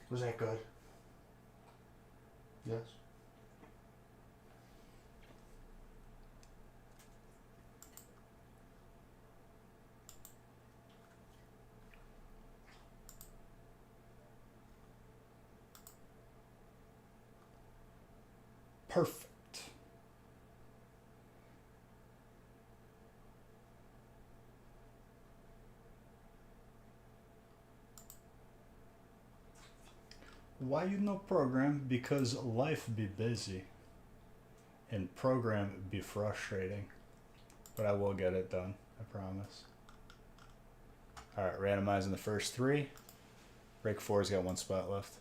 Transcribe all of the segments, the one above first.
Was that good? Yes. Perfect. Why you no program? Because life be busy and program be frustrating. But I will get it done, I promise. Alright, randomizing the first three. Break four's got one spot left.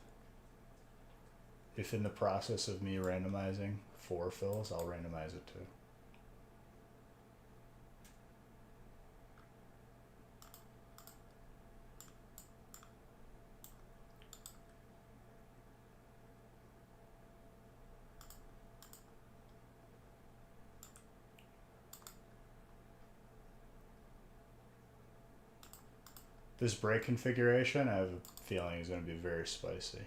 If in the process of me randomizing 4 fills, I'll randomize it too. This break configuration, I have a feeling is going to be very spicy.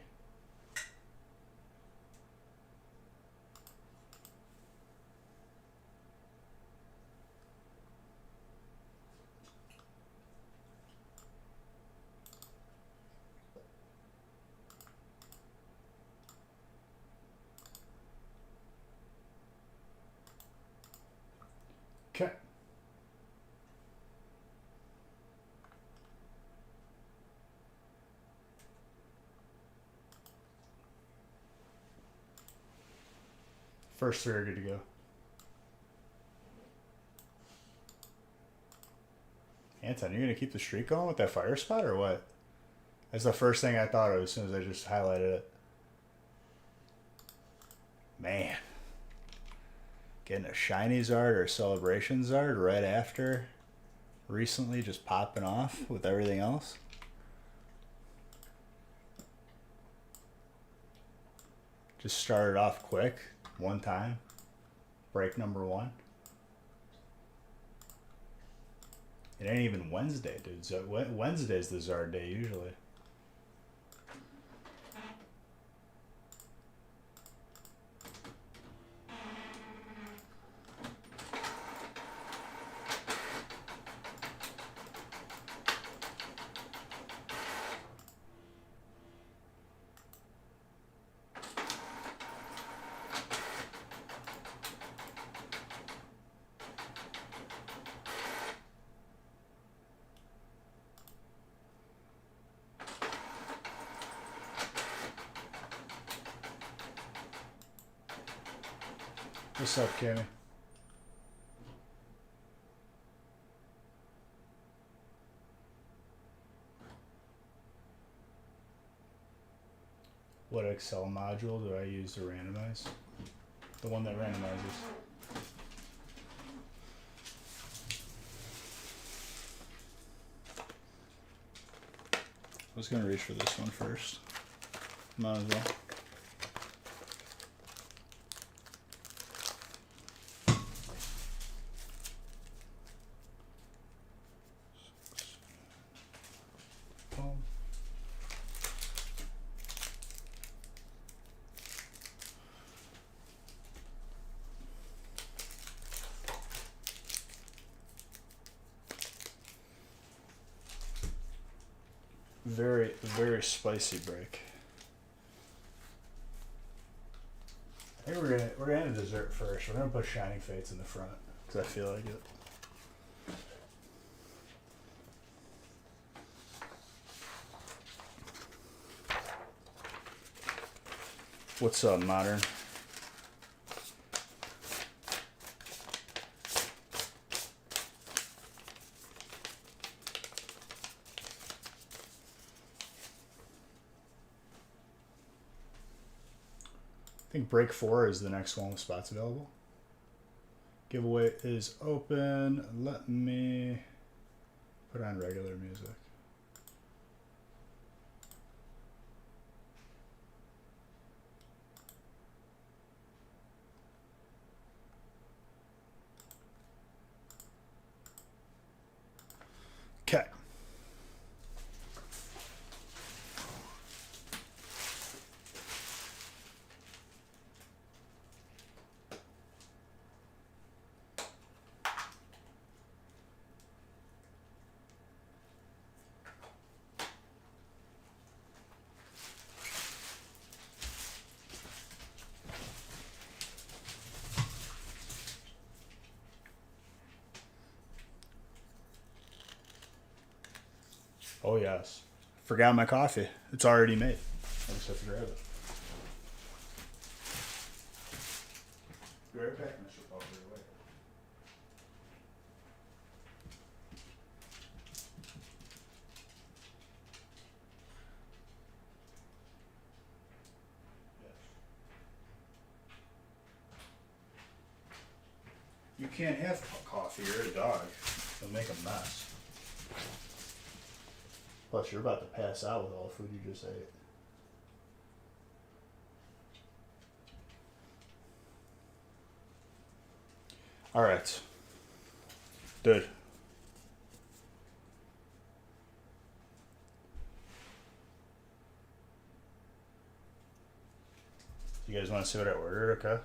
Okay. First 3 are good to go. Anton, you're going to keep the streak going with that fire spot or what? That's the first thing I thought of as soon as I just highlighted it. Man. Getting a shiny Zard or a celebration Zard right after recently just popping off with everything else. Just started off quick, one time. Break number 1. It ain't even Wednesday, dude. So Wednesday's the Zard day usually. What's up, Kimmy? What Excel module do I use to randomize? The one that randomizes. I was gonna reach for this one first. Might as well. Very, very spicy break. I think we're gonna dessert first. We're gonna put Shining Fates in the front because I feel like it. What's up, Modern? I think break 4 is the next one with spots available. Giveaway is open. Let me put on regular music. Okay. Oh, yes. Forgot my coffee. It's already made. I just have to grab it. Be right back, Mr. Pauper. Wait. Yes. You can't have coffee. You're a dog. You'll make a mess. Plus, you're about to pass out with all the food you just ate. All right. Dude. You guys want to see what I ordered, okay?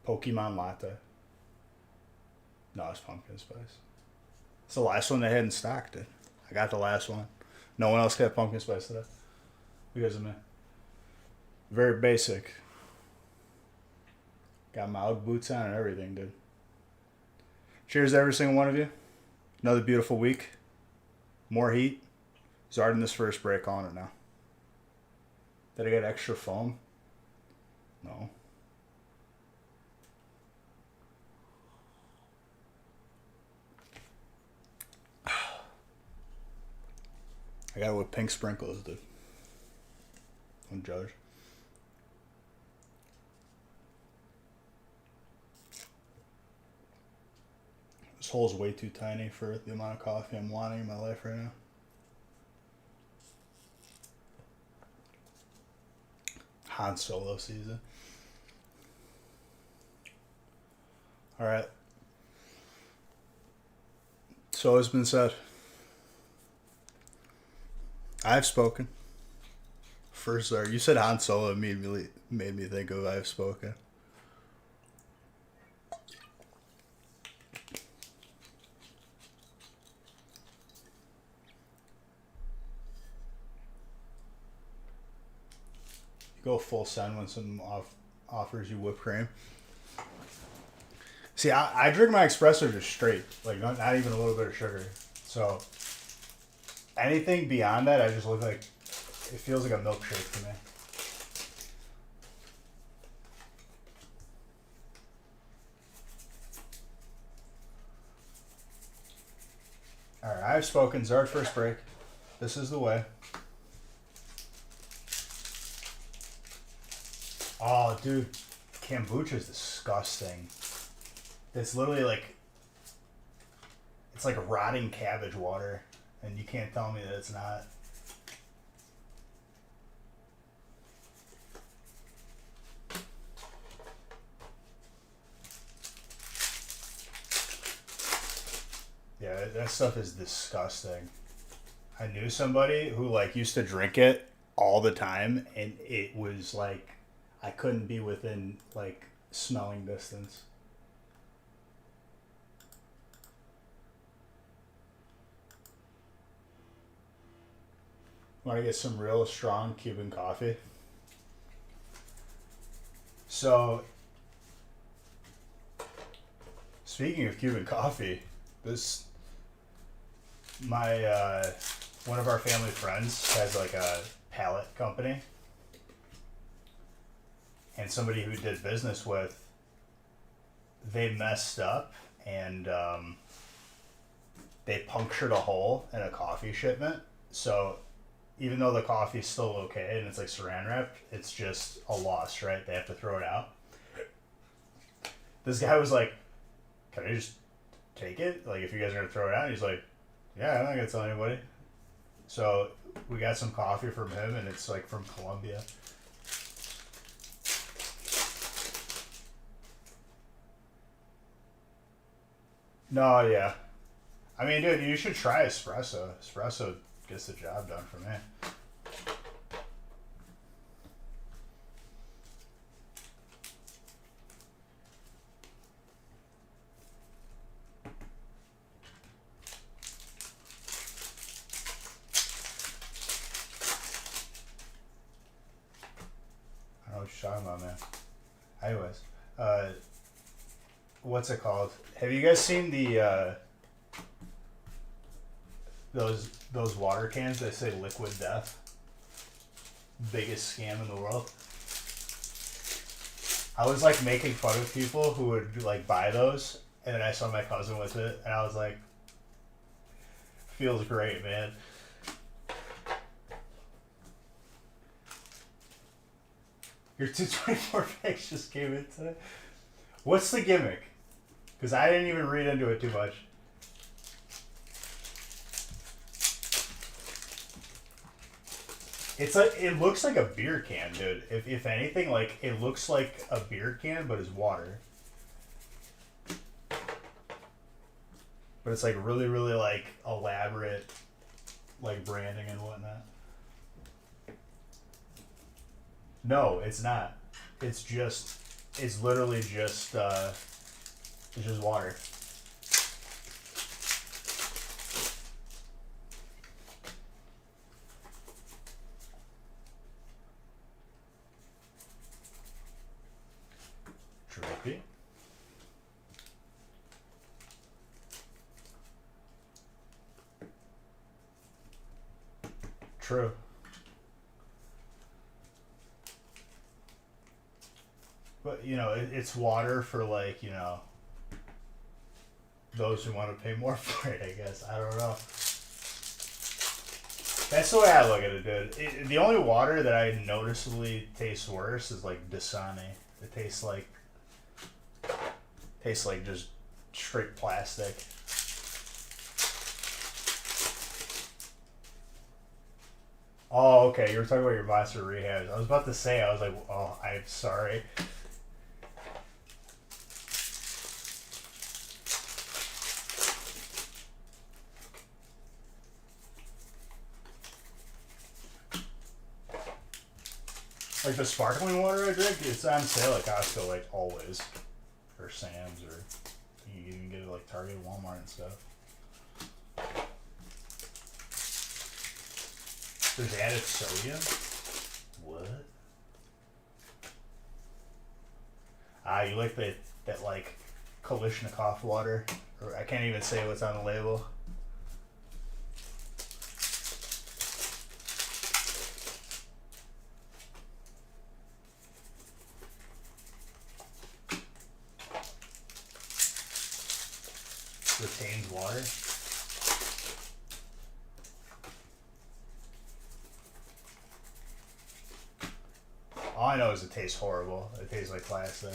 Pokemon Latte. No, it's pumpkin spice. It's the last one they had in stock, dude. I got the last one. No one else got pumpkin spice today. Because of me. Very basic. Got my Ugg boots on and everything, dude. Cheers to every single one of you. Another beautiful week. More heat. Starting this first break on it now. Did I get extra foam? No. I got it with pink sprinkles, dude. Don't judge. This hole's way too tiny for the amount of coffee I'm wanting in my life right now. Han Solo season. Alright. So it's been said. I've spoken. First, you said Han Solo immediately made me think of I've spoken. You go full send when someone offers you whipped cream. See, I drink my espresso just straight, like not even a little bit of sugar. So anything beyond that, I just look like it feels like a milkshake to me. All right, I've spoken. Zard first break. This is the way. Oh, dude, kombucha is disgusting. It's literally like it's like rotting cabbage water, and you can't tell me that it's not. Yeah, that stuff is disgusting. I knew somebody who like used to drink it all the time, and it was like I couldn't be within like smelling distance. Want to get some real strong Cuban coffee? So, speaking of Cuban coffee, this my one of our family friends has like a pallet company, and somebody who did business with, they messed up and they punctured a hole in a coffee shipment. So even though the coffee's still okay and it's like saran wrapped, it's just a loss, right? They have to throw it out. This guy was like, "Can I just take it? Like, if you guys are gonna throw it out?" And he's like, "Yeah, I'm not gonna tell anybody." So we got some coffee from him, and it's like from Colombia. No, yeah. I mean, dude, you should try espresso. Espresso gets the job done for me. I don't know what you're talking about, man. Anyways, what's it called? Have you guys seen the those water cans that say Liquid Death? Biggest scam in the world. I was like making fun of people who would like buy those, and then I saw my cousin with it, and I was like, feels great, man. Your 224 packs just came in today. What's the gimmick? Because I didn't even read into it too much. It's like, it looks like a beer can, dude. If anything, like it looks like a beer can, but it's water. But it's like really, really like elaborate, like branding and whatnot. No, it's not. It's just, it's literally just, it's just water. Trippy. True. But, you know, it's water for, like, you know, those who want to pay more for it, I guess. I don't know. That's the way I look at it, dude. The only water that I noticeably taste worse is, like, Dasani. It tastes like just straight plastic. Oh, okay. You were talking about your Monster Rehabs. I was about to say, I was like, oh, I'm sorry. Like the sparkling water I drink, it's on sale at Costco, like always. Or Sam's, or you can get it like Target, Walmart, and stuff. There's added sodium? What? Ah, you like that like Kalishnikov water? Or I can't even say what's on the label. Retains water. All I know is it tastes horrible. It tastes like plastic.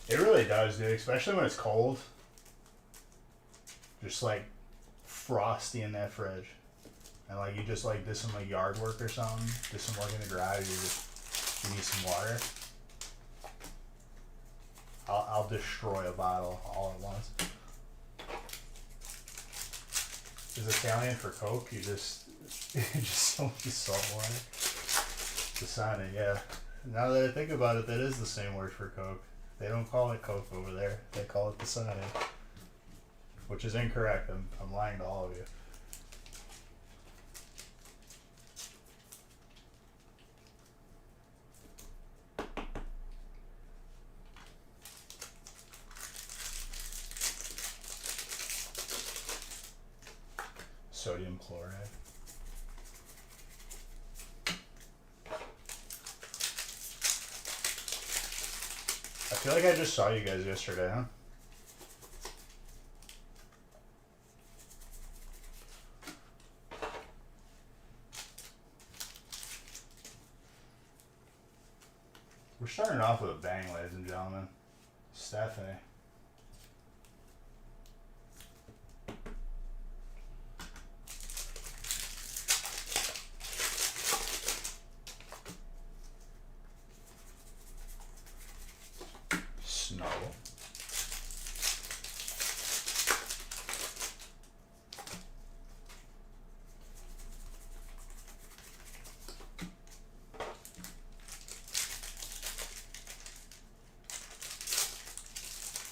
It really does, dude. Especially when it's cold. Just like frosty in that fridge. And like you just like did some like yard work or something, did some work in the garage, you need some water. I'll destroy a bottle all at once. Is Italian for Coke? You just so much salt water. Dasani, yeah. Now that I think about it, that is the same word for Coke. They don't call it Coke over there. They call it Dasani, which is incorrect. I'm lying to all of you. Sodium chloride. I feel like I just saw you guys yesterday, huh? We're starting off with a bang, ladies and gentlemen. Stephanie. Snow.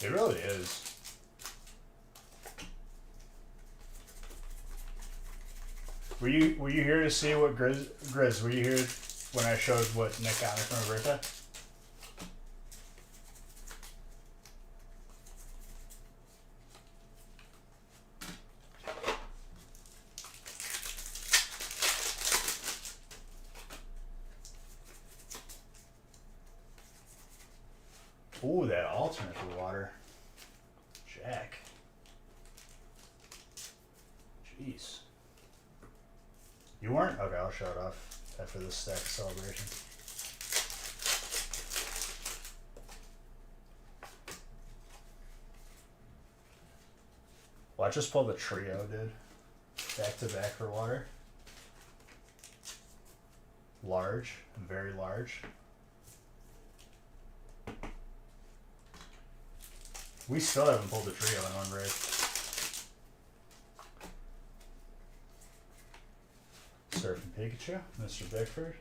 It really is. Were you here to see what Grizz? Were you here when I showed what Nick got me for my birthday? Ooh, that alternate for water. Jack. Jeez. You weren't? Okay, I'll show it off after this stack celebration. Well, I just pulled the trio, dude. Back to back for water. Large, very large. We still haven't pulled the trio in one break. Surfing Pikachu, Mr. Bickford.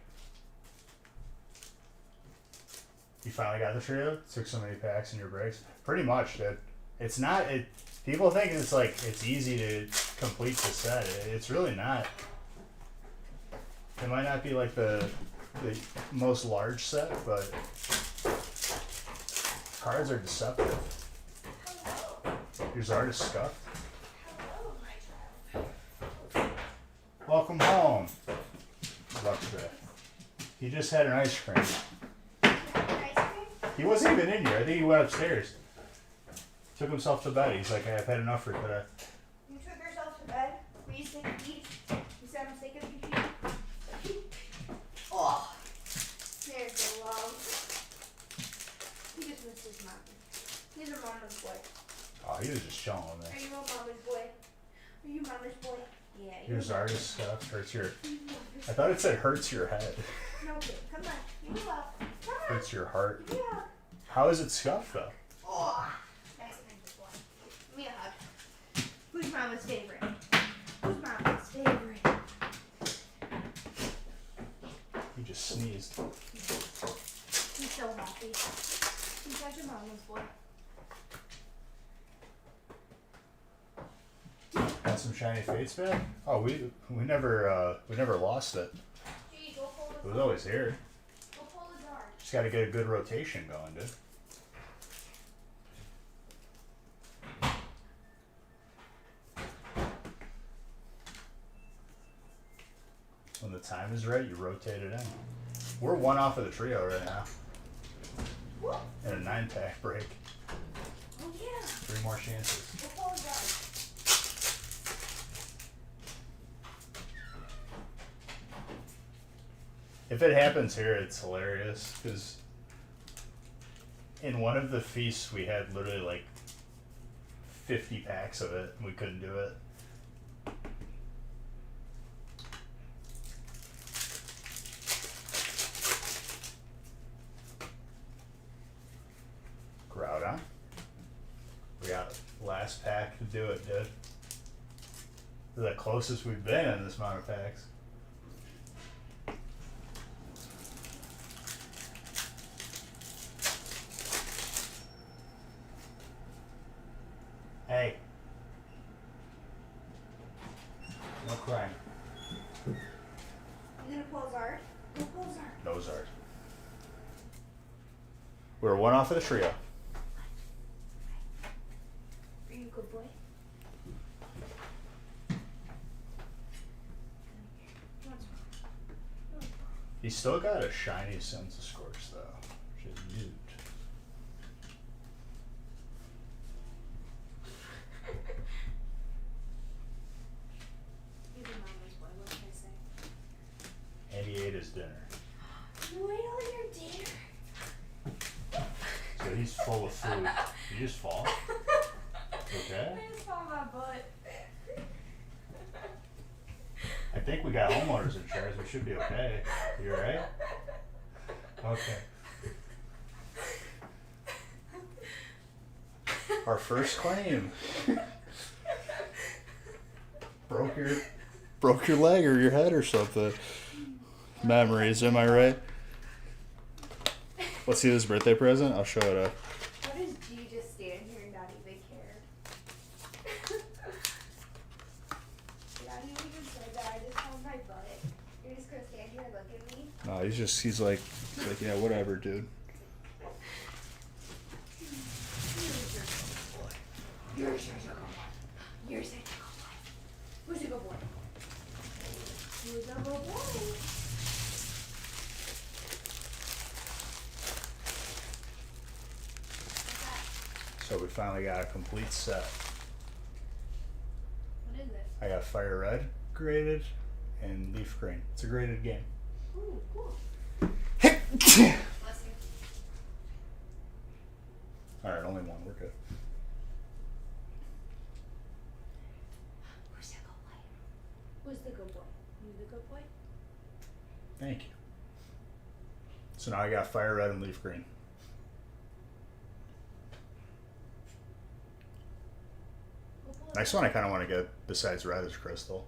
You finally got the trio? Took so many packs in your breaks? Pretty much, dude. It's not, people think it's like, it's easy to complete the set. It's really not. It might not be like the most large set, but cards are deceptive. Your Zard is scuffed. Hello, my child. Welcome home, Luxray. He just had an ice cream. Ice cream? He wasn't even in here. I think he went upstairs. Took himself to bed. He's like, I've had enough for today. You took yourself to bed? Were you sick of each? You said I'm sick of each? Oh, there's the love. He just missed his mom. He's a mama's boy. Oh, he was just chilling with Are me. you a mama's boy? Are you mama's boy? Yeah. Your you're Zard is scuffed. Hurts your... mama's I thought it said hurts your head. No, kid. Come on. Give me love. Come on. Hurts your heart. Give me a hug. How is it scuffed, though? Oh, that's a nice boy. Give me a hug. Who's mama's favorite? Who's mama's favorite? He just sneezed. He's so happy. He's such a mama's boy. Got some shiny fates back? Oh, we never lost it. Gee, go pull It the was always here. Go pull the jar. Just got to get a good rotation going, dude. When the time is right, you rotate it in. We're one off of the trio right now. Whoop. In a 9-pack break. Oh yeah. 3 more chances. Go pull the jar. If it happens here, it's hilarious because in one of the feasts we had literally like 50 packs of it and we couldn't do it. Groudon. We got last pack to do it, dude. The closest we've been in this amount of packs. Hey. No crying. You gonna pull Zard? Go pull Zard. No Zard. We're one off of the trio. Are you a good boy? What's wrong? He's still got a shiny Sense of Scorch though, which is nude. He's a mama's boy. What can I say? And he ate his dinner. You ate all your dinner. So he's full of food. Did you just fall? Okay. I just found my butt. I think we got homeowners insurance. We should be okay. You alright? Okay. Our first claim. Broke your leg or your head or something. Memories, am I right? Let's see this birthday present. I'll show it up. What does G just stand here No, he's like, yeah, whatever, dude. You're such a good boy. You're such a good boy. Who's a good boy? Who's a good boy? So we finally got a complete set. What is it? I got Fire Red graded and Leaf Green. It's a graded game. Ooh, cool. Bless you. Alright, only one. We're good. Who's the good boy? Who's the good boy? You the good boy? Thank you. So now I got Fire Red and Leaf Green. Next one I kind of want to get, besides Red, is Crystal.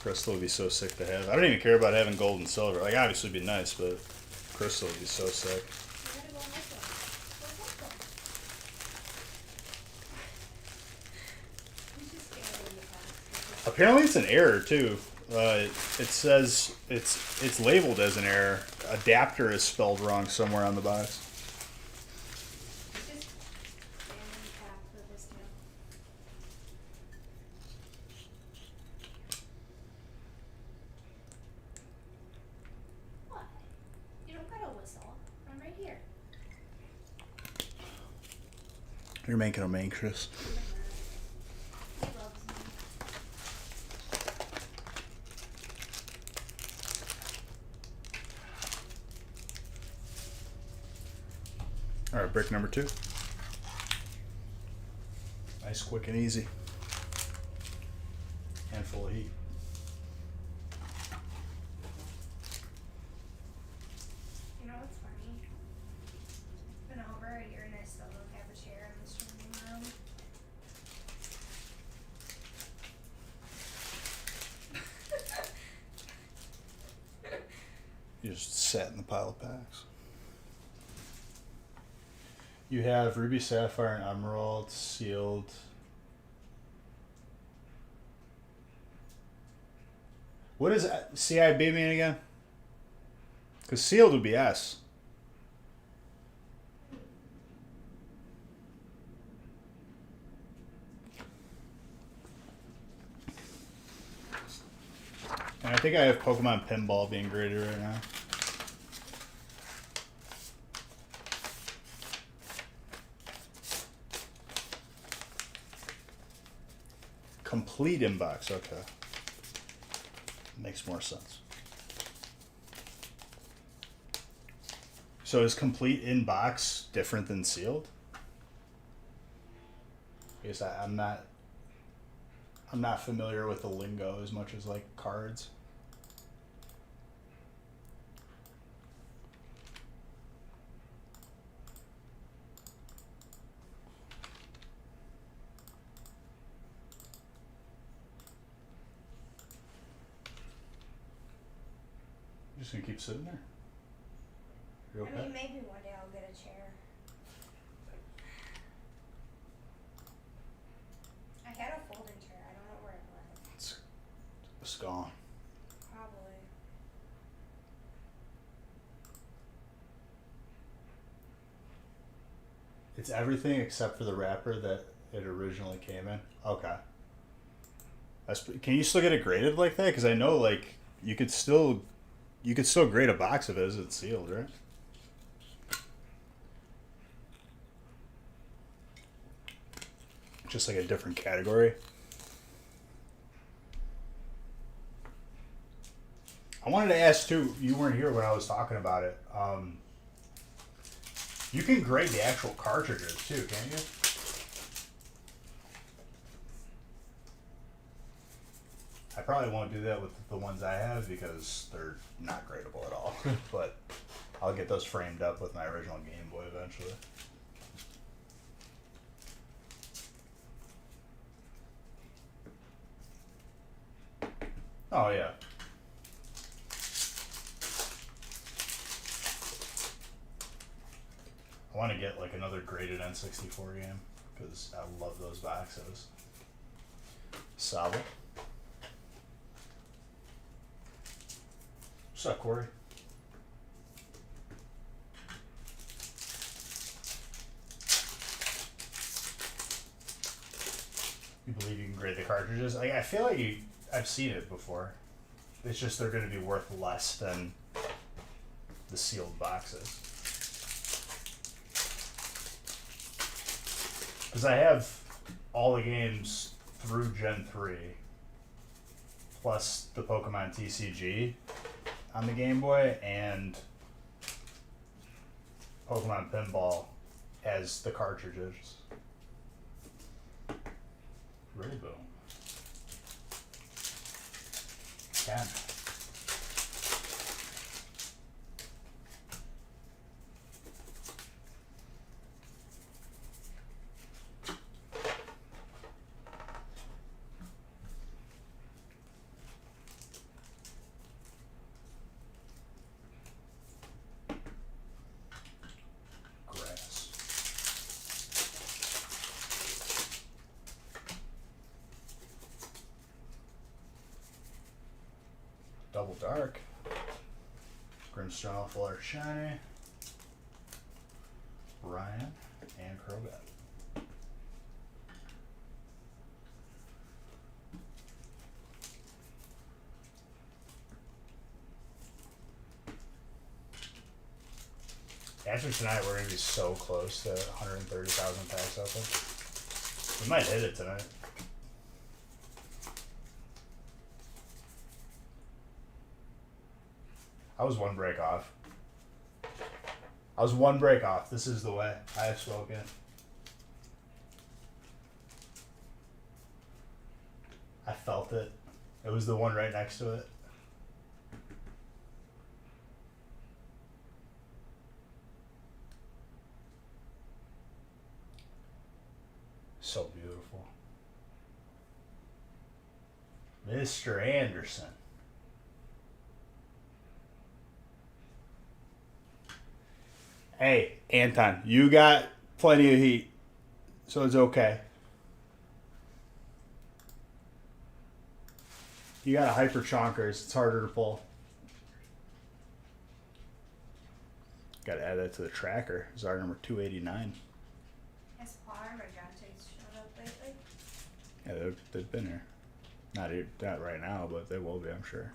Crystal would be so sick to have. I don't even care about having gold and silver. Like, obviously it'd be nice, but Crystal would be so sick. Apparently it's an error too. It says it's labeled as an error. Adapter is spelled wrong somewhere on the box. What? You don't got a whistle. I'm right here. You're making them anxious. He loves me. Alright, brick number 2. Nice, quick, and easy. Handful of heat. You know what's funny? It's been over a year and I still don't have a chair in this streaming room. You just sat in the pile of packs. You have Ruby, Sapphire, and Emerald sealed. What is CIB mean again? Because sealed would be S. And I think I have Pokemon Pinball being graded right now. Complete inbox, okay. Makes more sense. So is complete inbox different than sealed? Because I'm not familiar with the lingo as much as like cards. Just gonna keep sitting there. You okay? I mean, maybe one day I'll get a chair. I had a folding chair. I don't know where it went. It's gone. Probably. It's everything except for the wrapper that it originally came in. Okay. Can you still get it graded like that? Because I know like you could still grade a box of it as it's sealed, right? Just like a different category. I wanted to ask too, you weren't here when I was talking about it. You can grade the actual cartridges too, can't you? I probably won't do that with the ones I have because they're not gradable at all. But I'll get those framed up with my original Game Boy eventually. Oh yeah. I want to get like another graded N64 game because I love those boxes. Solid. What's up, Corey? cartridges. Like I feel like I've seen it before. It's just they're going to be worth less than the sealed boxes. Because I have all the games through Gen 3, plus the Pokemon TCG on the Game Boy, and Pokemon Pinball as the cartridges. Rainbow. 10. Grass. Double Dark. Grimstone Full Art Shiny. Ryan and Crobat. After tonight, we're going to be so close to 130,000 packs open. We might hit it tonight. I was one break off. This is the way. I have spoken. I felt it. It was the one right next to it. So beautiful. Mr. Anderson. Hey, Anton, you got plenty of heat, so it's okay. You got a Hyper Chonkers, it's harder to pull. Got to add that to the tracker. It's our number 289. Has Farm or Dante's shown up lately? Yeah, they've been here. Not right now, but they will be, I'm sure.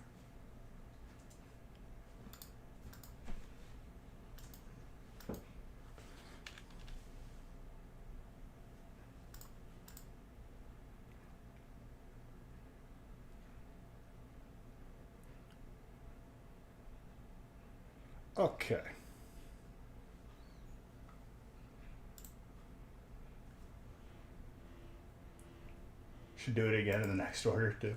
Okay. Should do it again in the next order too.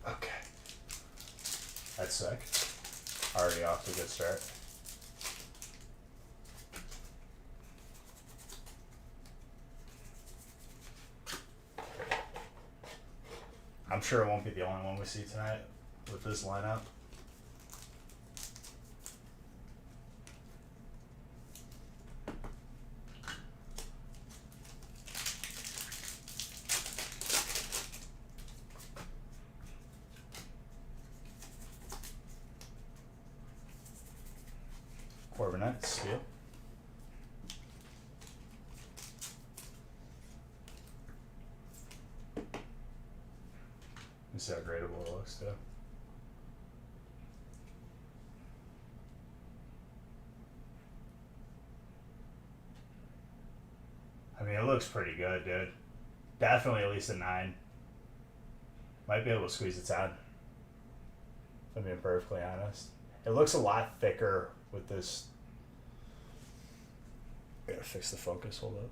Okay. That's sick. Already off to a good start. I'm sure it won't be the only one we see tonight with this lineup. Corviknight, Steel. You see how gradable it looks too. I mean, it looks pretty good, dude. Definitely at least a 9. Might be able to squeeze a 10. If I'm being perfectly honest. It looks a lot thicker with this. Gotta fix the focus, hold up.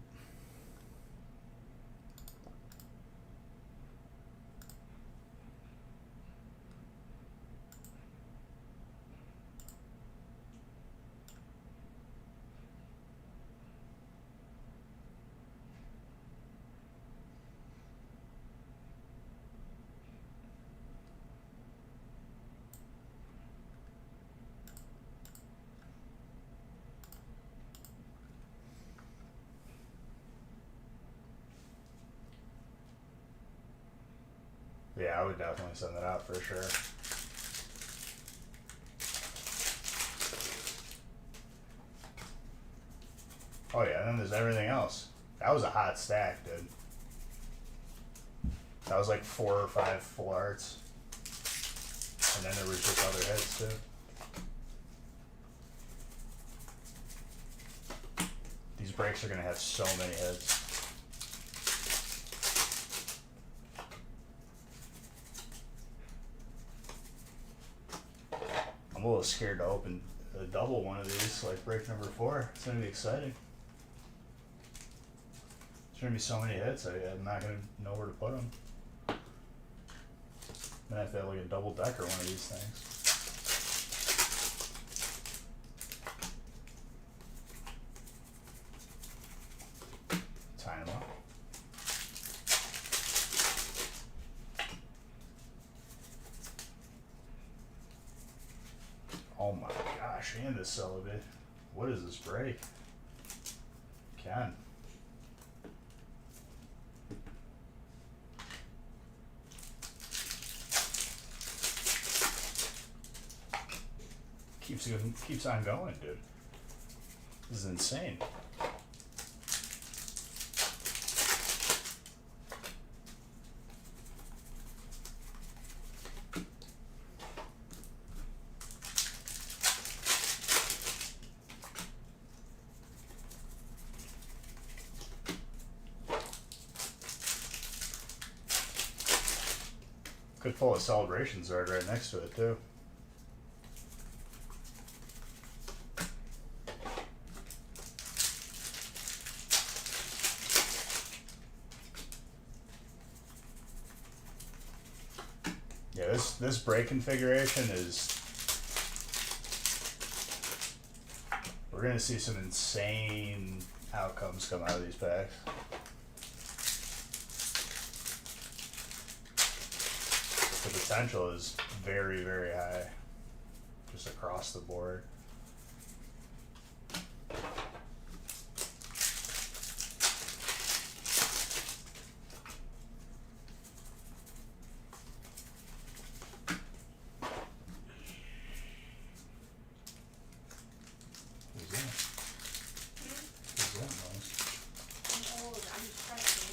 Yeah, I would definitely send that out for sure. Oh yeah, and then there's everything else. That was a hot stack, dude. That was like 4 or 5 full arts. And then there was just other hits too. These breaks are gonna have so many hits. I'm a little scared to open a double one of these, like break number 4. It's gonna be exciting. There's gonna be so many hits, I'm not gonna know where to put them. I'm gonna have to have like a double decker one of these things. Tie them up. Oh my gosh, and this celibate. What is this break? Ken. Keeps on going, dude. This is insane. Could pull a Celebration Zard right next to it too. Yeah, this break configuration is, we're gonna see some insane outcomes come out of these packs. The potential is very, very high, just across the board. Who's that? Who's that noise? I'm old. I'm depressed.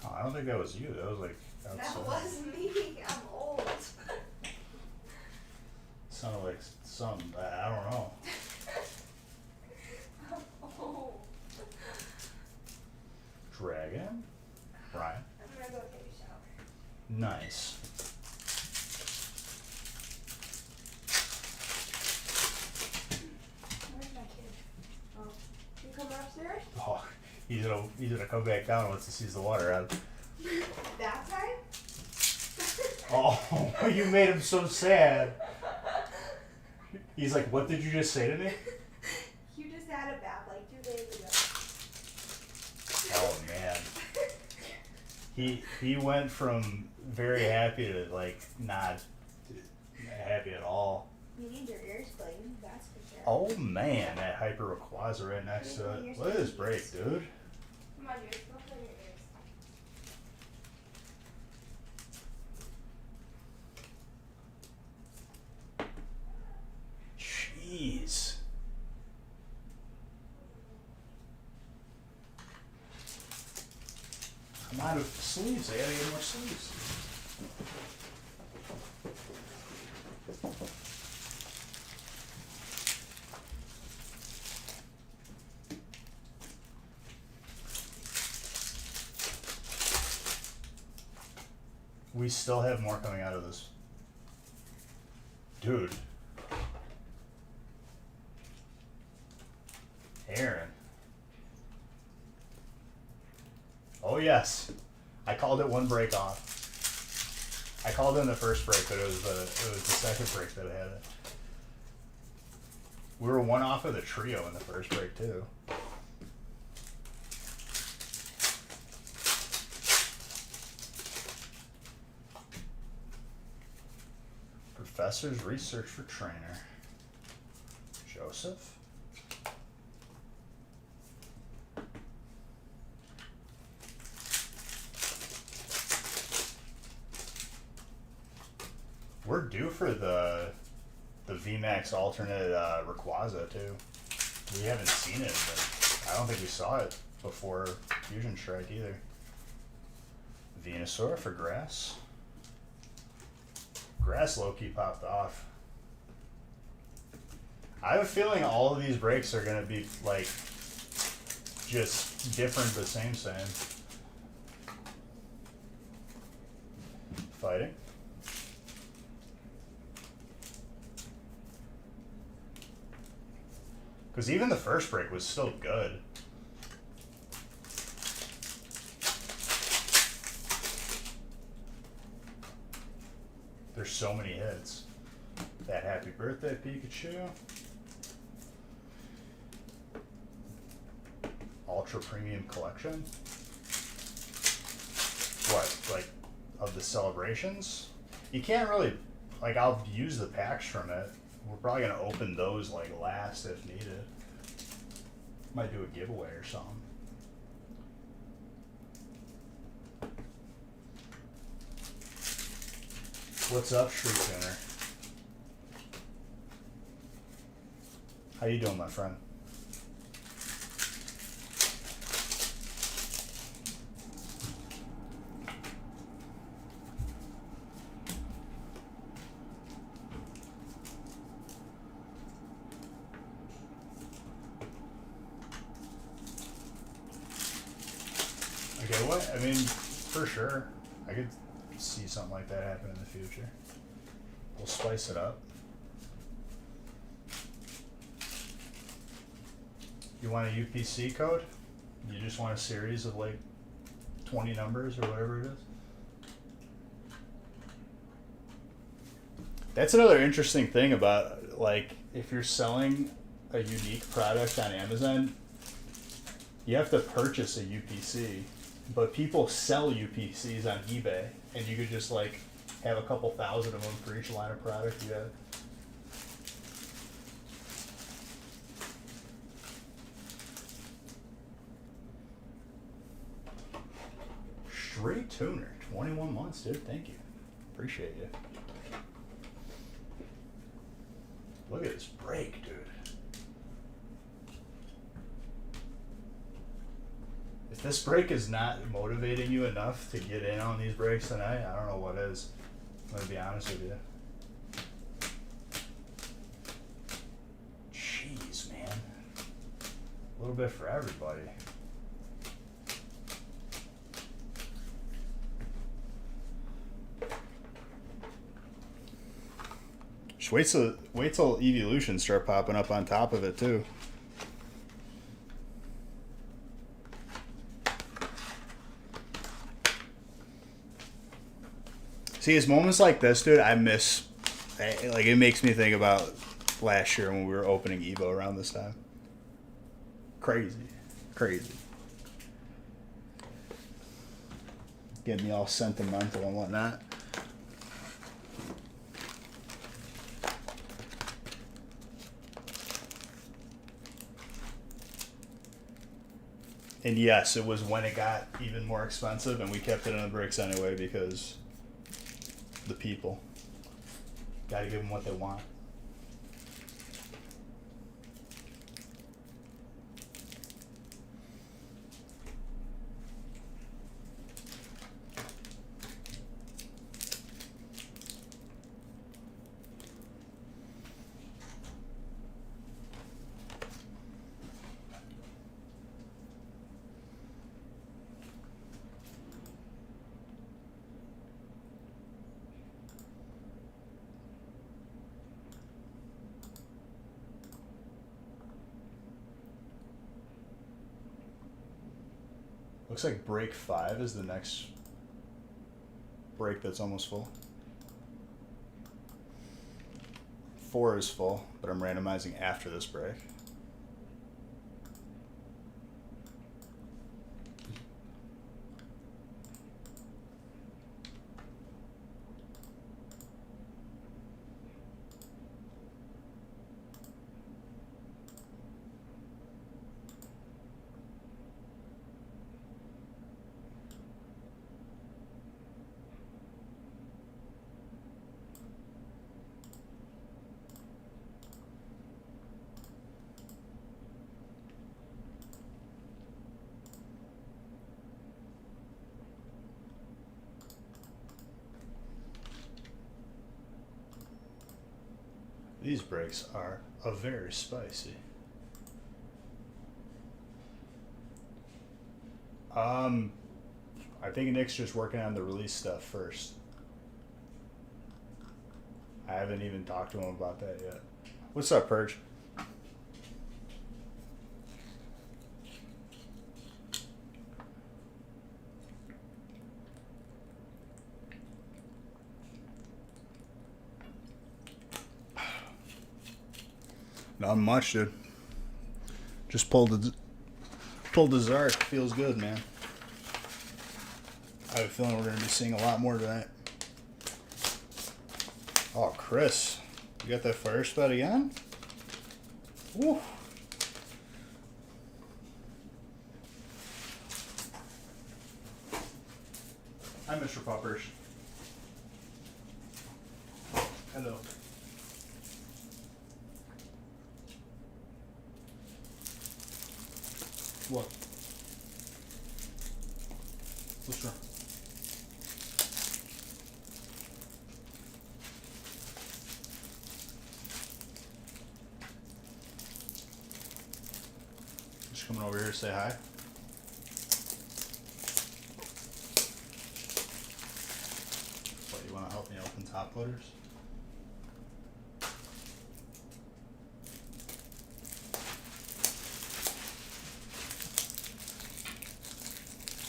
Oh, I don't think that was you. That was like outside. That was me. I'm old. Sounded like something. I don't know. I'm old. Dragon? Ryan? I'm gonna go take a shower. Nice. Where's my kid? Oh, you coming upstairs? Oh, he's gonna come back down once he sees the water out. That time? Oh, you made him so sad. He's like, what did you just say to me? You just had a bath like 2 days ago. Oh man. He went from very happy to like not happy at all. You need your ears cleaned, that's for sure. Oh man, that Hyper Rayquaza right next to it. Look at this break, dude. Come on, ears. Go clean your ears. Jeez. I'm out of sleeves. I gotta get more sleeves. We still have more coming out of this. Dude. Aaron. Oh yes. I called it one break off. I called in the first break, but it was the second break that had it. We were one off of the trio in the first break too. Professor's research for trainer. Joseph. We're due for the the VMAX alternate Rayquaza too. We haven't seen it, but I don't think we saw it before Fusion Strike either. Venusaur for grass. Grass low-key popped off. I have a feeling all of these breaks are gonna be like just different but same. Fighting. Because even the first break was still good. There's so many hits. That happy birthday, Pikachu. Ultra premium collection. What, like, of the celebrations? You can't really, like, I'll use the packs from it. We're probably gonna open those like last if needed. Might do a giveaway or something. What's up, Street Tuner? How you doing, my friend? Okay, what? I mean, for sure. I could see something like that happen in the future. We'll spice it up. You want a UPC code? You just want a series of like 20 numbers or whatever it is? That's another interesting thing about, like, if you're selling a unique product on Amazon, you have to purchase a UPC, but people sell UPCs on eBay, and you could just like have a couple thousand of them for each line of product you have. Straight Tuner, 21 months, dude. Thank you. Appreciate you. Look at this break, dude. If this break is not motivating you enough to get in on these breaks tonight, I don't know what is. I'm gonna be honest with you. Jeez, man. A little bit for everybody. Just wait till evolutions start popping up on top of it too. See, it's moments like this, dude, I miss. Like, it makes me think about last year when we were opening Evo around this time. Crazy. Crazy. Getting me all sentimental and whatnot. And yes, it was when it got even more expensive, and we kept it in the bricks anyway because the people. Got to give them what they want. Looks like break 5 is the next break that's almost full. 4 is full, but I'm randomizing after this break. These brakes are very spicy. I think Nick's just working on the release stuff first. I haven't even talked to him about that yet. What's up, Purge? Not much, dude. Just pulled the Zark. Feels good, man. I have a feeling we're going to be seeing a lot more tonight. Oh, Chris. You got that fire spot again? Woo. Hi, Mr. Poppers. Hello. What? What's wrong? Just coming over here to say hi. What, you want to help me open top loaders?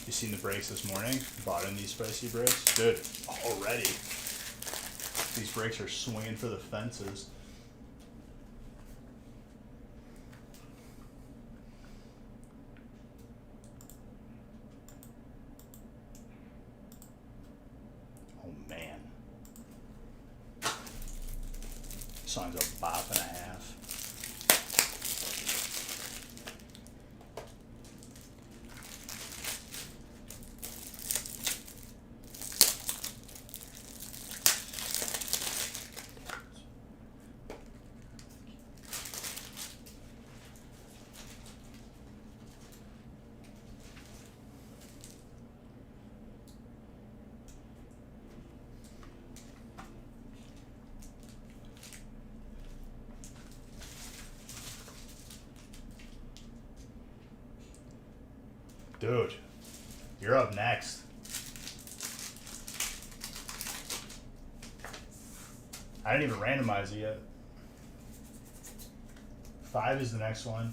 You seen the brakes this morning? Bought in these spicy brakes? Dude, already. These brakes are swinging for the fences. Oh man. Song's a bop and a half. Dude, you're up next. I didn't even randomize it yet. 5 is the next one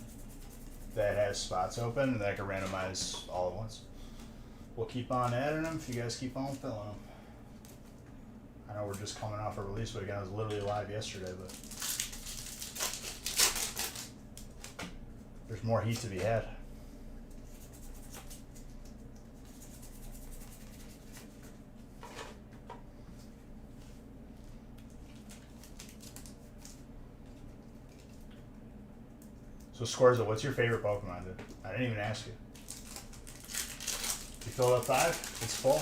that has spots open, and then I can randomize all at once. We'll keep on adding them if you guys keep on filling them. I know we're just coming off a release weekend. I was literally live yesterday, but there's more heat to be had. So Scorza, what's your favorite Pokemon, dude? I didn't even ask you. You filled up 5? It's full?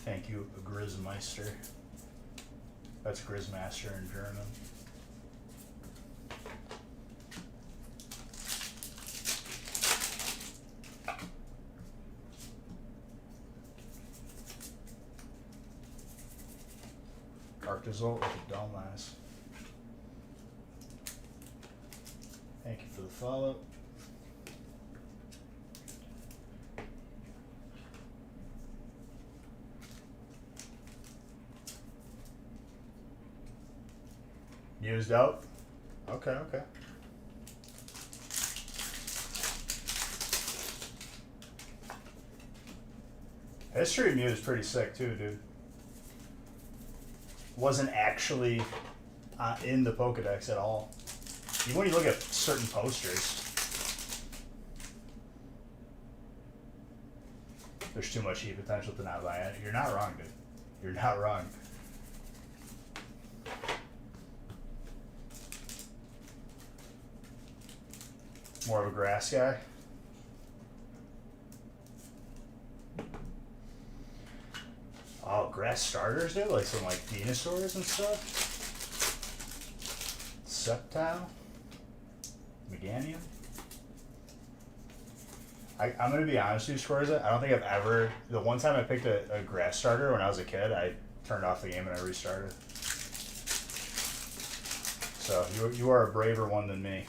Thank you, Grizzmeister. That's Grizzmaster in German. Arctozolt with a dull eyes. Thank you for the follow. Used out? Okay, okay. History of Mew is pretty sick too, dude. Wasn't actually in the Pokedex at all. Even when you look at certain posters, there's too much heat potential to not buy it. You're not wrong, dude. You're not wrong. More of a grass guy. Oh, grass starters, dude? Like some like Venusaurs and stuff? Sceptile? Meganium? I'm going to be honest with you, Scorza. I don't think I've ever... The one time I picked a grass starter when I was a kid, I turned off the game and I restarted. So you are a braver one than me.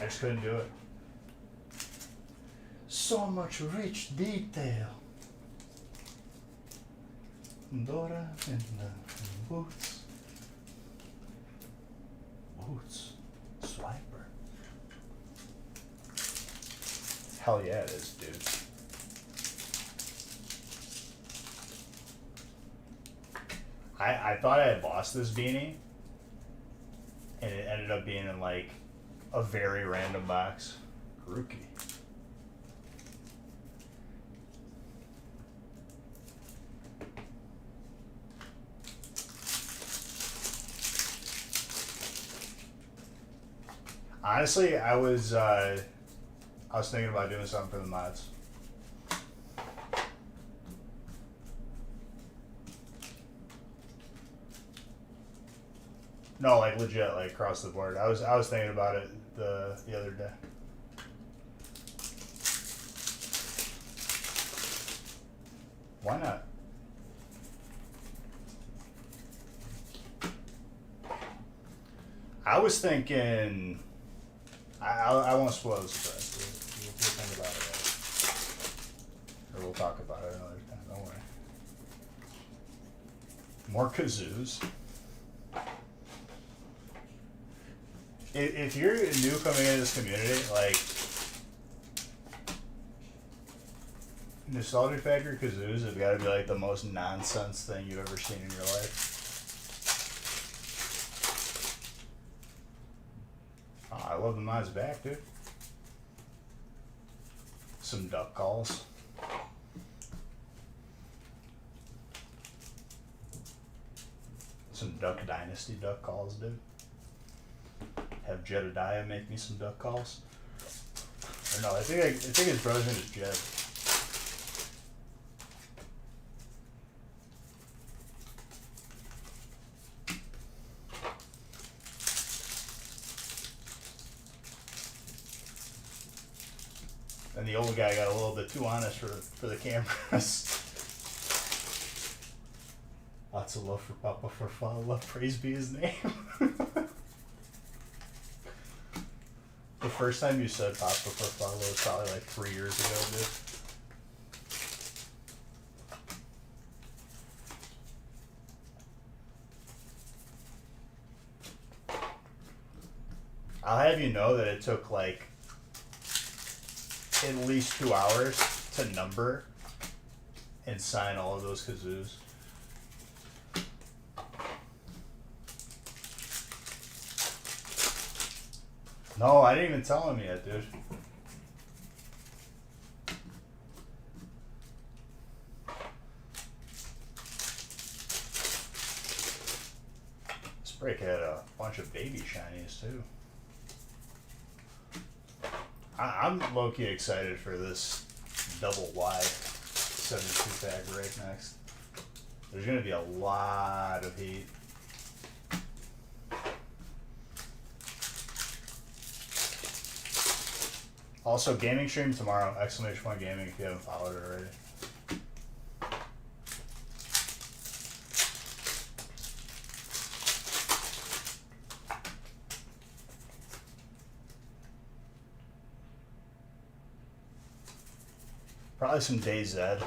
I just couldn't do it. So much rich detail. Dora and Boots. Boots. Swiper. Hell yeah it is, dude. I thought I had lost this beanie, and it ended up being in like a very random box. Grookey. Honestly, I was thinking about doing something for the mods. No, like legit, like across the board. I was thinking about it the other day. Why not? I was thinking. I won't spoil the surprise. We'll think about it. Or we'll talk about it another time. Don't worry. More kazoos. If you're new coming into this community, like Nostalgia Factory kazoos have got to be like the most nonsense thing you've ever seen in your life. Oh, I love the mods back, dude. Some duck calls. Some Duck Dynasty duck calls, dude. Have Jedediah make me some duck calls. Or no, I think his brother's name is Jed. And the old guy got a little bit too honest for the cameras. Lots of love for Papa Farfalla. Praise be his name. The first time you said Papa Farfalla was probably like 3 years ago, dude. I'll have you know that it took like at least 2 hours to number and sign all of those kazoos. No, I didn't even tell him yet, dude. This break had a bunch of baby shinies too. I'm low-key excited for this double Y 72 pack right next. There's gonna be a lot of heat. Also, gaming stream tomorrow, !Gaming if you haven't followed it already. Probably some DayZ.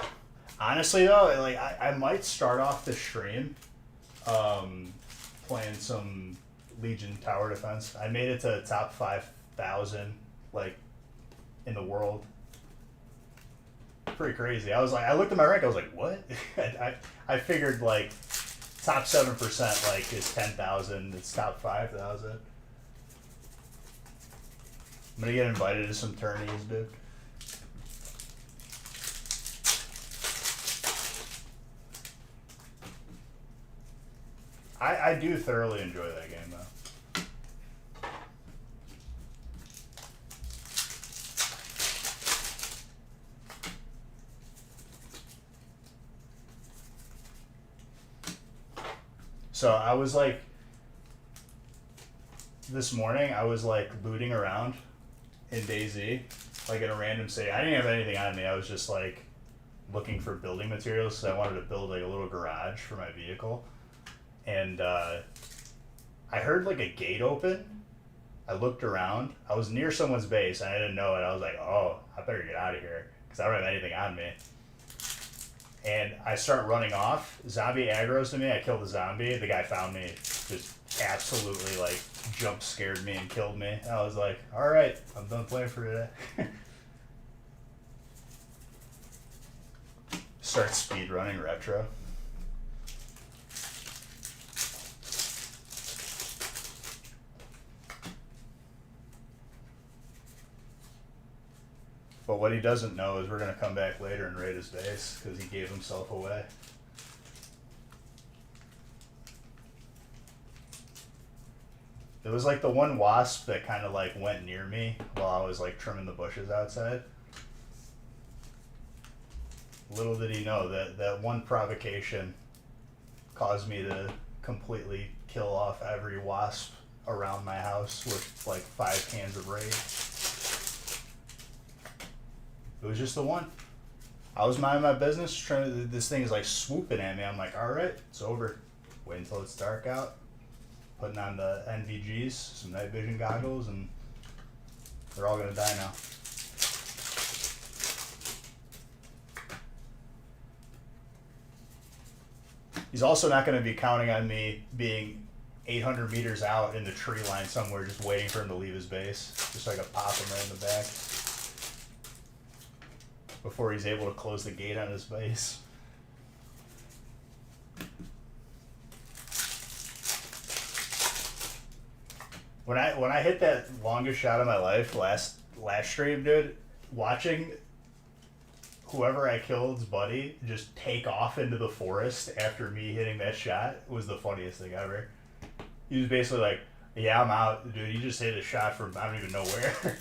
Honestly though, like I might start off the stream playing some Legion Tower Defense. I made it to top 5,000 like in the world. Pretty crazy. I was like, I looked at my rank, I was like, what? I figured like top 7% like is 10,000, it's top 5,000. I'm gonna get invited to some tourneys, dude. I do thoroughly enjoy that game though. So I was like, this morning I was like looting around in DayZ, like in a random city. I didn't have anything on me. I was just like looking for building materials. So I wanted to build like a little garage for my vehicle, and I heard like a gate open. I looked around. I was near someone's base, and I didn't know it. I was like, "Oh, I better get out of here because I don't have anything on me." And I start running off. Zombie aggroes to me. I kill the zombie. The guy found me. Just absolutely like jump scared me and killed me. I was like, "All right, I'm done playing for today." Start speed running retro. But what he doesn't know is we're going to come back later and raid his base because he gave himself away. It was like the one wasp that kind of like went near me while I was like trimming the bushes outside. Little did he know that that one provocation caused me to completely kill off every wasp around my house with like 5 cans of raid. It was just the one. I was minding my business, trying to. This thing is like swooping at me. I'm like, all right, it's over. Wait until it's dark out. Putting on the NVGs, some night vision goggles, and they're all gonna die now. He's also not gonna be counting on me being 800 meters out in the tree line somewhere, just waiting for him to leave his base, just so I could pop him right in the back before he's able to close the gate on his base. When I hit that longest shot of my life last stream, dude, watching whoever I killed's buddy just take off into the forest after me hitting that shot was the funniest thing ever. He was basically like, "Yeah, I'm out, dude. You just hit a shot from I don't even know where."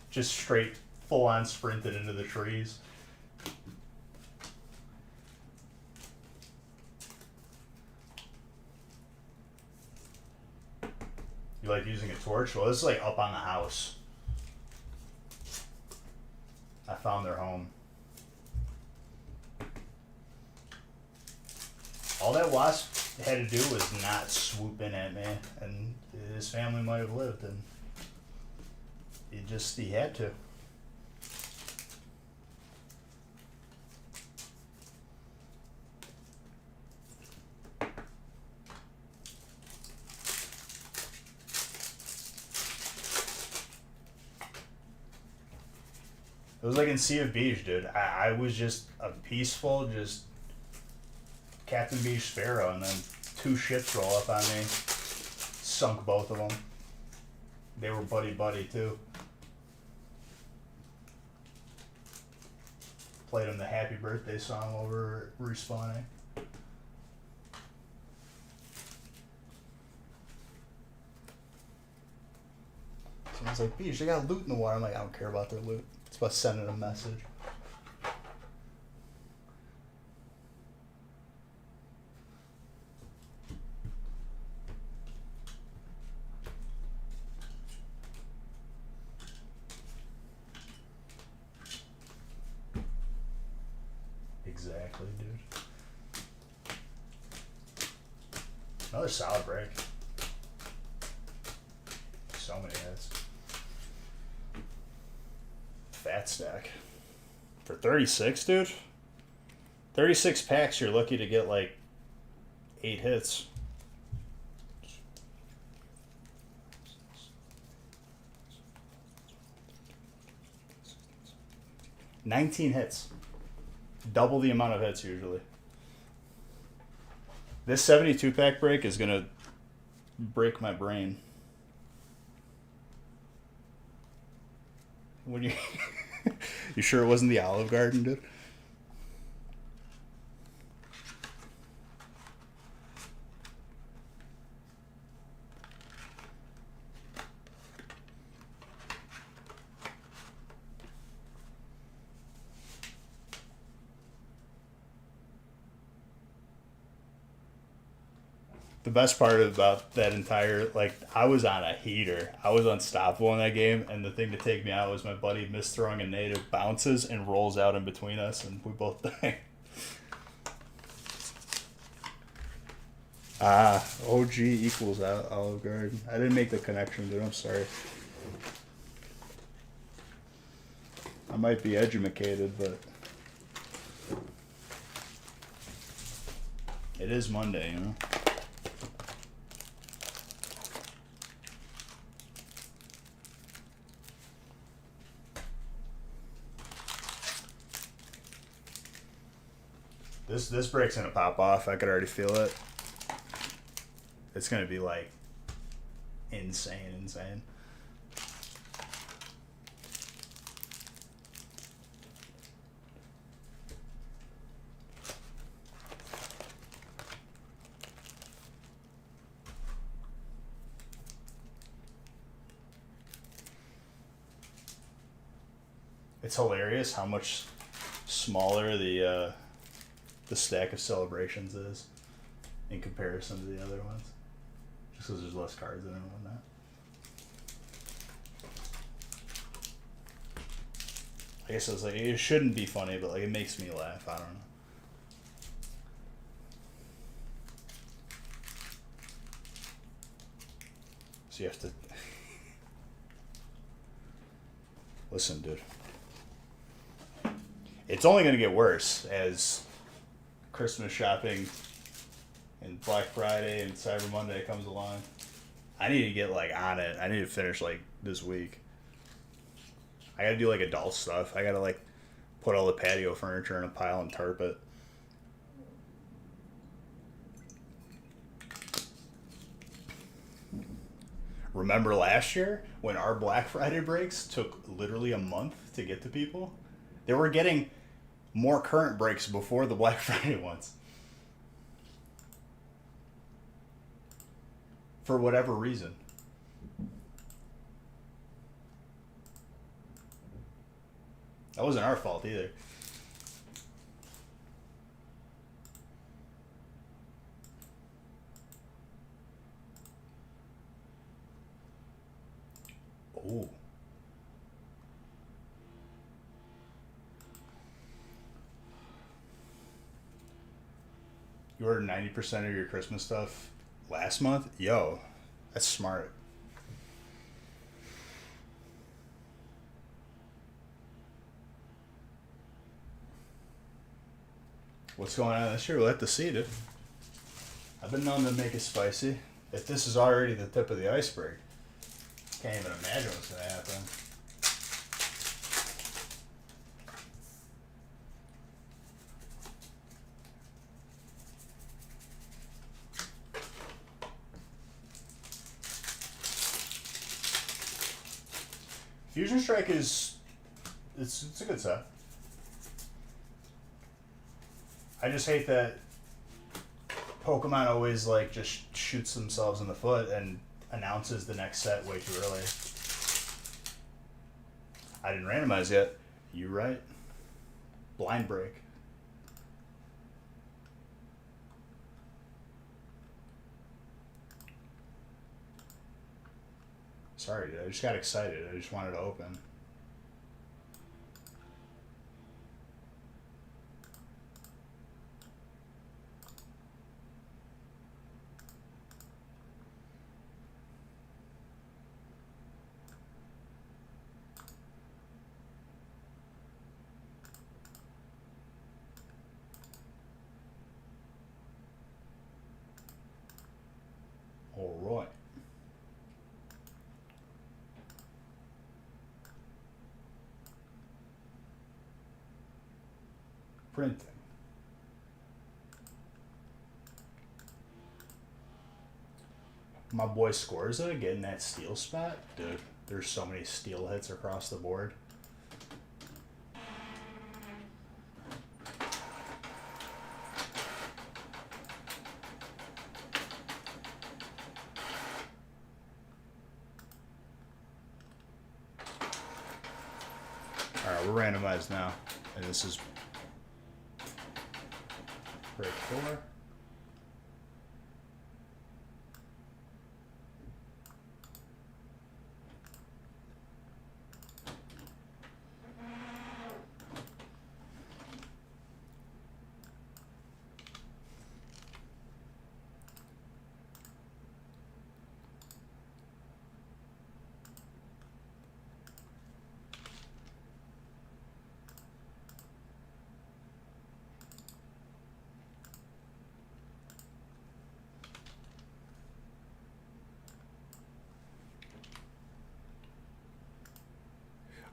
Just straight full on sprinted into the trees. You like using a torch? Well, this is like up on the house. I found their home. All that wasp had to do was not swoop in at me, and his family might have lived, and he had to. It was like in Sea of Beach, dude. I was just a peaceful, just Captain Beach Sparrow, and then 2 ships roll up on me. Sunk both of them. They were buddy too. Played them the happy birthday song over respawning. Someone's like, "Beach, they got loot in the water." I'm like, I don't care about their loot. It's about sending a message. Exactly, dude. Another solid break. So many hits. Fat stack. For 36, dude? 36 packs, you're lucky to get like 8 hits. $19 hits. Double the amount of hits usually. This 72 pack break is gonna break my brain. When you you sure it wasn't the Olive Garden, dude? The best part about that entire, like, I was on a heater. I was unstoppable in that game, and the thing to take me out was my buddy misthrowing a native, bounces and rolls out in between us, and we both die. OG equals Olive Garden. I didn't make the connection, dude. I'm sorry. I might be edumacated, but it is Monday, you know? This break's gonna pop off. I could already feel it. It's gonna be like insane. It's hilarious how much smaller the stack of celebrations is in comparison to the other ones. Just because there's less cards in it and whatnot. I guess it's like, it shouldn't be funny, but like it makes me laugh. I don't know. So you have to listen, dude. It's only going to get worse as Christmas shopping and Black Friday and Cyber Monday comes along. I need to get like on it. I need to finish like this week. I got to do like adult stuff. I got to like put all the patio furniture in a pile and tarp it. Remember last year when our Black Friday breaks took literally a month to get to people? They were getting more current breaks before the Black Friday ones. For whatever reason. That wasn't our fault either. Oh. You ordered 90% of your Christmas stuff last month? Yo, that's smart. What's going on this year? We'll have to see, dude. I've been known to make it spicy. If this is already the tip of the iceberg, can't even imagine what's going to happen. Fusion Strike is it's a good set. I just hate that Pokemon always like just shoots themselves in the foot and announces the next set way too early. I didn't randomize yet. You right. Blind break. Sorry, dude. I just got excited. I just wanted to open. All right. Printing. My boy Scorza getting that steel spot. Dude, there's so many steel hits across the board. Alright, we're randomized now. And this is break 4.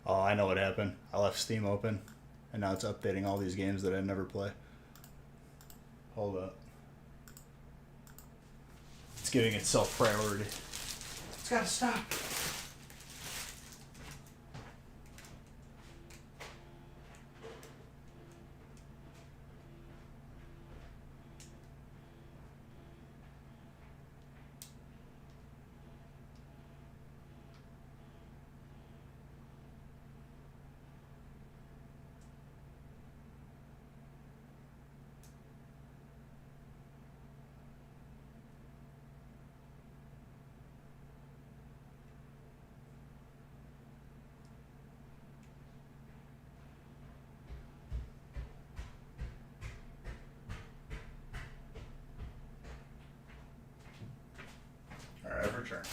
Oh, I know what happened. I left Steam open, and now it's updating all these games that I never play. Hold up. It's giving itself priority. It's gotta stop. Alright, I've returned.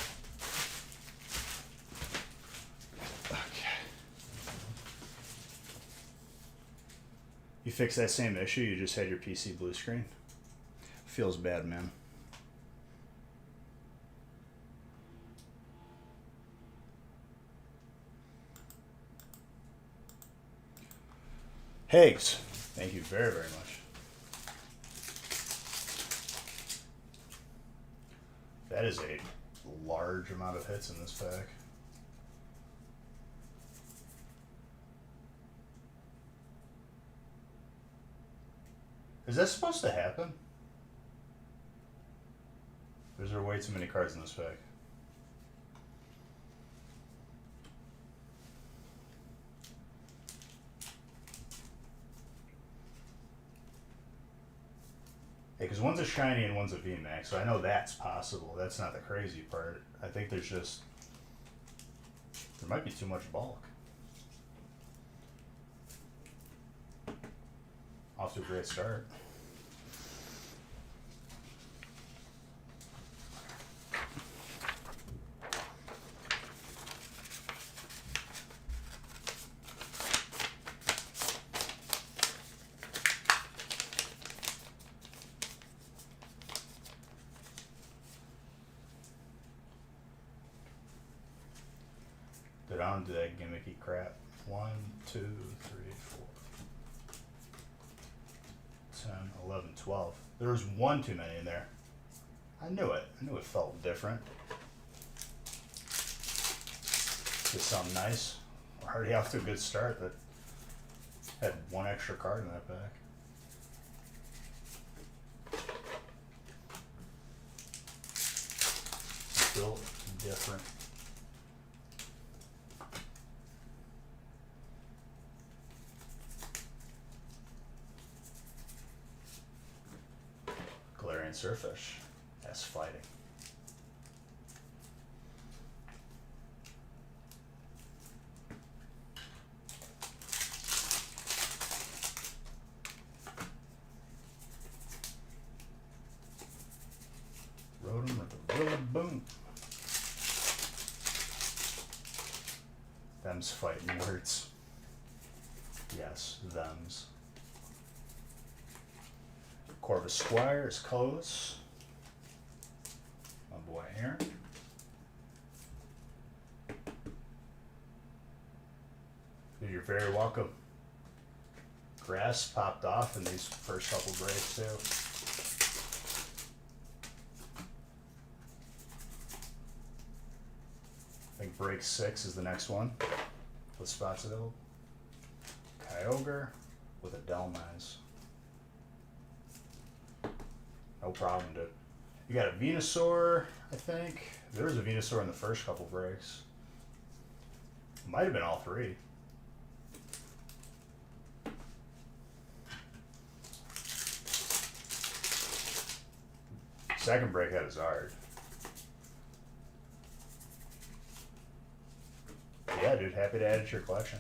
Okay. You fixed that same issue, you just had your PC blue screen? Feels bad, man. Higgs, thank you very, very much. That is a large amount of hits in this pack. Is that supposed to happen? Or is there way too many cards in this pack? Because one's a shiny and one's a VMAX, so I know that's possible. That's not the crazy part. I think there's just... there might be too much bulk. Off to a great start. Get on to that gimmicky crap. 1, 2, 3, 4, 10, 11, 12. There was one too many in there. I knew it. I knew it felt different. Get something nice. We're already off to a good start that had one extra card in that pack. Built different. Galarian Surfish. That's fighting. Rotom with a Rillaboom. Them's fighting words. Yes, them's. Corvus Squire is close. My boy Aaron. You're very welcome. Grass popped off in these first couple breaks too. I think break 6 is the next one. With spots available. Kyogre with a Delmize. No problem, dude. You got a Venusaur, I think. There was a Venusaur in the first couple breaks. Might have been all three. Second break had a Zard. Yeah, dude, happy to add it to your collection.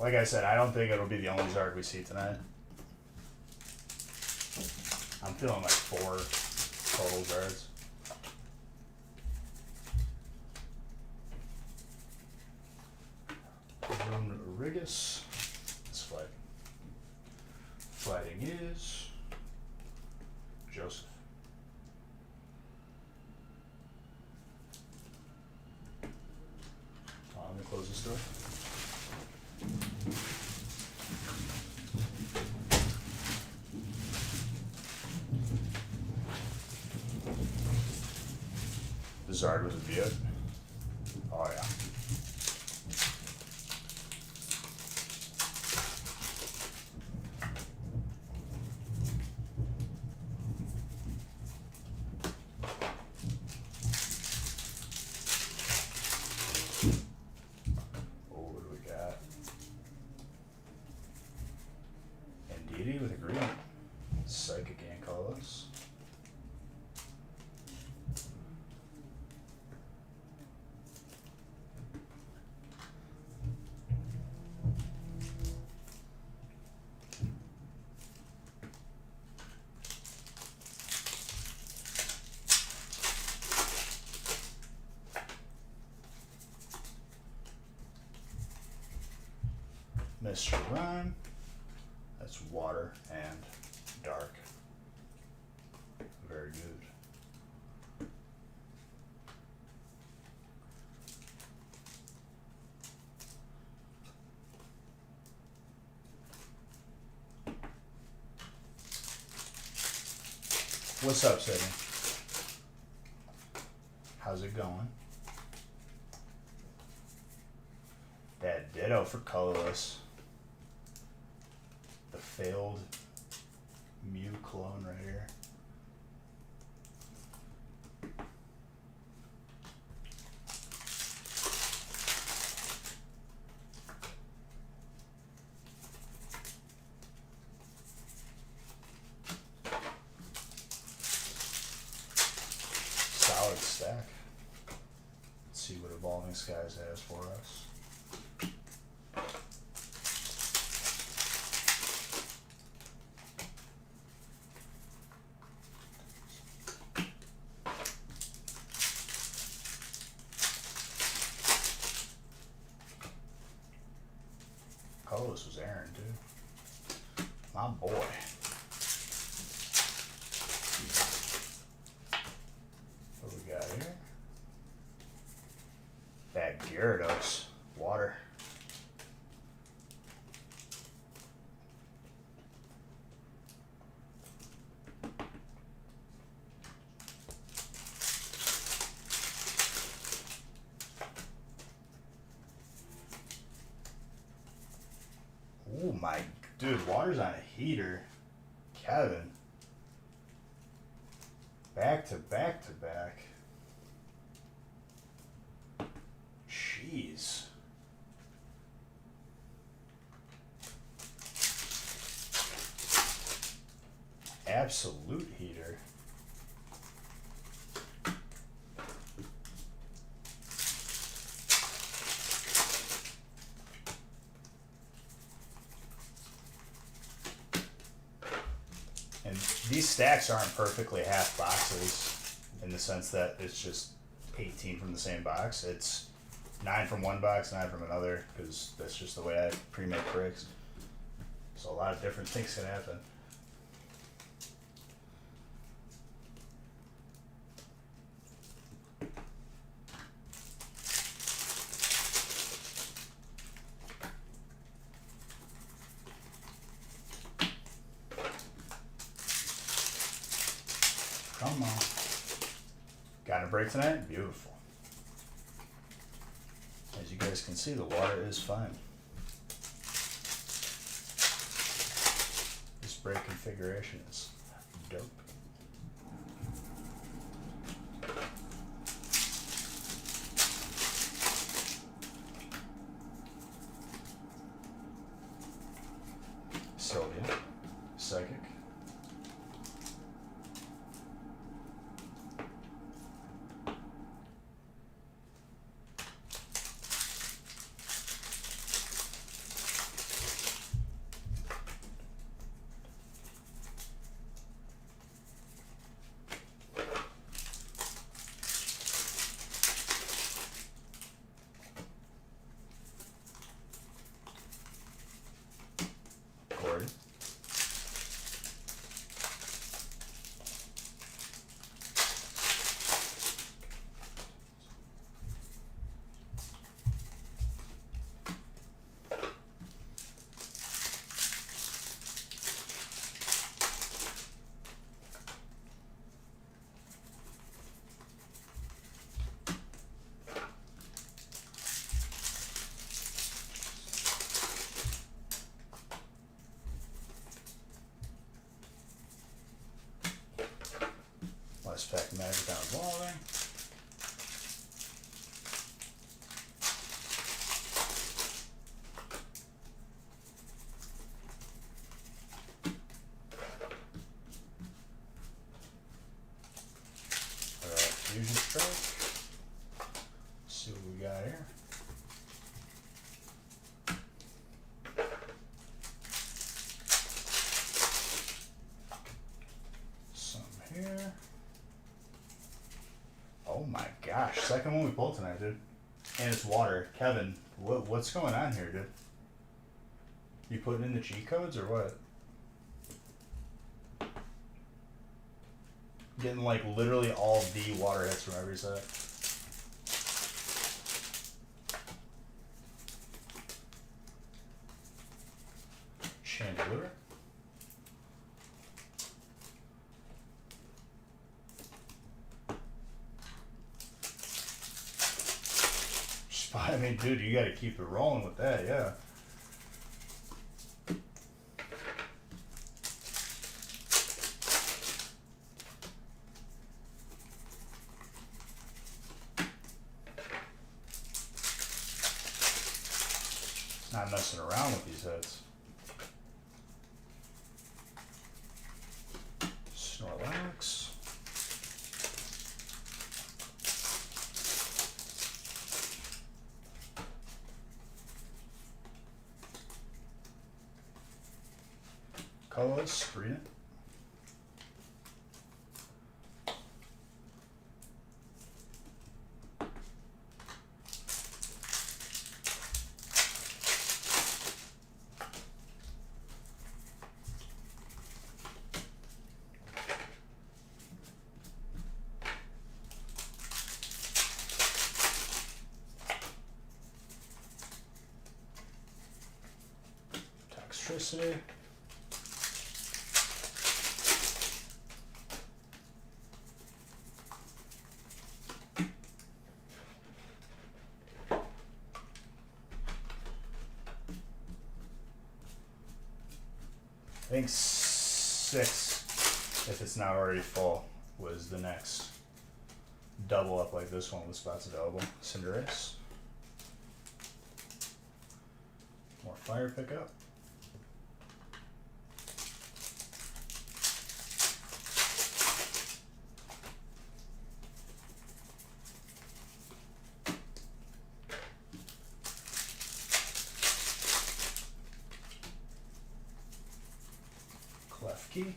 Like I said, I don't think it'll be the only Zard we see tonight. I'm feeling like 4 total Zards. Rigus is fighting. Fighting is Joseph. Let me close this door. The Zard was a beaut. Oh yeah. What do we got? Indeedee with a green. Psychic Ankylos. Mr. Rhyme. That's water and dark. Very good. What's up, Sydney? How's it going? That ditto for colorless. The failed Mew clone right here. Solid stack. Let's see what Evolving Skies has for us. Oh, this was Aaron, dude. My boy. What we got here? That Gyarados. Water. Oh my, dude, water's on a heater. Kevin. Back to back to back. Jeez. Absolute heater. And these stacks aren't perfectly half boxes in the sense that it's just 18 from the same box. It's 9 from one box, 9 from another, because that's just the way I pre-make bricks. So a lot of different things can happen. Come on. Got a break tonight? Beautiful. As you guys can see, the water is fine. This break configuration is dope. Sylvia, Psychic. strike. Let's see what we got here. Some here. Oh my gosh, second one we pulled tonight, dude. And it's water. Kevin, what's going on here, dude? You putting in the cheat codes or what? Getting like literally all the water hits from every set. Chandelier. I mean, dude, you gotta keep it rolling with that, yeah. Not messing around with these hits. Snorlax. Colors, read it. Toxtricity. I think 6, if it's not already full, was the next double up like this one with spots available. Cinderace. More fire pickup. Klefki.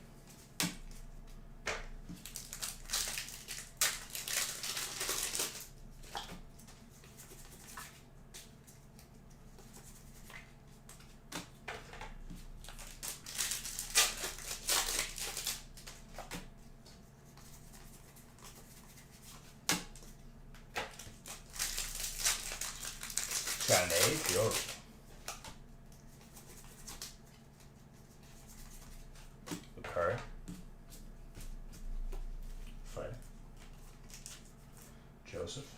Got an A, beautiful. Lucario. Fight. Joseph.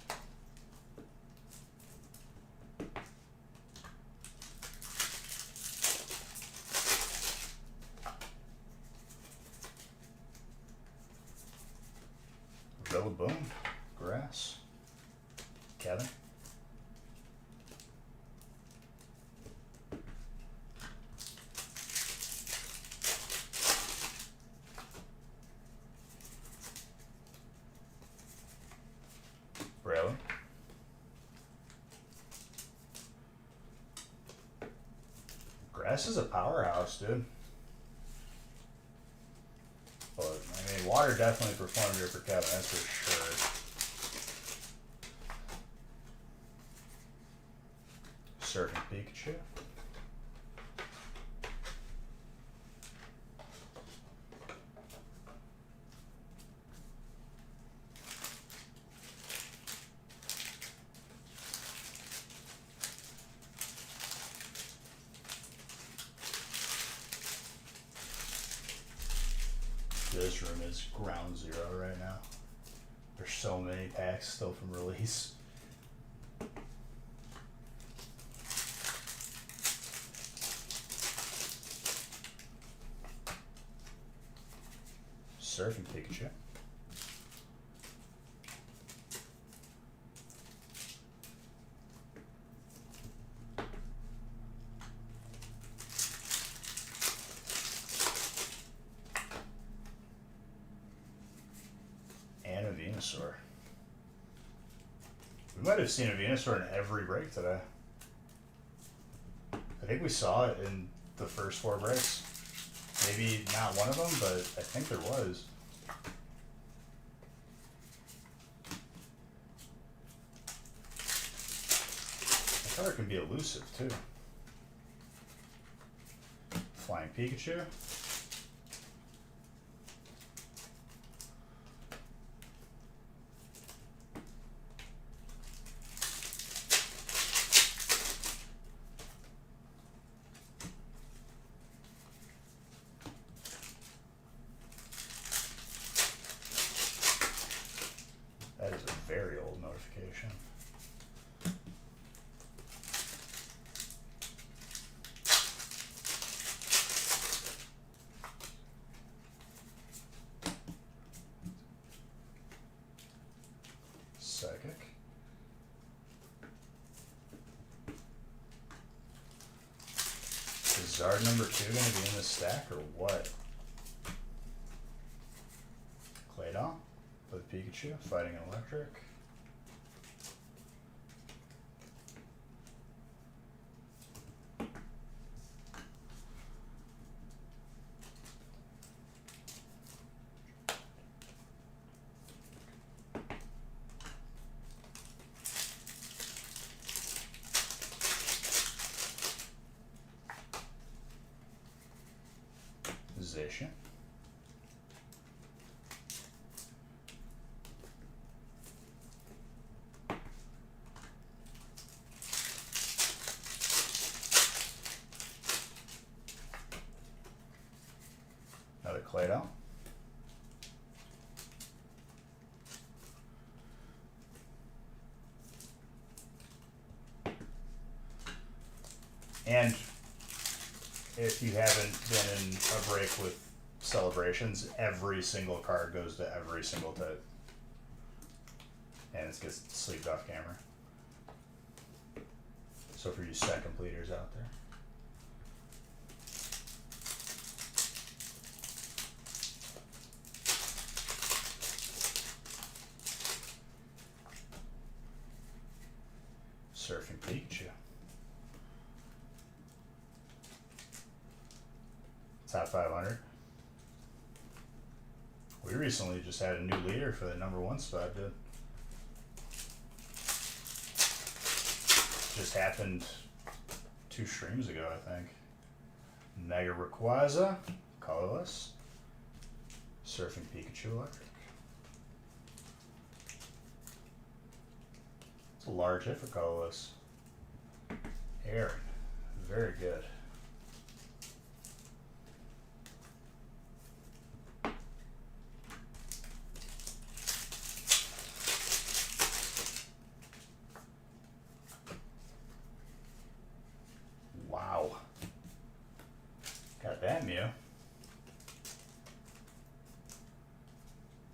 Rillaboom. Grass. Kevin. Really? Grass is a powerhouse, dude. But, I mean, water definitely performed here for Kevin, that's for sure. Surfing Pikachu. This room is ground zero right now. There's so many packs still from release. Surfing Pikachu. And a Venusaur. We might have seen a Venusaur in every break today. I think we saw it in the first 4 breaks. Maybe not one of them, but I think there was. That card can be elusive too. Flying Pikachu. That is a very old notification. Psychic. Is Zard number 2 going to be in this stack or what? Claydol with Pikachu fighting electric. Zacian. Another Claydol. And if you haven't been in a break with celebrations, every single card goes to every single type. And it gets sleeved off camera. So for you set completers out there. Surfing Pikachu. Top 500. We recently just had a new leader for the number 1 spot, dude. Just happened 2 streams ago, I think. Mega Rayquaza, colorless. Surfing Pikachu electric. It's a large hit for colorless. Aaron, very good. Wow. Got that Mew.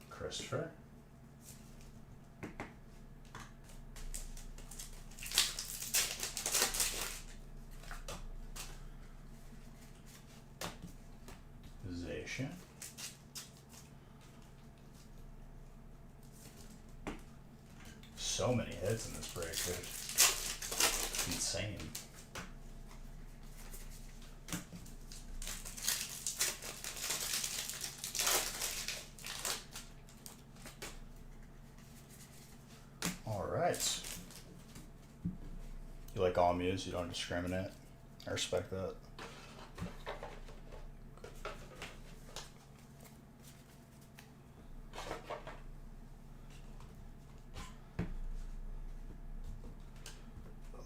Christopher. Zacian. So many hits in this break, dude. Insane. Alright. You like all Mews, you don't discriminate. I respect that.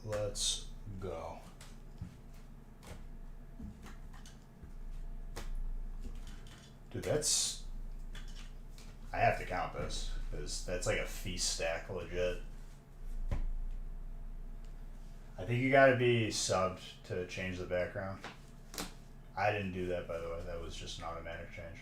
Let's go. Dude, that's... I have to count this, because that's like a feast stack, legit. I think you gotta be subbed to change the background. I didn't do that, by the way. That was just an automatic change.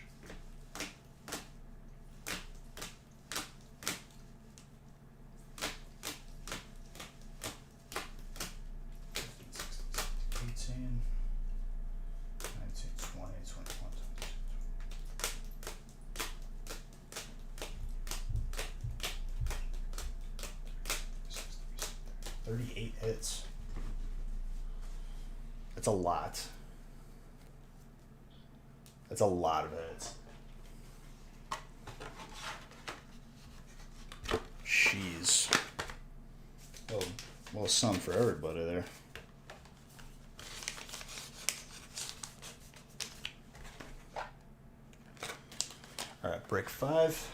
38 hits. That's a lot. That's a lot of hits. Jeez. Well, some for everybody there. All right, break 5.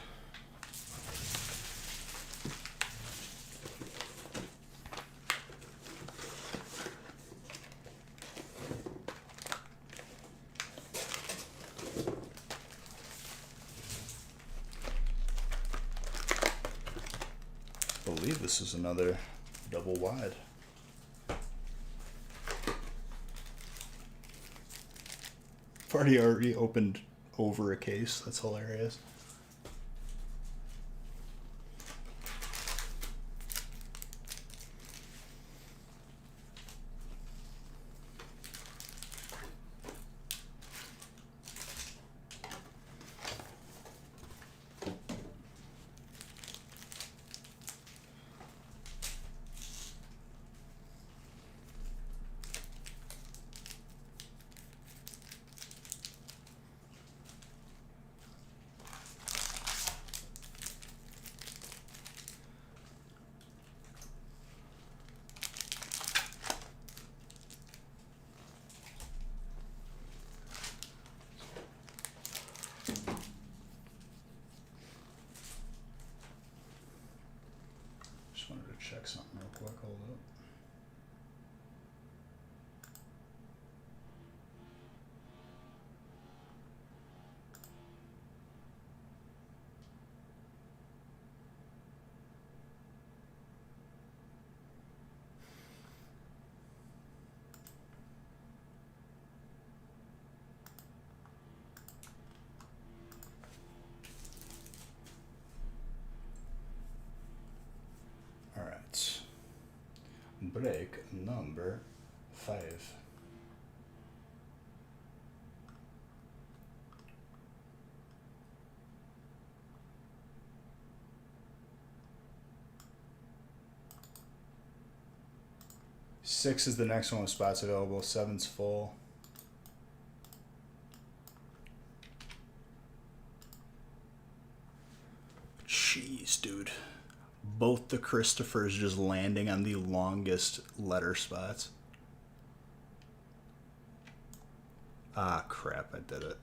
I believe this is another double wide. Party already opened over a case. That's hilarious. Just wanted to check something real quick. Hold up. All right. Break number 5. Six is the next one with spots available. 7's full. Jeez, dude. Both the Christophers just landing on the longest letter spots. Ah, crap, I did it.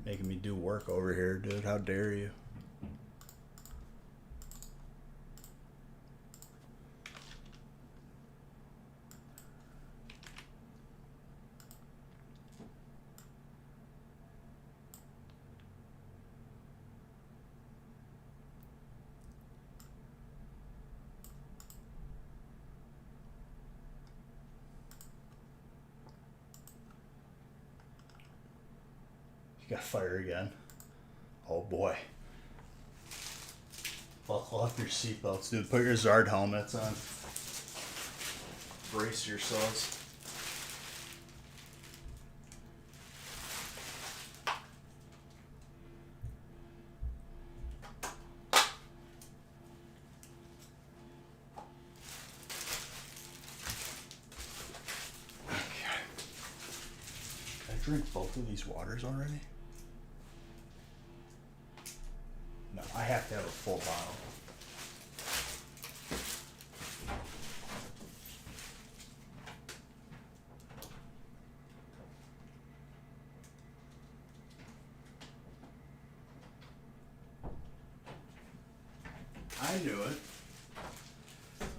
Making me do work over here, dude. How dare you? Got fire again. Oh boy. Buckle up your seatbelts, dude. Put your Zard helmets on. Brace yourselves. Okay. Did I drink both of these waters already? No, I have to have a full bottle. I knew it.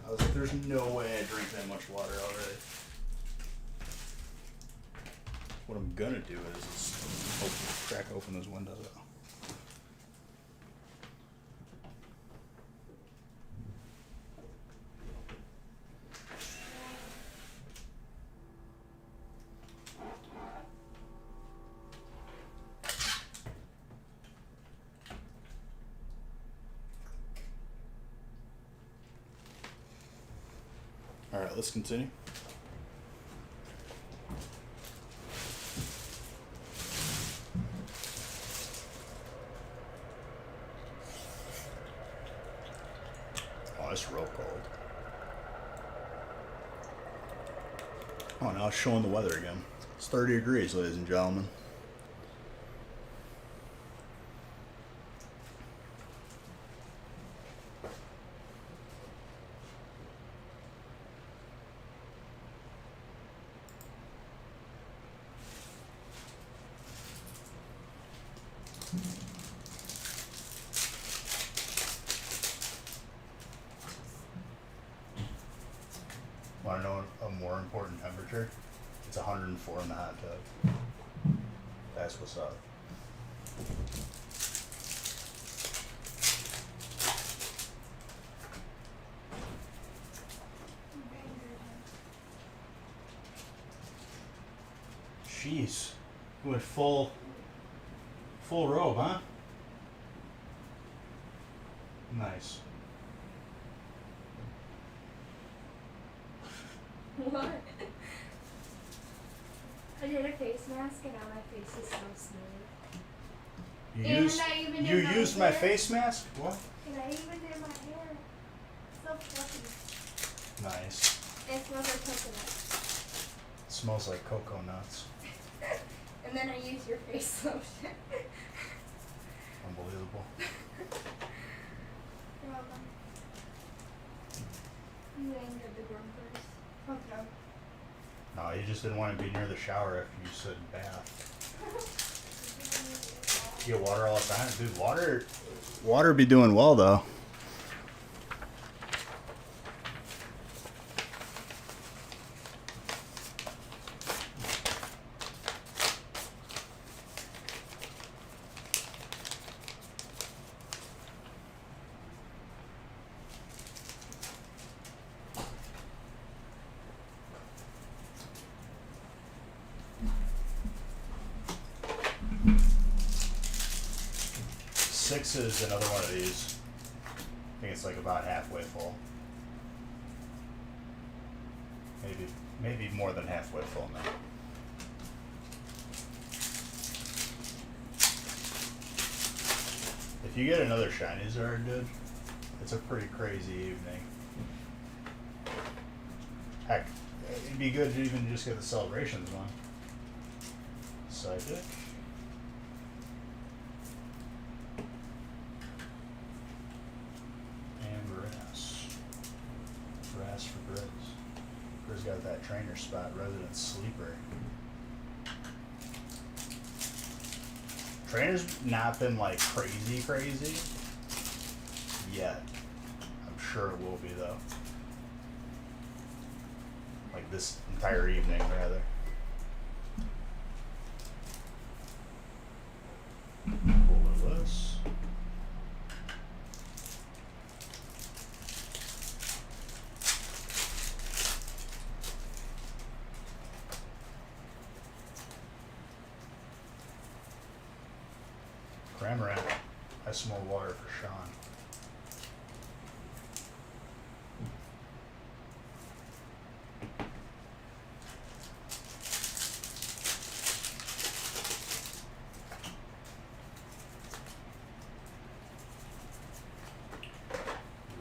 I was like, there's no way I drink that much water already. What I'm gonna do is crack open those windows out. All right, let's continue. just real cold. Oh, now it's showing the weather again. It's 30 degrees, ladies and gentlemen. Want to know a more important temperature? It's 104 in the hot tub. That's what's up. Jeez. You went full robe, huh? Nice. What? I did a face mask and now my face is so smooth. You And used, I even you did my used my hair. face mask? What? And I even did my hair. So fluffy. Nice. And it smells like coconut. It smells like cocoa nuts. And then I use your face lotion. Unbelievable. You're welcome. You angered the grumpers. Okay. No, you just didn't want to be near the shower after you sit in bath. You get water all the time? Dude, water be doing well, though. Six is another one of these. I think it's like about halfway full. Maybe more than halfway full now. If you get another shiny Zard, dude, it's a pretty crazy evening. Heck, it'd be good to even just get the Celebrations one. Psychic. And Grass. Grass for Grizz. Grizz got that trainer spot, Resident Sleeper. Trainer's not been like crazy yet. I'm sure it will be though. Like this entire evening, rather. Pull this. Cramorant. I smell water for Sean.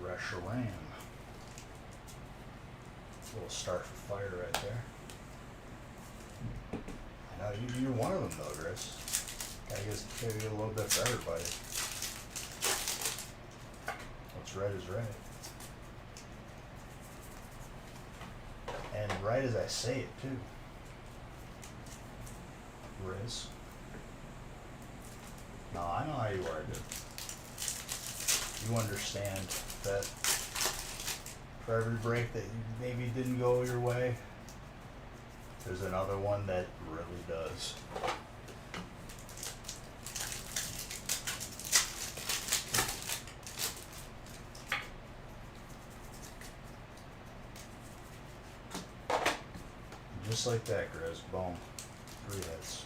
Reshiram. Little star for fire right there. I know you're one of them though, Gris. Gotta get a little bit for everybody. What's right is right. And right as I say it too. Riz. No, I know how you are, dude. You understand that for every break that maybe didn't go your way, there's another one that really does. Just like that, Grizz. Boom. 3 hits.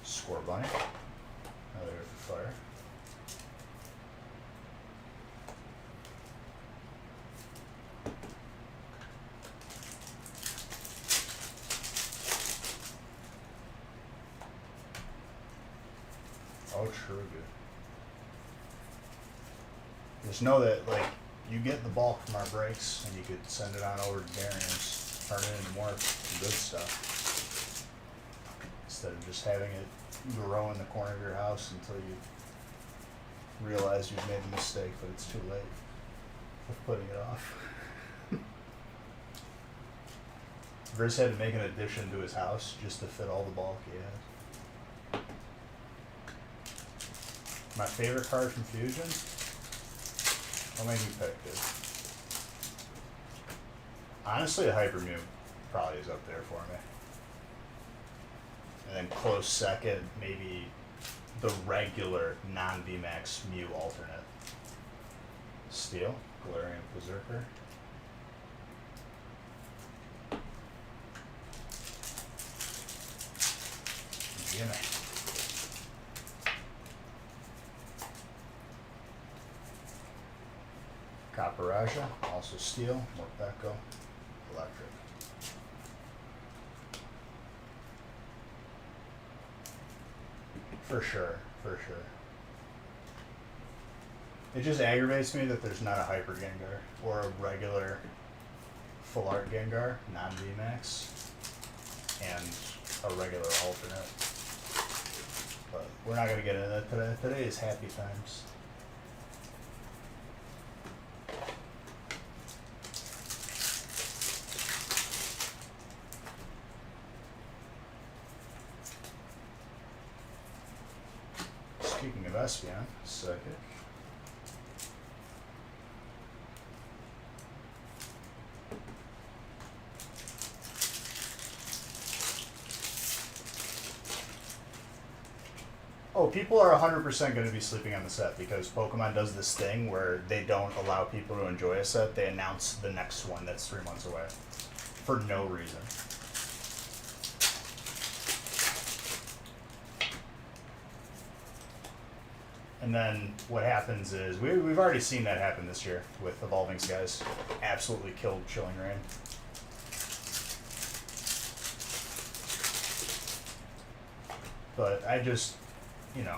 Score bunny. Another hit for fire. Oh, true, dude. Just know that, like, you get the bulk from our breaks, and you could send it on over to Darian's, turn it into more good stuff. Instead of just having it grow in the corner of your house until you realize you've made a mistake, but it's too late with putting it off. Briz had to make an addition to his house just to fit all the bulk he had. My favorite card from Fusion? What made me pick it? Honestly, a Hyper Mew probably is up there for me. And then close second, maybe the regular non-VMAX Mew alternate. Steel, Galarian Berserker. Gimme. Caparajah, also steel, Morpeko, electric. For sure, for sure. It just aggravates me that there's not a Hyper Gengar or a regular Full Art Gengar, non-VMAX, and a regular alternate. But we're not going to get into that today. Today is happy times. Speaking of Espeon, Psychic. Oh, people are 100% going to be sleeping on the set because Pokemon does this thing where they don't allow people to enjoy a set. They announce the next one that's 3 months away for no reason. And then what happens is, we've already seen that happen this year with Evolving Skies. Absolutely killed Chilling Reign. But I just, you know,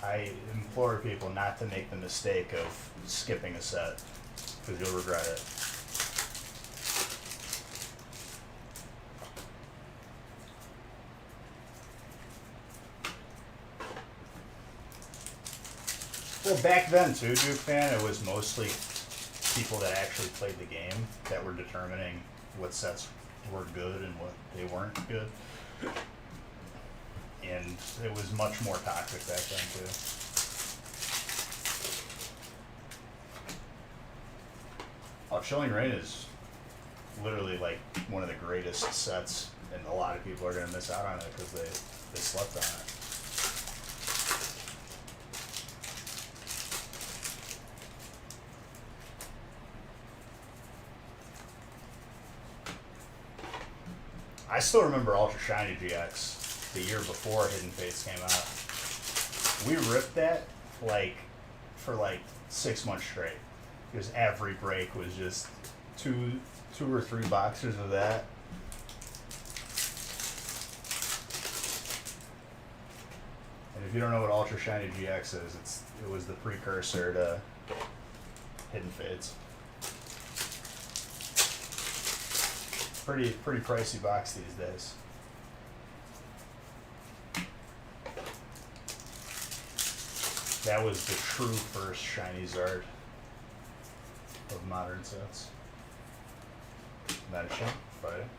I implore people not to make the mistake of skipping a set, because you'll regret it. Well, back then too, Duke Fan, it was mostly people that actually played the game that were determining what sets were good and what they weren't good. And it was much more toxic back then too. Oh, Chilling Reign is literally like one of the greatest sets, and a lot of people are going to miss out on it because they slept on it. I still remember Ultra Shiny GX the year before Hidden Fates came out. We ripped that for 6 months straight, because every break was just two or three boxers of that. And if you don't know what Ultra Shiny GX is, it was the precursor to Hidden Fates. Pretty pricey box these days. That was the true first shiny Zard of modern sets. Medicine, fighting.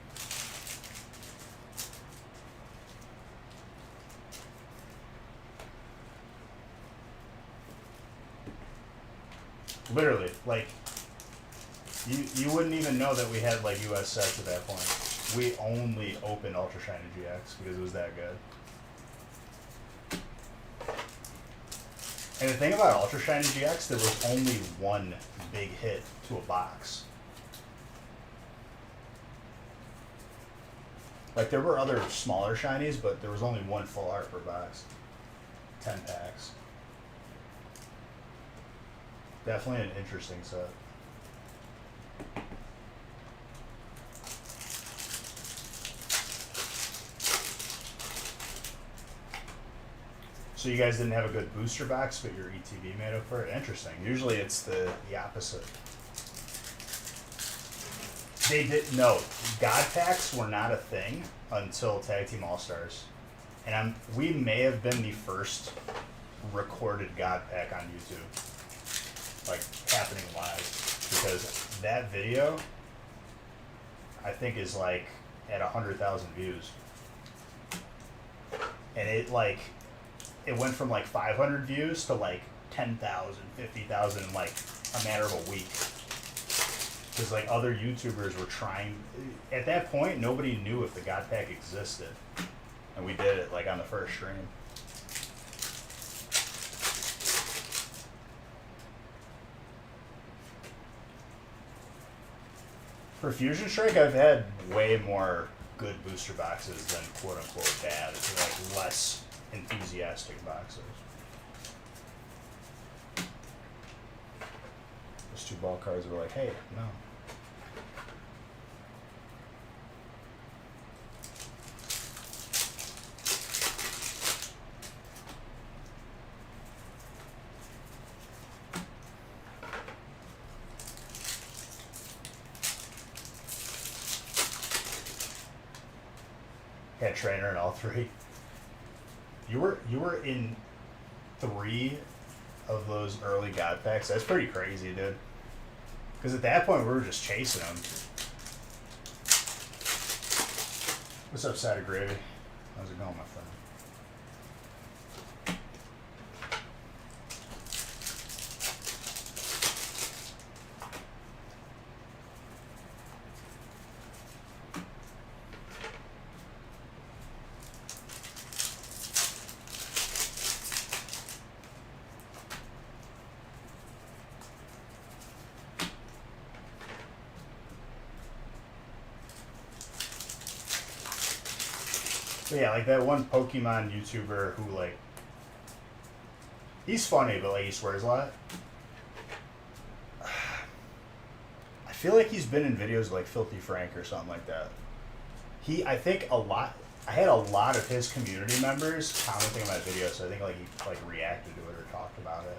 Literally, you wouldn't even know that we had US sets at that point. We only opened Ultra Shiny GX because it was that good. And the thing about Ultra Shiny GX, there was only one big hit to a box. There were other smaller shinies, but there was only one full art per box. 10 packs. Definitely an interesting set. So you guys didn't have a good booster box, but your ETB made up for it? Interesting. Usually it's the opposite. They did, no, God packs were not a thing until Tag Team All-Stars. And we may have been the first recorded God pack on YouTube. Like, happening live. Because that video, I think, is like at 100,000 views. And it went from like 500 views to like 10,000, 50,000 in like a matter of a week. Because like other YouTubers were trying, at that point nobody knew if the God Pack existed. And we did it like on the first stream. For Fusion Strike, I've had way more good booster boxes than quote unquote bad. It's like less enthusiastic boxes. Those 2 ball cards were like, hey, no. Had trainer in all 3. You were in 3 of those early God packs. That's pretty crazy, dude. Because at that point we were just chasing them. What's up, Side of Gravy? How's it going, my friend? But yeah, like that one Pokemon YouTuber who like, he's funny, but like he swears a lot. I feel like he's been in videos like Filthy Frank or something like that. I had a lot of his community members commenting on my videos, so I think like he like reacted to it or talked about it.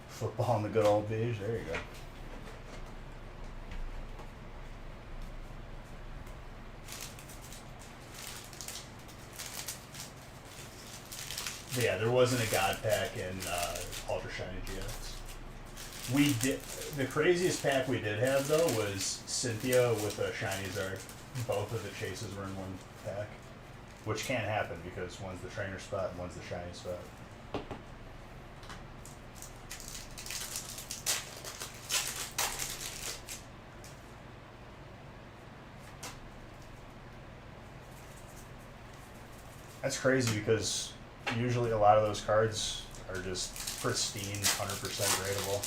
Football in the good old days, there you go. But yeah, there wasn't a God pack in Ultra Shiny GX. We did, the craziest pack we did have though was Cynthia with a Shiny Zard. Both of the chases were in one pack, which can't happen because one's the trainer spot and one's the shiny spot. That's crazy because usually a lot of those cards are just pristine, 100% gradable.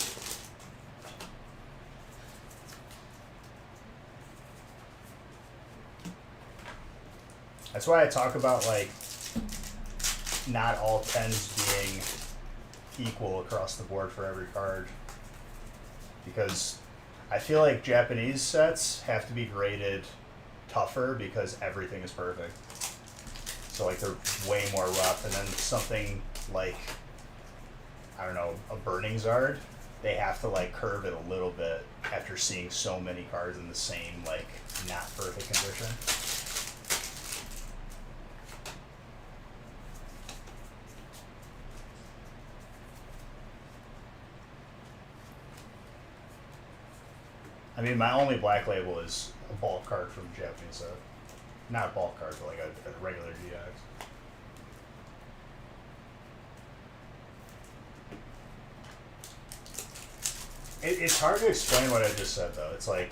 That's why I talk about like not all 10s being equal across the board for every card. Because I feel like Japanese sets have to be graded tougher because everything is perfect. So like they're way more rough, and then something like, I don't know, a Burning Zard, they have to like curve it a little bit after seeing so many cards in the same like not perfect condition. I mean, my only black label is a bulk card from Japanese set. Not a bulk card, but like a regular GX. It's hard to explain what I just said, though. It's like,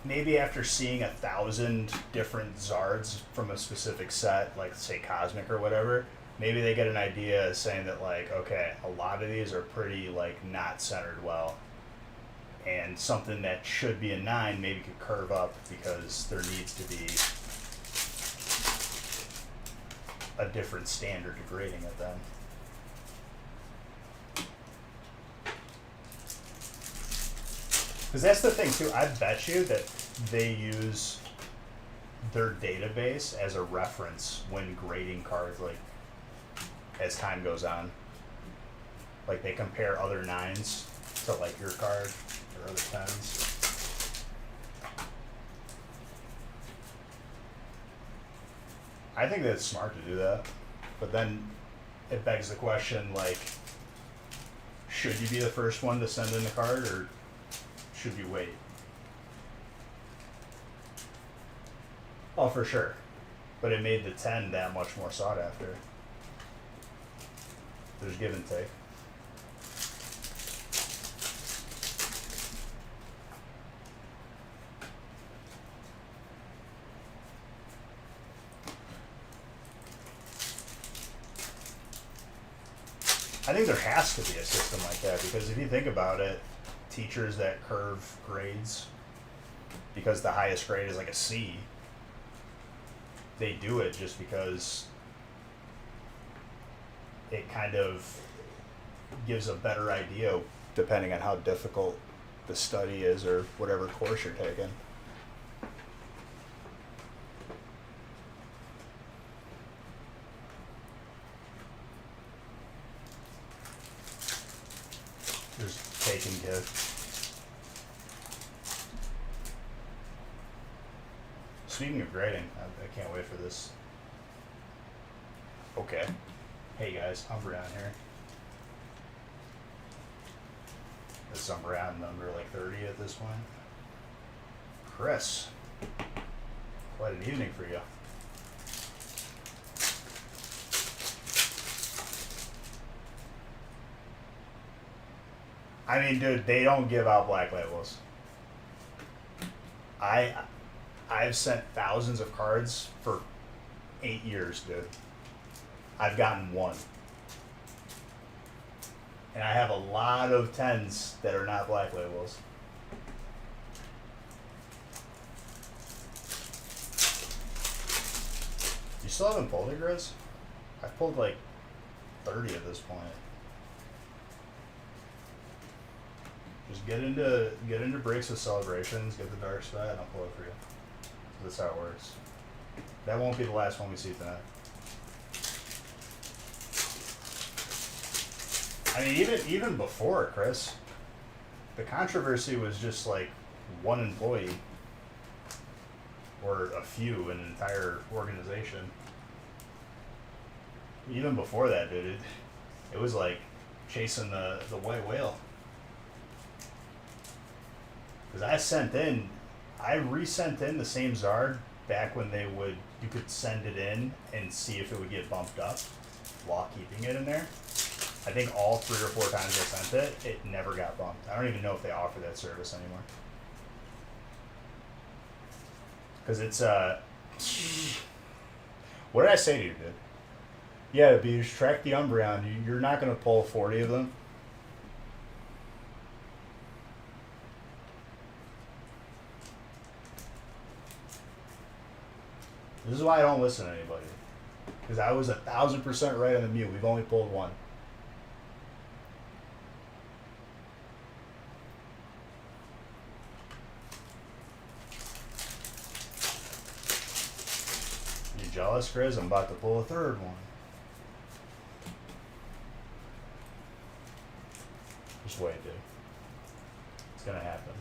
maybe after seeing 1,000 different Zards from a specific set, like say Cosmic or whatever, maybe they get an idea saying that like, okay, a lot of these are pretty like not centered well. And something that should be a 9 maybe could curve up because there needs to be a different standard to grading it then. Because that's the thing too, I bet you that they use their database as a reference when grading cards, like as time goes on. Like they compare other 9s to like your card or other 10s. I think that's smart to do that, but then it begs the question, like, should you be the first one to send in the card, or should you wait? Oh, for sure. But it made the 10 that much more sought after. There's give and take. I think there has to be a system like that, because if you think about it, teachers that curve grades because the highest grade is like a C, they do it just because it kind of gives a better idea depending on how difficult the study is or whatever course you're taking. There's take and give. Speaking of grading, I can't wait for this. Okay. Hey guys, Umbreon here. Is Umbreon under like 30 at this point? Chris. Quite an evening for you. I mean, dude, they don't give out black labels. I've sent thousands of cards for 8 years, dude. I've gotten one. And I have a lot of 10s that are not black labels. You still haven't pulled it, Grizz? I've pulled like 30 at this point. Just get into breaks with celebrations, get the dark side, and I'll pull it for you. That's how it works. That won't be the last one we see tonight. I mean, even before, Chris, the controversy was just like one employee or a few in an entire organization. Even before that, dude, it was like chasing the white whale. Because I resent in the same Zard back when you could send it in and see if it would get bumped up while keeping it in there. I think all 3 or 4 times I sent it never got bumped. I don't even know if they offer that service anymore. Because it's, what did I say to you, dude? Yeah, but you track the Umbreon, you're not going to pull 40 of them. This is why I don't listen to anybody. Because I was 1,000% right on the mute. We've only pulled one. You jealous, Grizz? I'm about to pull a 3rd one. Just wait, dude. It's gonna happen.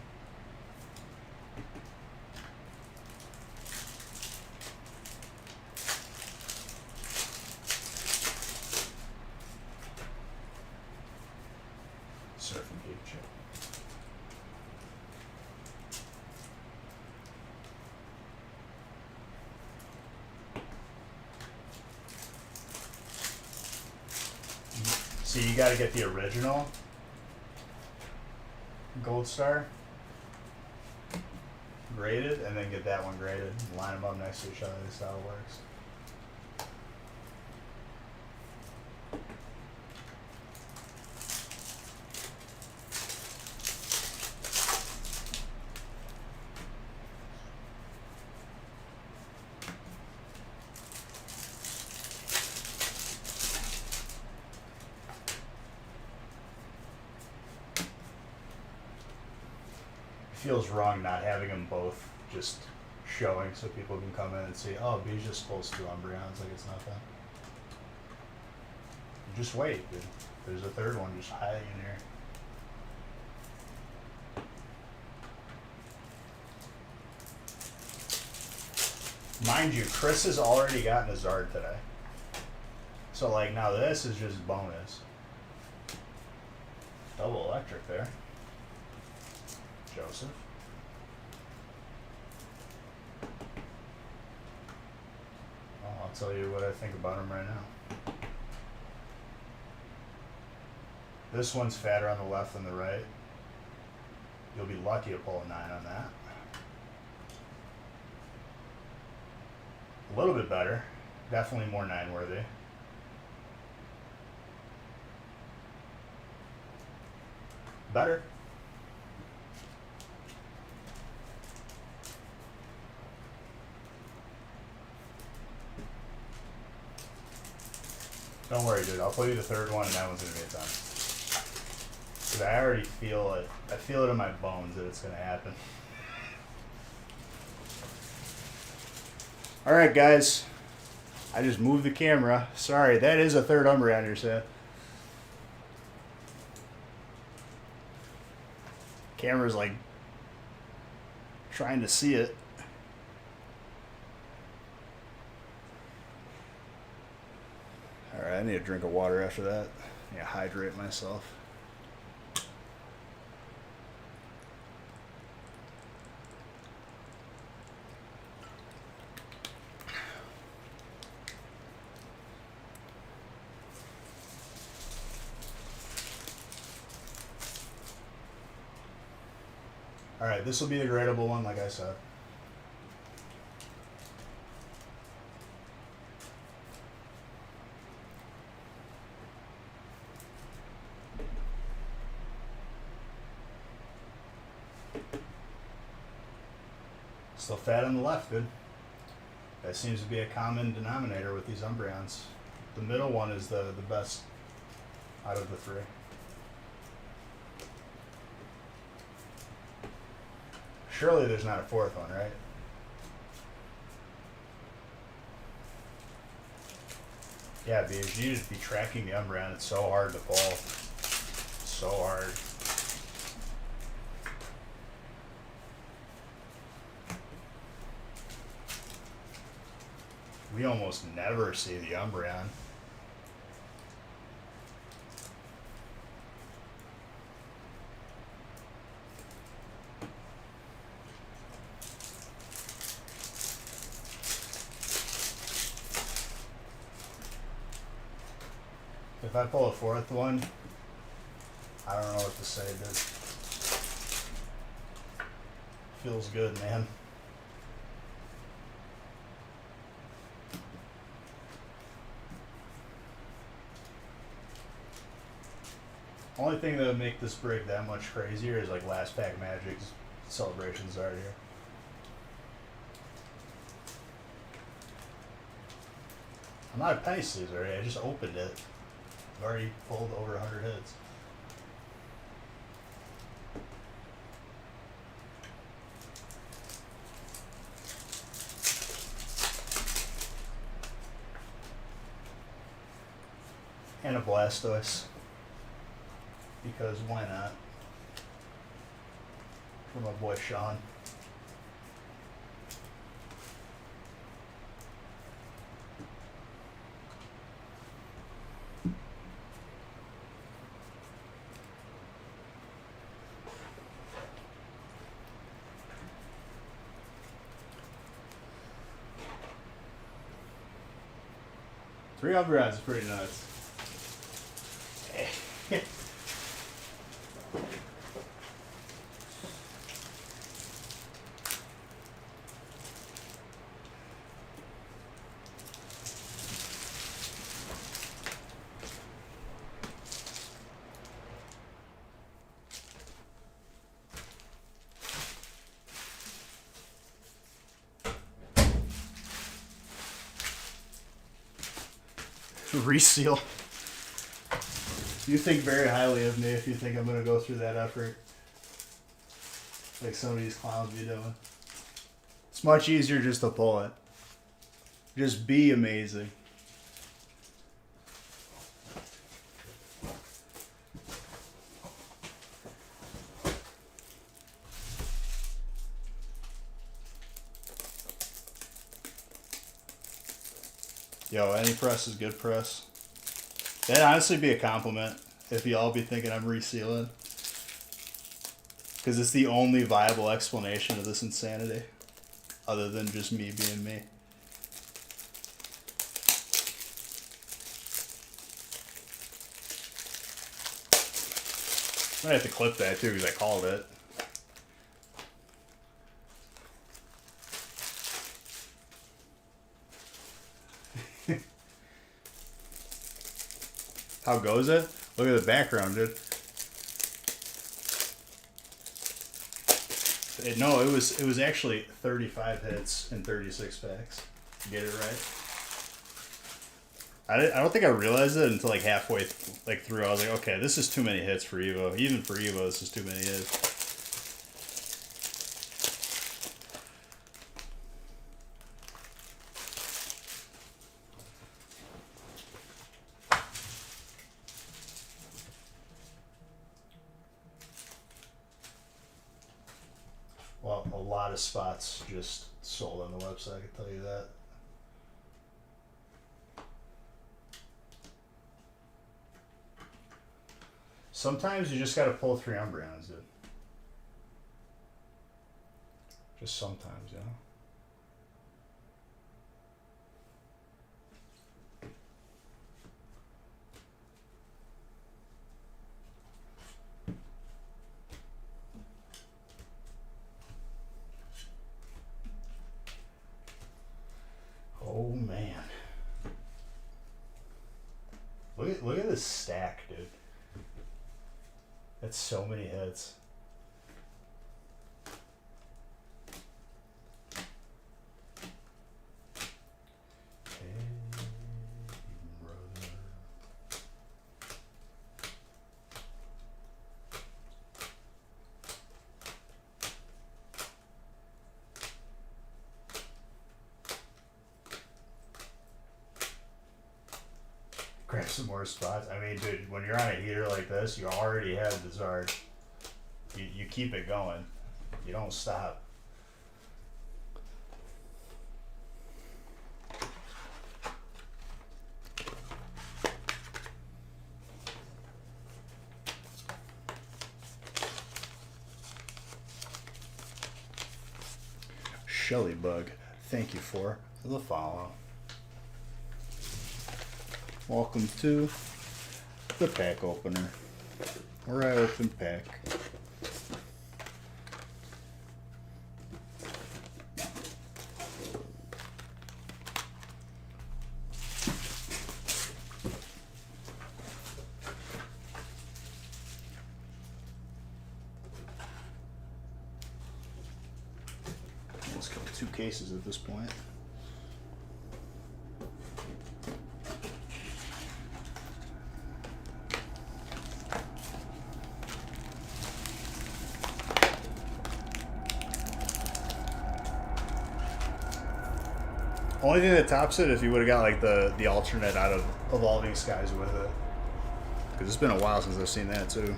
Surfing Pikachu. See, you gotta get the original Gold Star graded, and then get that one graded. Line them up next to each other. That's how it works. Feels wrong not having them both just showing so people can come in and see, oh, Bee's just supposed to do Umbreons like it's nothing. Just wait, dude. There's a third one just hiding in here. Mind you, Chris has already gotten a Zard today. So, like, now this is just bonus. Double electric there. Joseph. Well, I'll tell you what I think about him right now. This one's fatter on the left than the right. You'll be lucky to pull a 9 on that. A little bit better. Definitely more 9 worthy. Better. Don't worry, dude. I'll play you the third one, and that one's gonna be a 10. Because I already feel it. I feel it in my bones that it's gonna happen. All right, guys. I just moved the camera. Sorry, that is a third Umbreon your set. Camera's like trying to see it. All right, I need a drink of water after that. I need to hydrate myself. All right, this will be a gradable one, like I said. Still fat on the left, dude. That seems to be a common denominator with these Umbreons. The middle one is the best out of the three. Surely there's not a fourth one, right? Yeah, because you just be tracking the Umbreon. It's so hard to pull. So hard. We almost never see the Umbreon. If I pull a fourth one, I don't know what to say, dude. Feels good, man. Only thing that would make this break that much crazier is like last pack Magic's celebrations are here. I'm not a penny sleeves already, I just opened it. I've already pulled over 100 hits. And a Blastoise. Because why not? For my boy Sean. Three Umbreons is pretty nuts. Reseal. You think very highly of me if you think I'm going to go through that effort. Like some of these clowns be doing. It's much easier just to pull it. Just be amazing. Yo, any press is good press. That'd honestly be a compliment if y'all be thinking I'm resealing. Because it's the only viable explanation of this insanity. Other than just me being me. I might have to clip that too because I called it. How goes it? Look at the background, dude. No, it was actually 35 hits and 36 packs. Get it right. I don't think I realized it until like halfway through. I was like, okay, this is too many hits for Evo. Even for Evo, this is too many hits. Well, a lot of spots just sold on the website, I can tell you that. Sometimes you just gotta pull 3 Umbreons, dude. Just sometimes, you know? Oh man. Look at this stack, dude. That's so many hits. Hey, brother. Grab some more spots. I mean, dude, when you're on a heater like this, you already have the Zard. You keep it going. You don't stop. Shellybug, thank you for the follow. Welcome to the pack opener, where I open pack. Let's go 2 cases at this point. Only thing that tops it if you would have got like the alternate out of Evolving Skies with it. Because it's been a while since I've seen that too.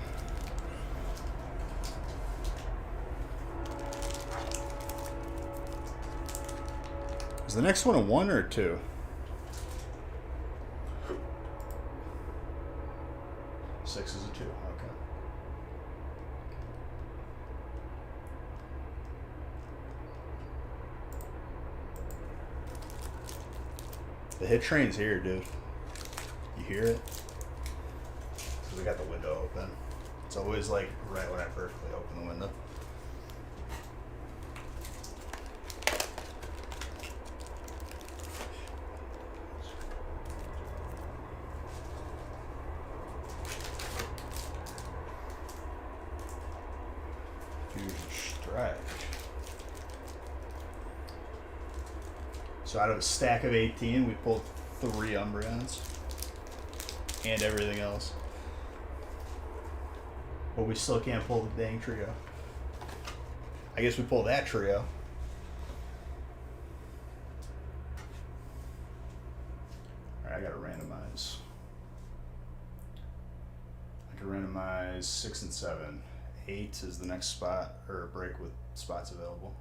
Is the next one a 1 or a 2? Six is a 2, okay. The hit train's here, dude. You hear it? So we got the window open. It's always like right when I perfectly open the window. Fusion Strike. So out of a stack of 18, we pulled 3 Umbreons and everything else. But we still can't pull the dang trio. I guess we pull that trio. Alright, I gotta randomize. I can randomize 6 and 7. 8 is the next spot, or break with spots available.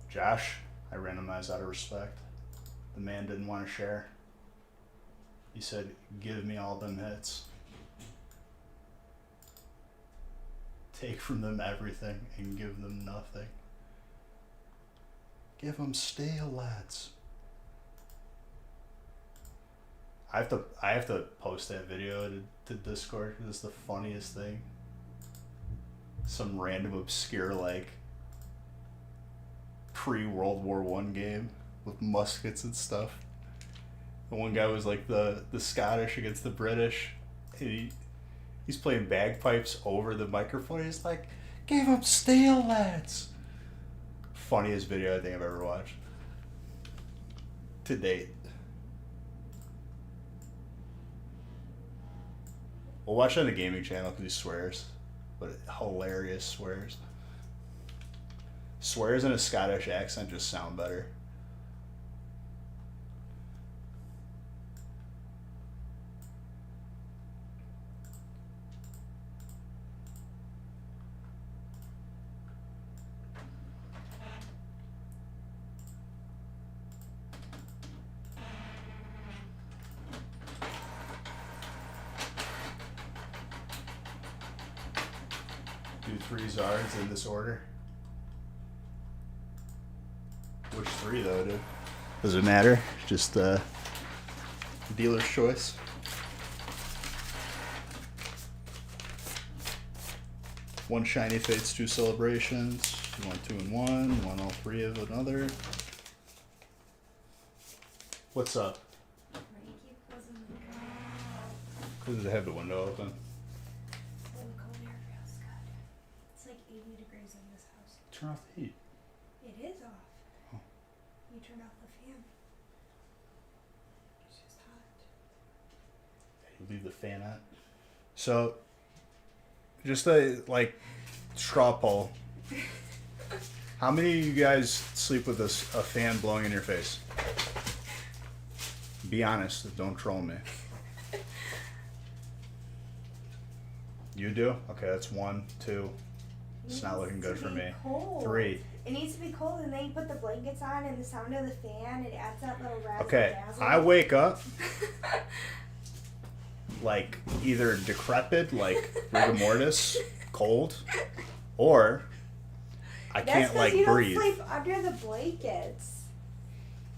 Josh, I randomized out of respect. The man didn't want to share. He said, give me all them hits. Take from them everything and give them nothing. Give them stale, lads. I have to post that video to Discord because it's the funniest thing. Some random obscure like pre-World War I game with muskets and stuff. The one guy was like the Scottish against the British. And he's playing bagpipes over the microphone. He's like, "Give him steel, lads." Funniest video I think I've ever watched to date. We'll watch it on the gaming channel because he swears, but hilarious swears. Swears in a Scottish accent just sound better. Do 3 Zards in this order. Which 3 though, dude? Does it matter? Just dealer's choice. One shiny fates, 2 celebrations. You want 2 and 1. You want all 3 of another. What's up? Why do you keep closing the door? Because I have the window open. So the cold air feels good. It's like 80 degrees in this house. Turn off the heat. It is off. Oh. You turned off the fan. It's just hot. You leave the fan on. So, just a like straw poll. How many of you guys sleep with a fan blowing in your face? Be honest. Don't troll me. You do? Okay, that's 1, 2. It's not looking good for me. Cold. 3. It needs to be cold, and then you put the blankets on, and the sound of the fan, it adds that little razzle Okay, dazzle. I wake up like either decrepit, like rigor mortis, cold, or I can't like you breathe. don't sleep under the blankets.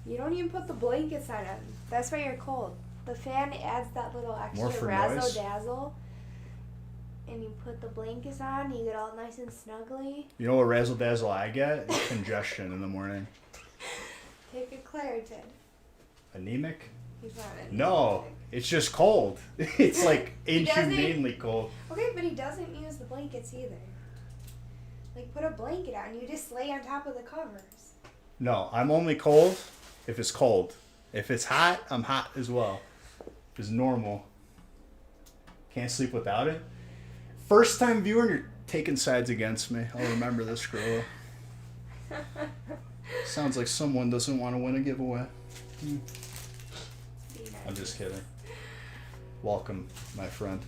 You don't even put the blankets on them. That's why you're cold. The fan adds that little More extra for razzle noise? dazzle. And you put the blankets on, you get all nice and snuggly. You know what razzle dazzle I get? Congestion in the morning. Take a Claritin. Anemic? He's not anemic. No, it's just cold. It's like He doesn't- inhumanely cold. Okay, but he doesn't use the blankets either. Like, put a blanket on. You just lay on top of the covers. No, I'm only cold if it's cold. If it's hot, I'm hot as well. If it's normal. Can't sleep without it. First time viewer, and you're taking sides against me. I'll remember this, girl. Sounds like someone doesn't want to win a giveaway. Be nice. I'm just kidding. Welcome, my friend.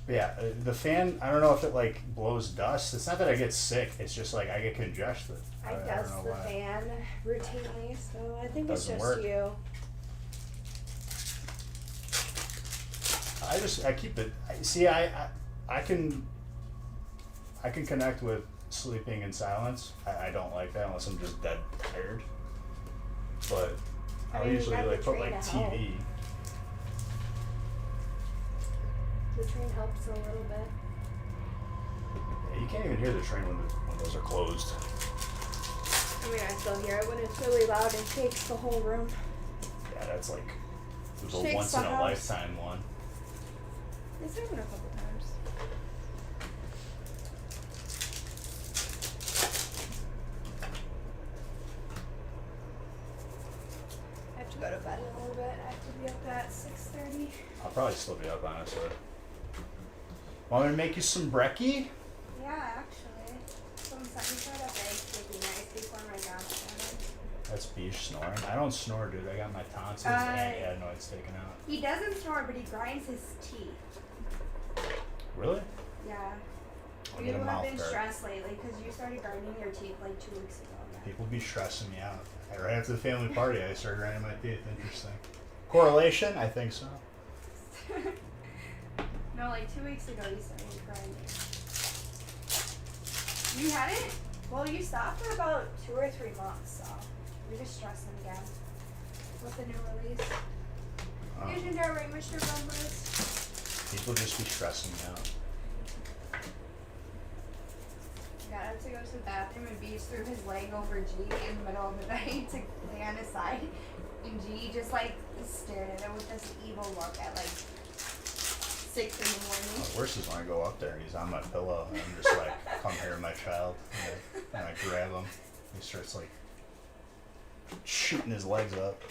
Yeah, the fan, I don't know if it like blows dust. It's not that I get sick, it's just like I get congested. I don't dust know the why. fan routinely, so I think Doesn't it's just work. you. I keep it. See, I can connect with sleeping in silence. I don't like that unless I'm just dead tired. But I I'll mean, you usually got the like put train like to help. TV. The train helps a little bit. Yeah, you can't even hear the train when the windows are closed. I mean, I still hear it when it's really loud and shakes the whole room. Yeah, that's like It was a Shakes once the in a house. lifetime one. It's happened a couple times. I have to go to bed in a little bit. I have to be up at 6:30. I'll probably still be up, honestly. Want me to make you some brekkie? Yeah, actually. Some sunny-side up eggs would be nice before my job started. That's Beach snoring. I don't snore, dude. I got my tonsils and adenoids taken out. He doesn't snore, but he grinds his teeth. Really? Yeah. I'll You get a have mouth been guard. stressed lately because you started grinding your teeth like 2 weeks ago. Yeah. People be stressing me out. Right after the family party, I started grinding my teeth. Interesting. Correlation? I think so. No, like 2 weeks ago you started grinding. You hadn't? Well, you stopped for about 2 or 3 months, so you're just stressing again with the new release. Isn't that right, Mr. Rumbus? People just be stressing me out. Got up to go to the bathroom and Beach threw his leg over G in the middle of the night to lay on his side. And G just like stared at him with this evil look at like 6 in the morning. The worst is when I go up there and he's on my pillow and I'm just like, come here, my child. And I grab him. He starts like shooting his legs up.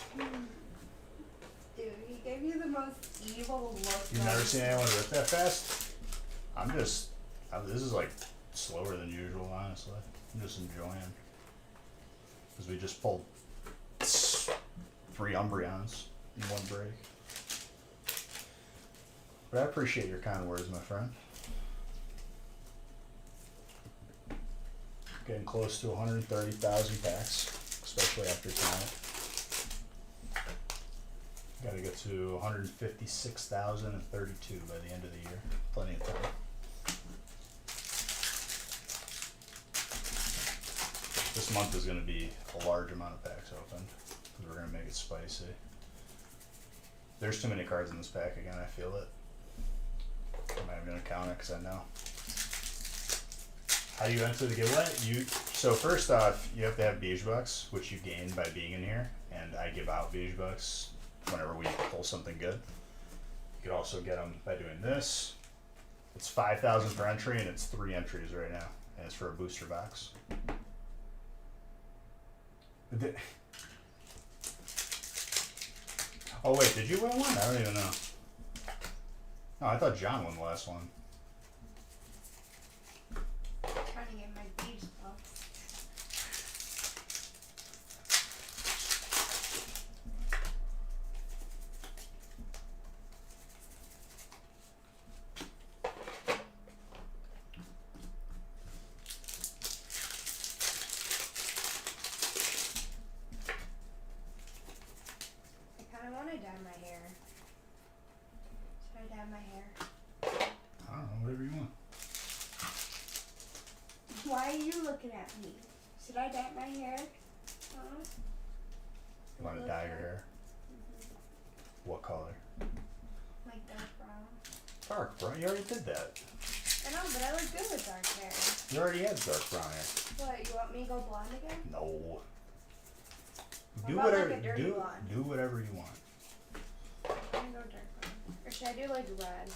Dude, he gave you the most evil look. You've never seen anyone rip that fast? This is like slower than usual, honestly. I'm just enjoying. Because we just pulled 3 Umbreons in one break. But I appreciate your kind words, my friend. Getting close to 130,000 packs, especially after tonight. Gotta get to 156,032 by the end of the year. Plenty of time. This month is going to be a large amount of packs opened because we're going to make it spicy. There's too many cards in this pack again, I feel it. I'm not even going to count it because I know. How do you enter the giveaway? So first off, you have to have Beige Bucks, which you gain by being in here, and I give out Beige Bucks whenever we pull something good. You could also get them by doing this. It's 5,000 per entry, and it's 3 entries right now, and it's for a booster box. Oh wait, did you win one? I don't even know. No, I thought John won the last one. Trying to get my beach bucks. I kind of want to dye my hair. Should I dye my hair? I don't know, whatever you want. Why are you looking at me? Should I dye my hair? Huh? You want to dye your hair? What color? Like dark brown. Dark brown. You already did that. I know, but I look good with dark hair. You already had dark brown hair. What, you want me to go blonde again? No. What Do about whatever. like a dirty blonde? Do whatever you want. I'm gonna go dark brown. Or should I do like red?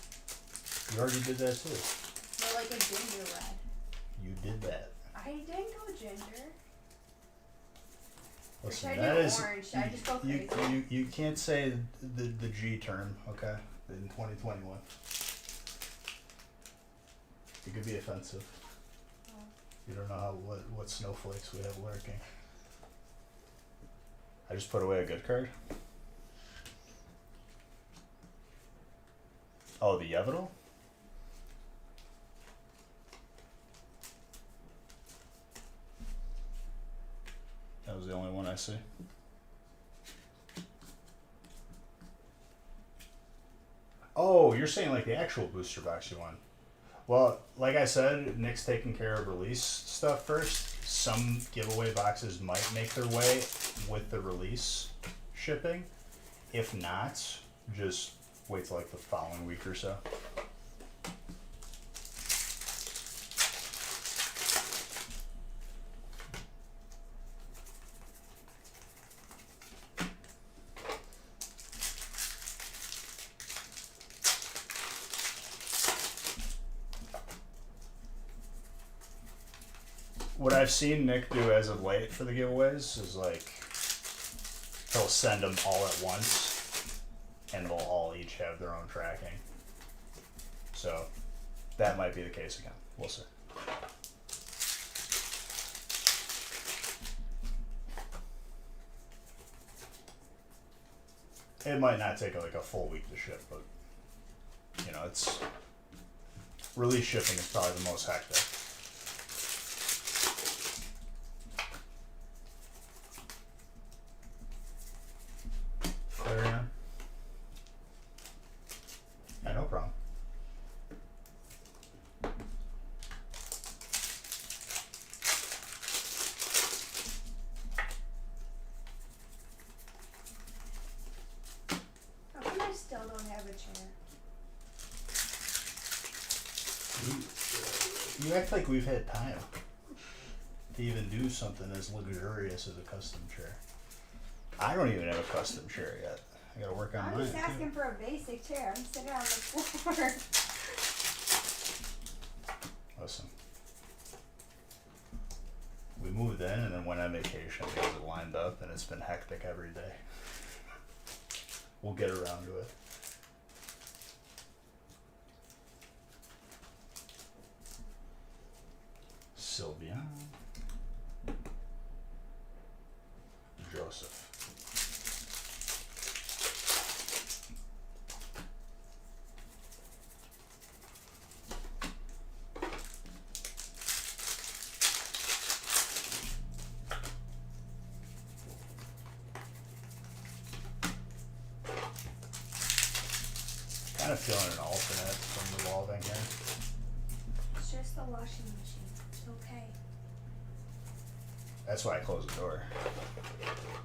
You already did that too. Or like a ginger red? You did that. I didn't go ginger. Or should Listen, I that do is orange? Should I just go you, crazy? you can't say the G term, okay? In 2021. It could be offensive. Oh. You don't know what snowflakes we have lurking. I just put away a good card. Oh, the Yevadal? That was the only one I see. Oh, you're saying like the actual booster box you won. Well, like I said, Nick's taking care of release stuff first. Some giveaway boxes might make their way with the release shipping. If not, just wait till like the following week or so. what I've seen Nick do as of late for the giveaways is like he'll send them all at once, and they'll all each have their own tracking. So that might be the case again. We'll see. It might not take like a full week to ship, but you know, it's release shipping is probably the most hectic. Clarion. Yeah, no problem. How come I still don't have a chair? You act like we've had time to even do something as luxurious as a custom chair. I don't even have a custom chair yet. I gotta work on I'm mine just asking too. for a basic chair. I'm sitting on the floor. Listen. We moved in and then went on vacation because it lined up and it's been hectic every day. We'll get around to it. Sylvian. Joseph. Kind of feeling an alternate from revolving here. It's just the washing machine. It's okay. That's why I closed the door.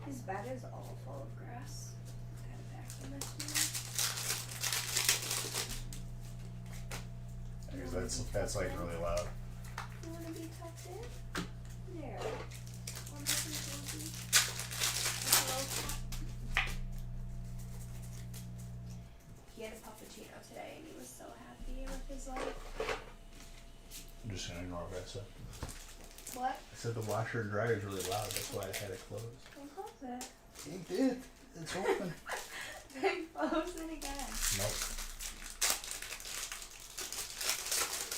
His bed is all full of grass. Gotta vacuum it tomorrow. Because that's like really loud. You wanna be tucked in? There. One nice and cozy. With a little top. He had a puppuccino today and he was so happy with his life. I'm just gonna ignore what I said. What? I said the washer and dryer is really loud. That's why I had it closed. Don't close it. It did. It's open. Then close it again. Nope.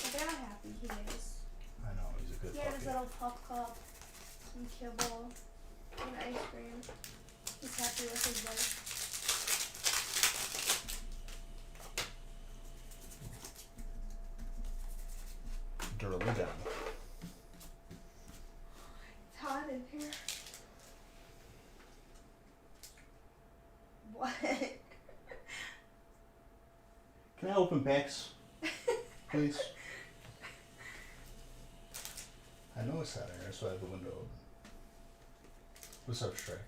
Look at how happy he is. I know, he's a good He had his puppy. little pup cup, some kibble, and ice cream. He's happy with his life. Durly down. It's hot in here. What? Can I open packs, please? I know it's hot in here, so I have the window open. What's up, Strike?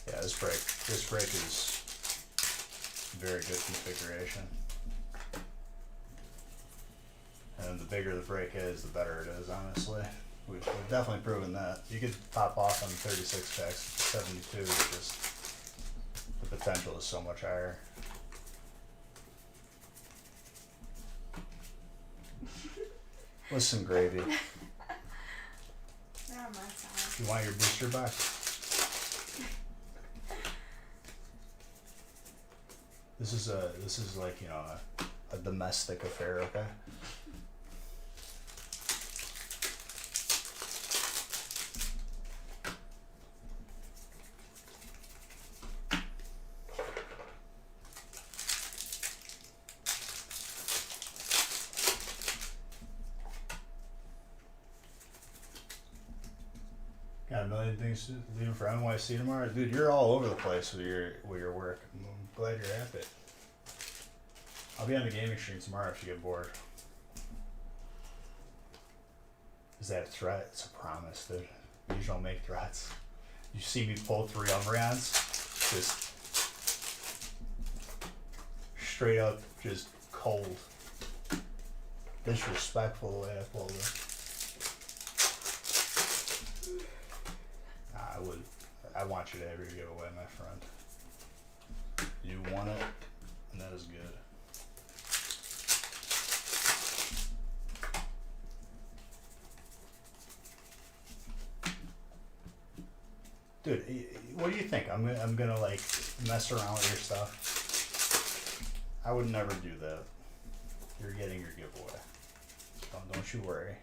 Yeah, this brake is very good configuration. And the bigger the brake is, the better it is, honestly. We've definitely proven that. You could pop off on 36 packs, 72, just the potential is so much higher. With some gravy. Not on my side. You want your booster box? This is like, you know, a domestic affair, okay? Got a million things to leave for NYC tomorrow, dude. You're all over the place with your work. I'm glad you're happy. I'll be on the gaming stream tomorrow if you get bored. Is that a threat? It's a promise, dude. You usually don't make threats. You see me pull 3 Umbreons, just straight up, just cold. Disrespectful the way I pulled it. I would. I want you to have your giveaway, my friend. You want it, and that is good. Dude, what do you think? I'm gonna like mess around with your stuff. I would never do that. You're getting your giveaway. Don't you worry.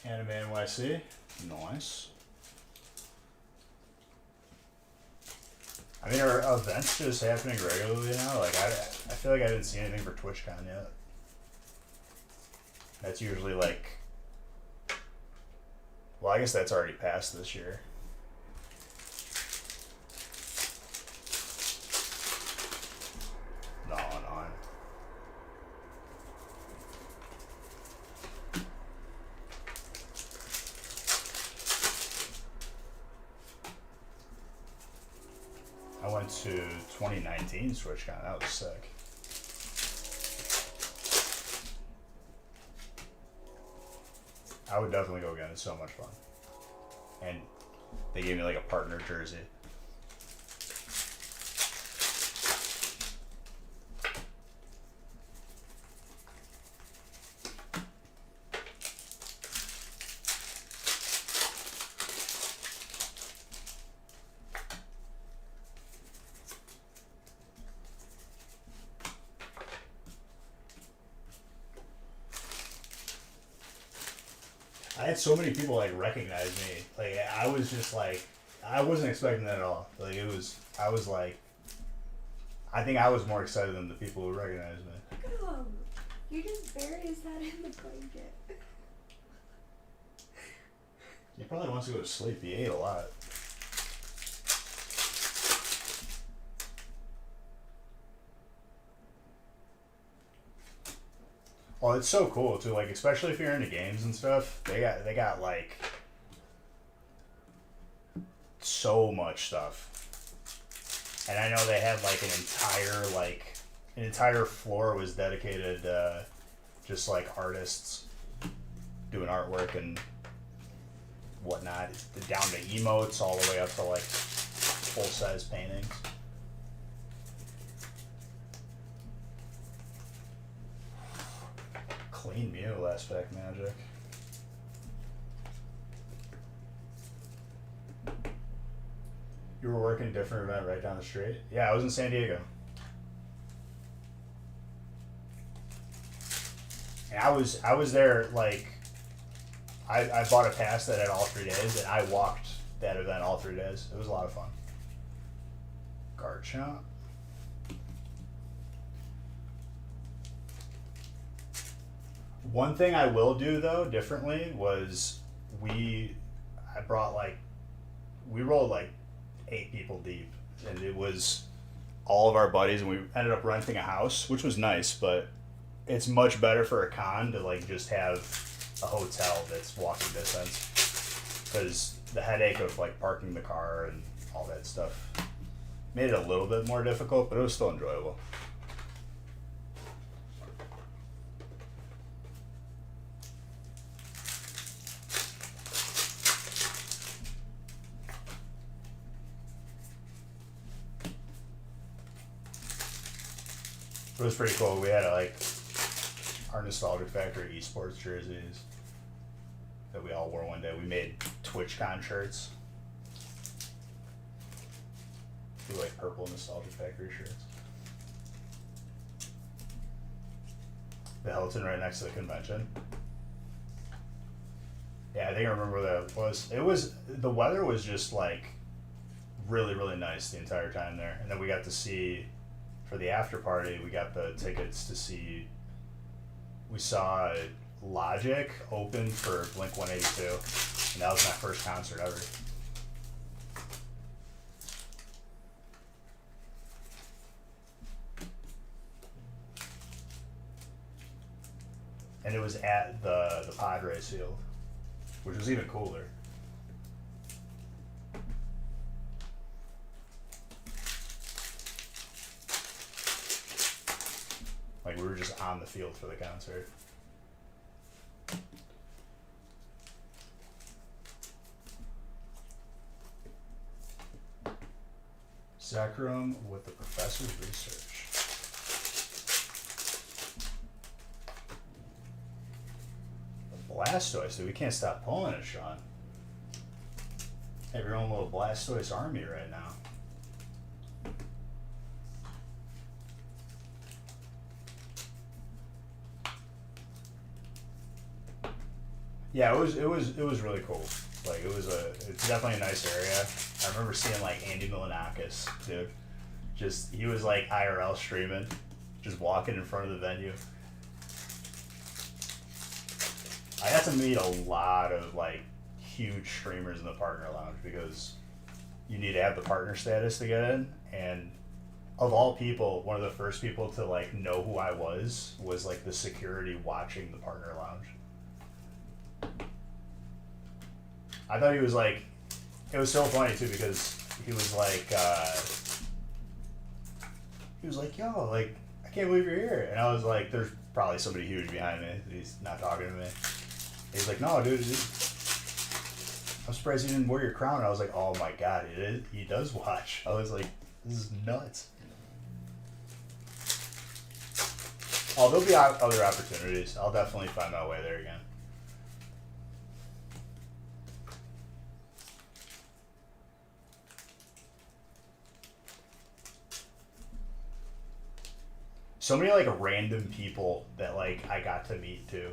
Anime NYC, nice. I mean, are events just happening regularly now? Like, I feel like I didn't see anything for TwitchCon yet. That's usually like, well, I guess that's already passed this year. No, no. I went to 2019 TwitchCon. That was sick. I would definitely go again. It's so much fun. And they gave me like a partner jersey. I had so many people like recognize me. Like I was just like, I wasn't expecting that at all. Like it was, I was like, I think I was more excited than the people who recognized me. Look at him. You just buried his head in the blanket. He probably wants to go to sleep. He ate a lot. Well, it's so cool too. Like, especially if you're into games and stuff, they got like so much stuff. And I know they had like an entire floor was dedicated just like artists doing artwork and whatnot, down to emotes all the way up to like full size paintings. Clean Mew last pack magic. You were working a different event right down the street? Yeah, I was in San Diego. And I was there like I bought a pass that had all 3 days and I walked that event all 3 days. It was a lot of fun. Garchomp. One thing I will do though differently was we rolled like 8 people deep, and it was all of our buddies, and we ended up renting a house, which was nice, but it's much better for a con to like just have a hotel that's walking distance, because the headache of like parking the car and all that stuff made it a little bit more difficult, but it was still enjoyable. It was pretty cool. We had like our Nostalgic Factory esports jerseys that we all wore one day. We made TwitchCon shirts. We like purple Nostalgic Factory shirts. The Hilton right next to the convention. Yeah, I think I remember where that was. The weather was just like really, really nice the entire time there. And then we got to see, for the after party, we got the tickets to see, we saw Logic opened for Blink 182, and that was my first concert ever. And it was at the Padres field, which was even cooler. Like, we were just on the field for the concert. Zaccharum with the professor's research. Blastoise, dude, we can't stop pulling it, Sean. Have your own little Blastoise army right now. Yeah, it was really cool. Like, it's definitely a nice area. I remember seeing like Andy Milanakis, dude. Just, he was like IRL streaming, just walking in front of the venue. I got to meet a lot of like huge streamers in the partner lounge because you need to have the partner status to get in. And of all people, one of the first people to like know who I was like the security watching the partner lounge. I thought he was like, it was so funny too because he was like, yo, like, I can't believe you're here. And I was like, there's probably somebody huge behind me. He's not talking to me. He's like, no, dude, I'm surprised you didn't wear your crown. And I was like, oh my God, he does watch. I was like, this is nuts. Oh, there'll be other opportunities. I'll definitely find my way there again. So many like random people that like I got to meet too.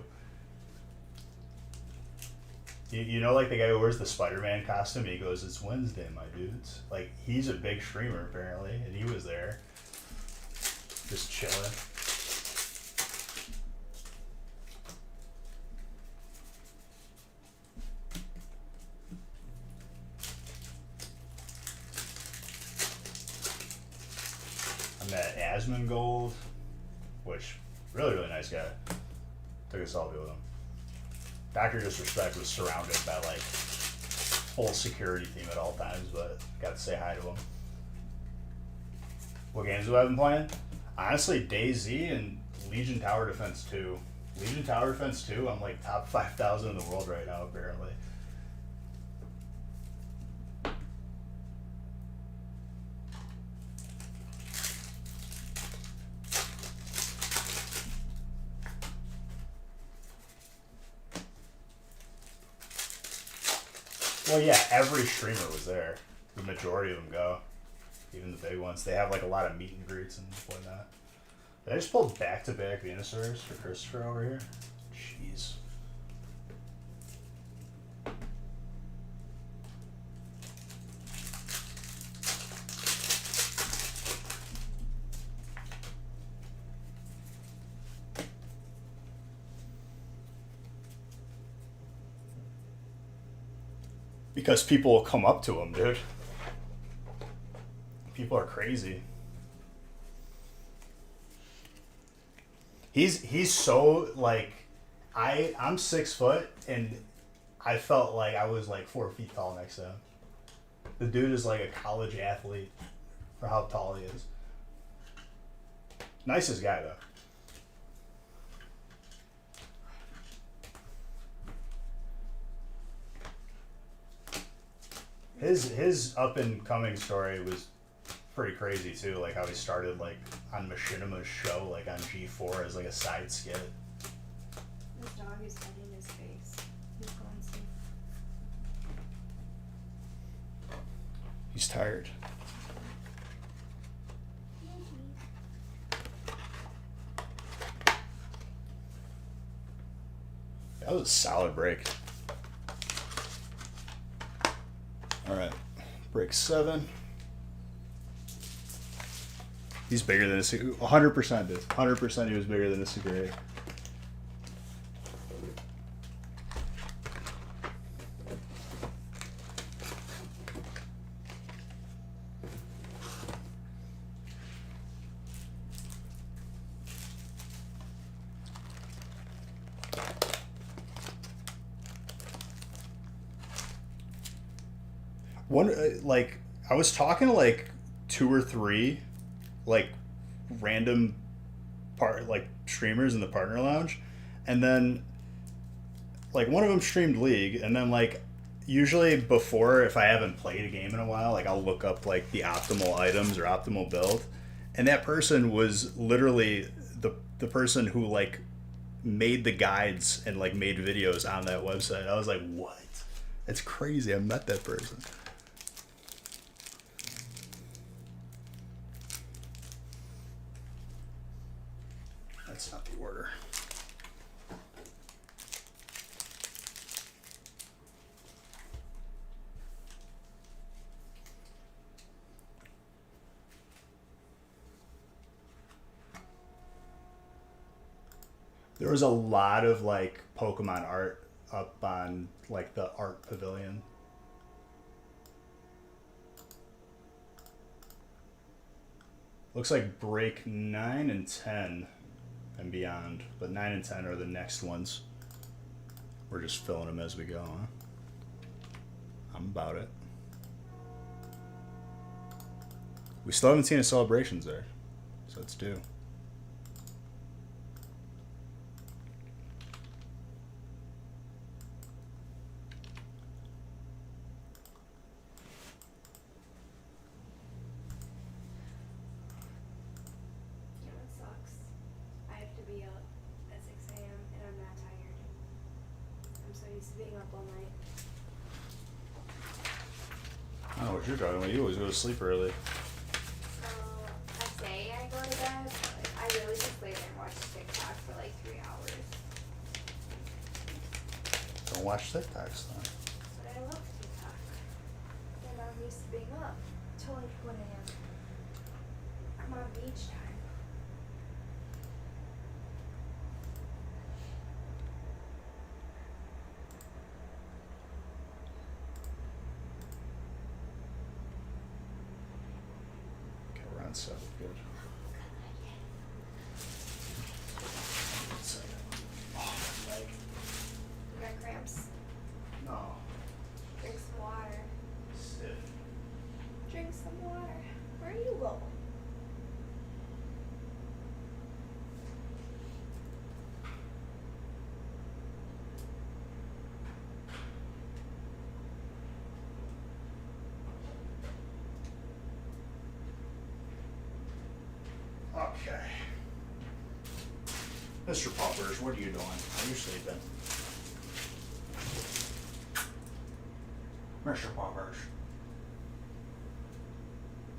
You know, like the guy who wears the Spider-Man costume, he goes, "It's Wednesday, my dudes." Like, he's a big streamer apparently, and he was there, just chilling. I met Asmongold, which really nice guy. Took a selfie with him. Dr. Disrespect was surrounded by like full security team at all times, but got to say hi to him. What games have I been playing? Honestly, DayZ and Legion Tower Defense 2. Legion Tower Defense 2, I'm like top 5,000 in the world right now apparently. Well, yeah, every streamer was there. The majority of them go. Even the big ones. They have like a lot of meet and greets and whatnot. Did I just pull back-to-back Venusaurs for Christopher over here? Jeez. Because people will come up to him, dude. People are crazy. He's so like, I'm 6 foot and I felt like I was like 4 feet tall next to him. The dude is like a college athlete for how tall he is. Nicest guy though. His up and coming story was pretty crazy too, like how he started like on Machinima's show, like on G4 as like a side skit. This dog is biting his face. He's going to. He's tired. That was a solid break. All right, break 7. He's bigger than a 100%, dude. 100% he was bigger than a Super 8. One like I was talking to like two or three like random like streamers in the partner lounge, and then like one of them streamed League, and then like usually before, if I haven't played a game in a while, like I'll look up like the optimal items or optimal build, and that person was literally the person who like made the guides and like made videos on that website. I was like, what? It's crazy. I met that person. That's not the order. There was a lot of like Pokemon art up on like the art pavilion. Looks like break 9 and 10 and beyond, but 9 and 10 are the next ones. We're just filling them as we go, huh? I'm about it. We still haven't seen a celebrations there, so it's due. Oh, what you're talking about? You always go to sleep early. I say I go to bed, but like, I really just lay there and watch TikTok for like 3 hours. Don't watch TikToks then. But I love TikTok. And I'm used to being up till like 1 a.m. I'm on beach time. Okay, we're on 7. Good. Oh, my leg. You got cramps? No. Drink some water. Stiff. Drink some water. Where are you going? Okay. Mr. Poppers, what are you doing? Are you sleeping? Mr. Poppers.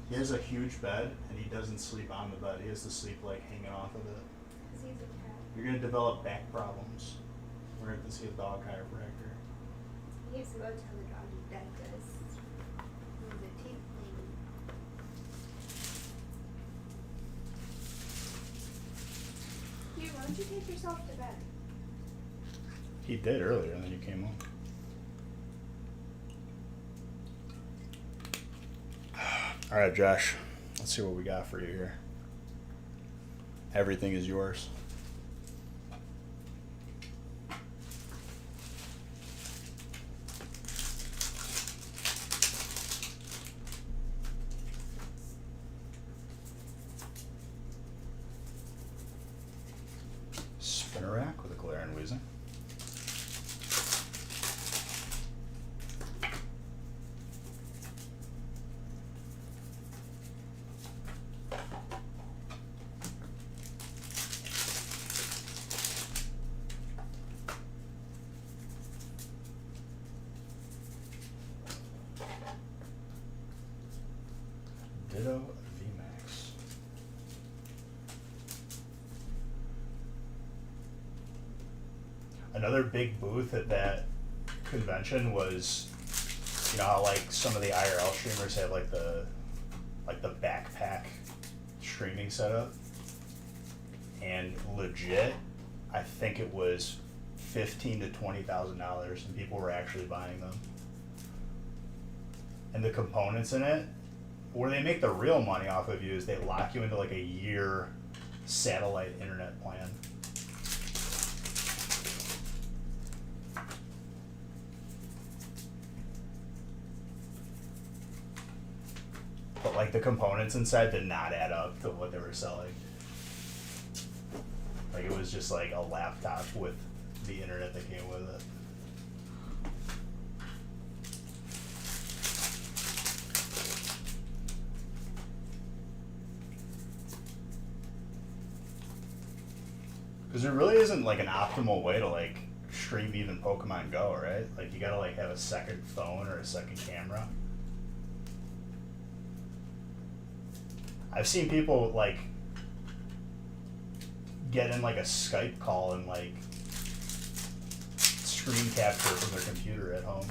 He has a huge bed, and he doesn't sleep on the bed. He has to sleep, like, hanging off of it. Because he's a cat. You're going to develop back problems. We're going to have to see a dog chiropractor. He needs to go to the doggy dentist. Needs a teeth cleaning. Dude, why don't you take yourself to bed? He did earlier, and then you came home. All right, Josh. Let's see what we got for you here. Everything is yours. Spinnerack with a glare and wheezing. Ditto VMAX. Another big booth at that convention was, you know how like some of the IRL streamers have like the backpack streaming setup, and legit, I think it was $15,000 to $20,000, and people were actually buying them. And the components in it, where they make the real money off of you, is they lock you into like a year satellite internet plan. like the components inside did not add up to what they were selling. Like it was just like a laptop with the internet that came with it. Because there really isn't like an optimal way to like stream even Pokemon Go, right? Like you gotta like have a second phone or a second camera. I've seen people like get in like a Skype call and like screen capture from their computer at home.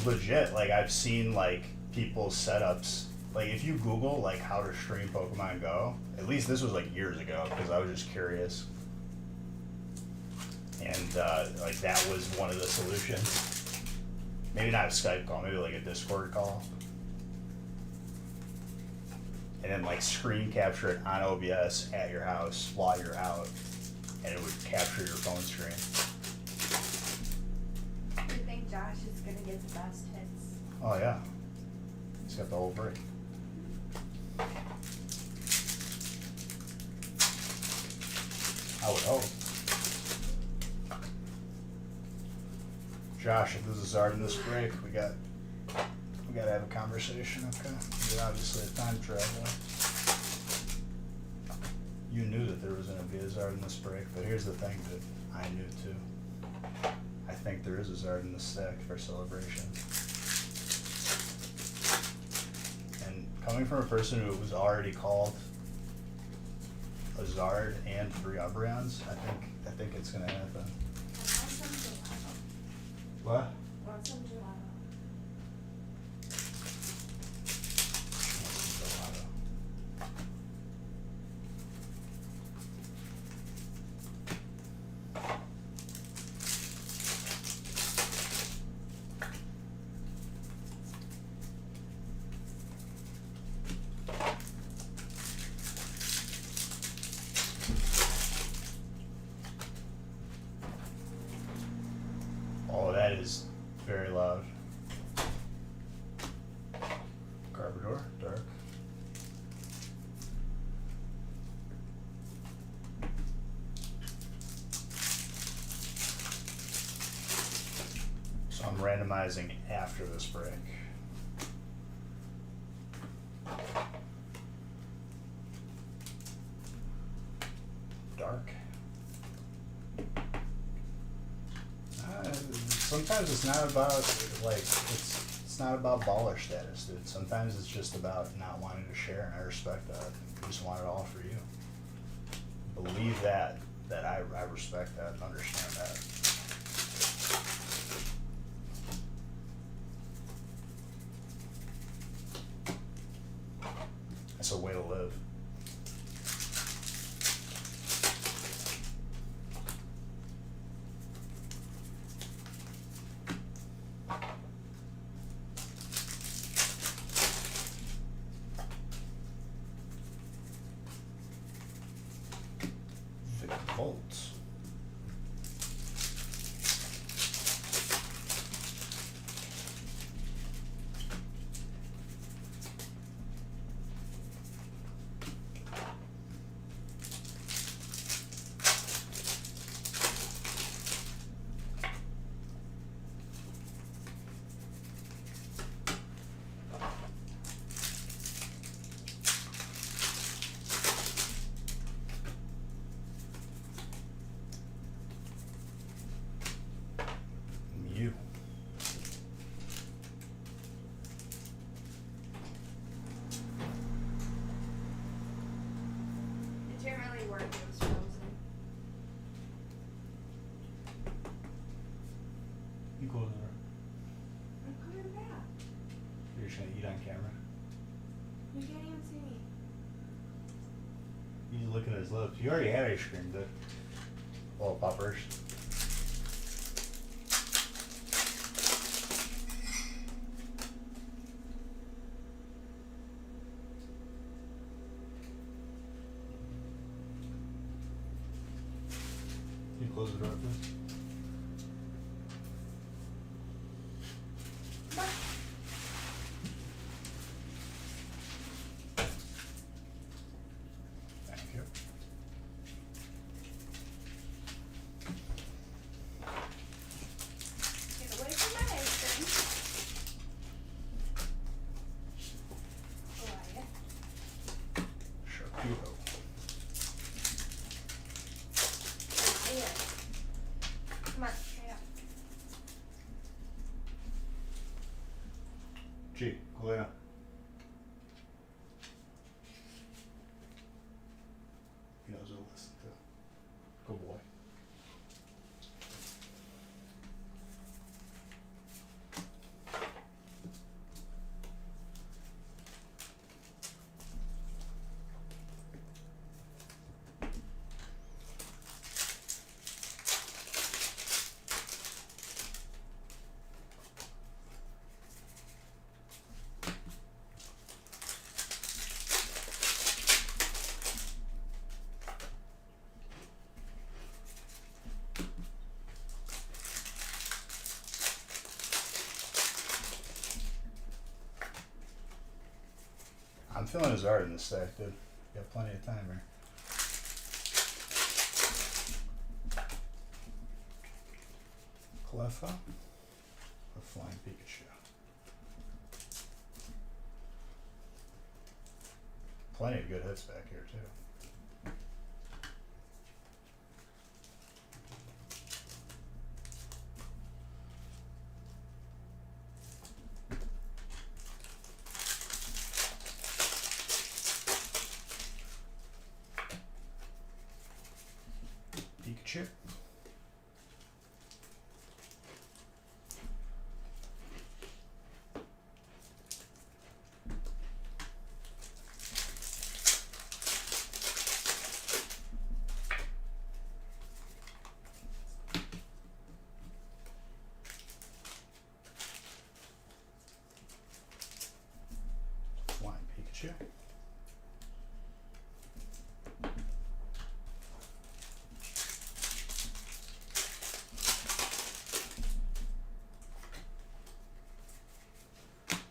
Legit, like I've seen like people's setups. Like if you Google like how to stream Pokemon Go, at least this was like years ago because I was just curious, and like that was one of the solutions. Maybe not a Skype call, maybe like a Discord call, and then like screen capture it on OBS at your house while you're out, and it would capture your phone screen. I think Josh is gonna get the best hits. Oh yeah, he's got the whole break. I would hope. Josh, if there's a Zard in this break, we gotta have a conversation, okay? You're obviously a time traveler. You knew that there was gonna be a Zard in this break, but here's the thing that I knew too. I think there is a Zard in the stack for Celebration. And coming from a person who was already called a Zard and 3 Umbreons, I think it's gonna happen. I want some gelato. What? I want some gelato. Oh, that is very loud. Garbodor, dark. So I'm randomizing after this break. Dark. Sometimes it's not about like it's not about baller status, dude. Sometimes it's just about not wanting to share, and I respect that. You just want it all for you. Believe that I respect that and understand that. That's a way to live. Volts. You. It didn't really work, it was frozen. You close the door. I'm coming back. You're just gonna eat on camera. You can't even see me. He's looking at his lips. You already had ice cream, dude. Little poppers. Hero. Come on, hang up. G, Helena. He knows he'll listen to. Good boy. I'm feeling his art in this stack, dude. Got plenty of time here. Cleffa or Flying Pikachu? Plenty of good hits back here, too. Pikachu. Flying Pikachu.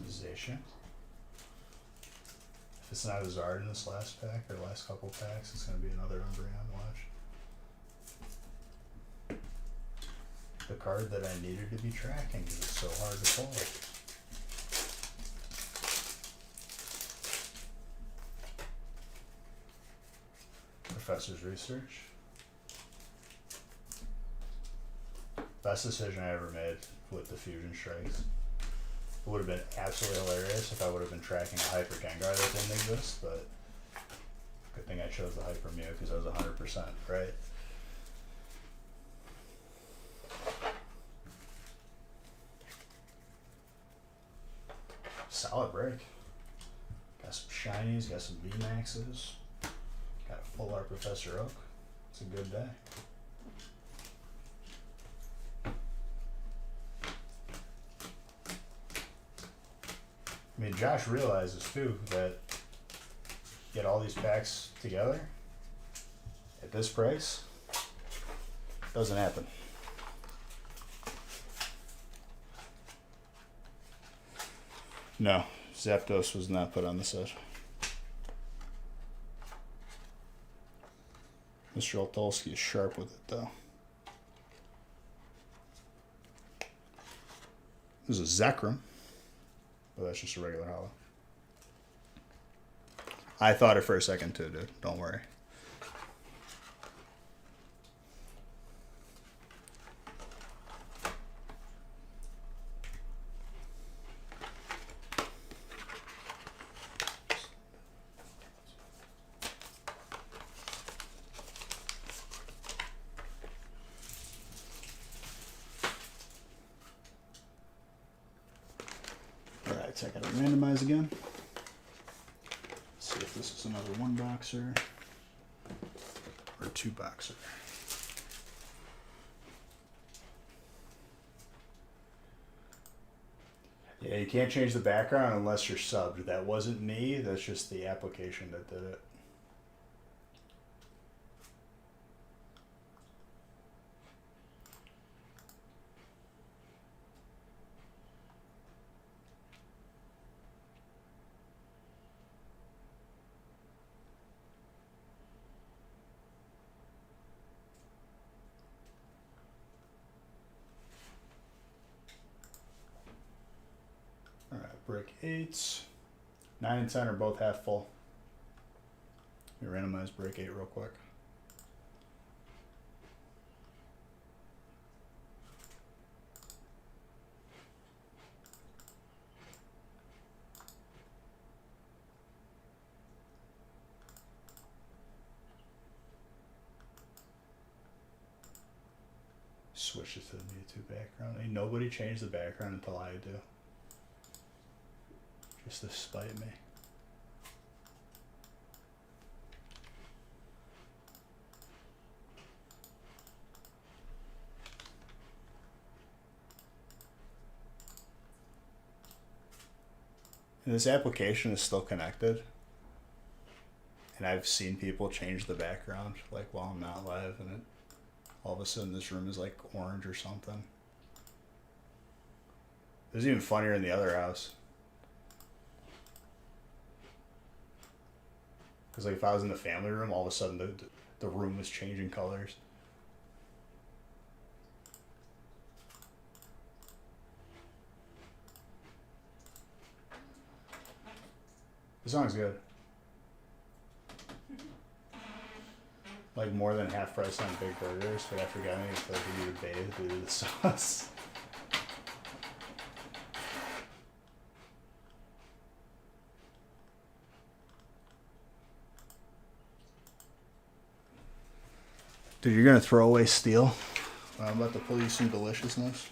Zacian. If it's not a Zard in this last pack or last couple packs, it's going to be another Umbreon. Watch. The card that I needed to be tracking because it's so hard to pull. Professor's Research. Best decision I ever made with the Fusion Strikes. It would have been absolutely hilarious if I would have been tracking a Hyper Gengar that didn't exist, but good thing I chose the Hyper Mew because I was 100%, right? Solid break. Got some shinies, got some VMAXs, got a full art Professor Oak. It's a good day. I mean, Josh realizes too that get all these packs together at this price doesn't happen. No, Zapdos was not put on the set. Mr. Altulski is sharp with it though. This is a Zekrom. But that's just a regular hollow. I thought it for a second too, dude. Don't worry. Alright, so I gotta randomize again. See if this is another one boxer or two boxer. Yeah, you can't change the background unless you're subbed. That wasn't me, that's just the application that did it. Alright, brick 8. 9 and 10 are both half full. Let me randomize break 8 real quick. Switch it to the YouTube background. Ain't nobody changed the background until I do. Just to spite me. And this application is still connected. And I've seen people change the background like while I'm not live, and it all of a sudden this room is like orange or something. It was even funnier in the other house. Because like if I was in the family room, all of a sudden the room was changing colors. The song's good. Like more than half price on big burgers, but I forgot I feel like we need to bathe due to the sauce. Dude, you're gonna throw away steel? I'm about to pull you some deliciousness.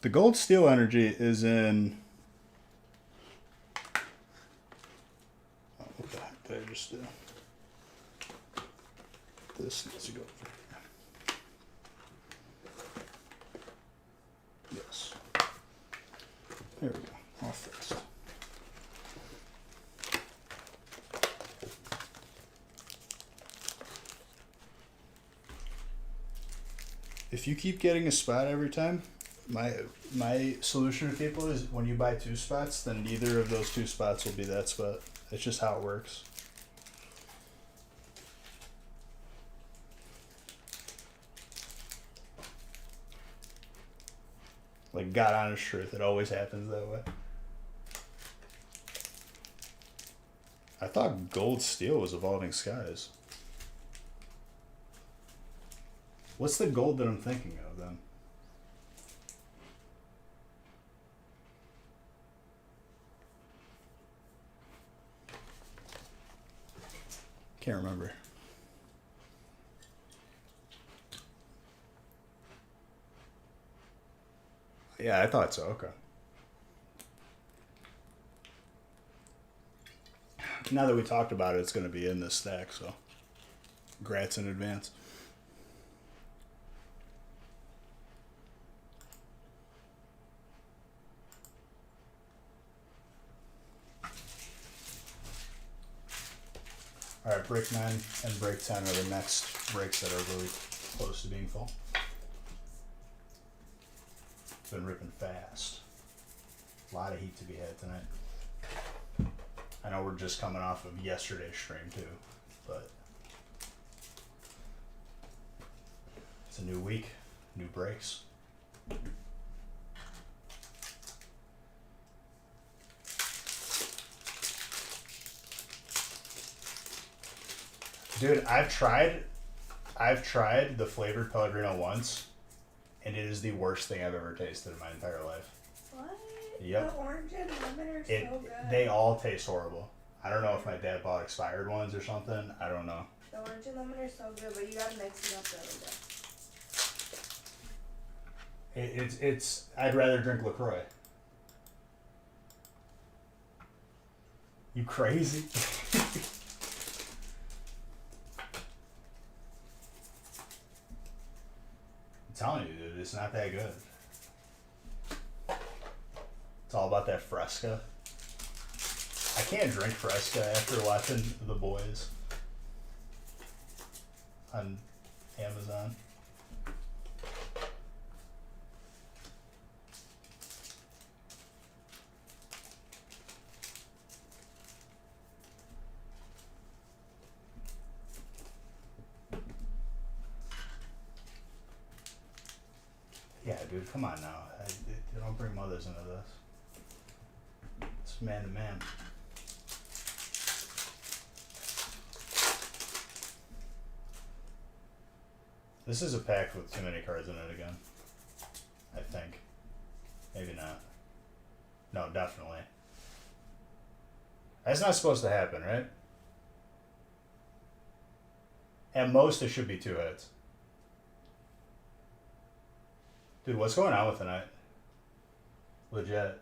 The gold steel energy is in. Oh, what the heck did I just do? This needs to go over here. Yes. There we go. All fixed. If you keep getting a spot every time, my solution to people is when you buy 2 spots, then neither of those 2 spots will be that spot. It's just how it works. Like God honest truth, it always happens that way. I thought gold steel was Evolving Skies. What's the gold that I'm thinking of then? Can't remember. Yeah, I thought so. Okay. Now that we talked about it, it's going to be in this stack, so congrats in advance. All right, break 9 and break 10 are the next breaks that are really close to being full. Been ripping fast. A lot of heat to be had tonight. I know we're just coming off of yesterday's stream too, but it's a new week, new breaks. Dude, I've tried the flavored Pellegrino once, and it is the worst thing I've ever tasted in my entire life. What? Yep. The orange and lemon are so good. They all taste horrible. I don't know if my dad bought expired ones or something. I don't know. The orange and lemon are so good, but you gotta mix it up the other day. It's. I'd rather drink LaCroix. You crazy? I'm telling you, dude, it's not that good. It's all about that Fresca. I can't drink Fresca after watching The Boys on Amazon. Yeah, dude, come on now. You don't bring mothers into this. It's man to man. This is a pack with too many cards in it again. I think. Maybe not. No, definitely. That's not supposed to happen, right? At most, it should be 2 hits. Dude, what's going on with tonight? Legit.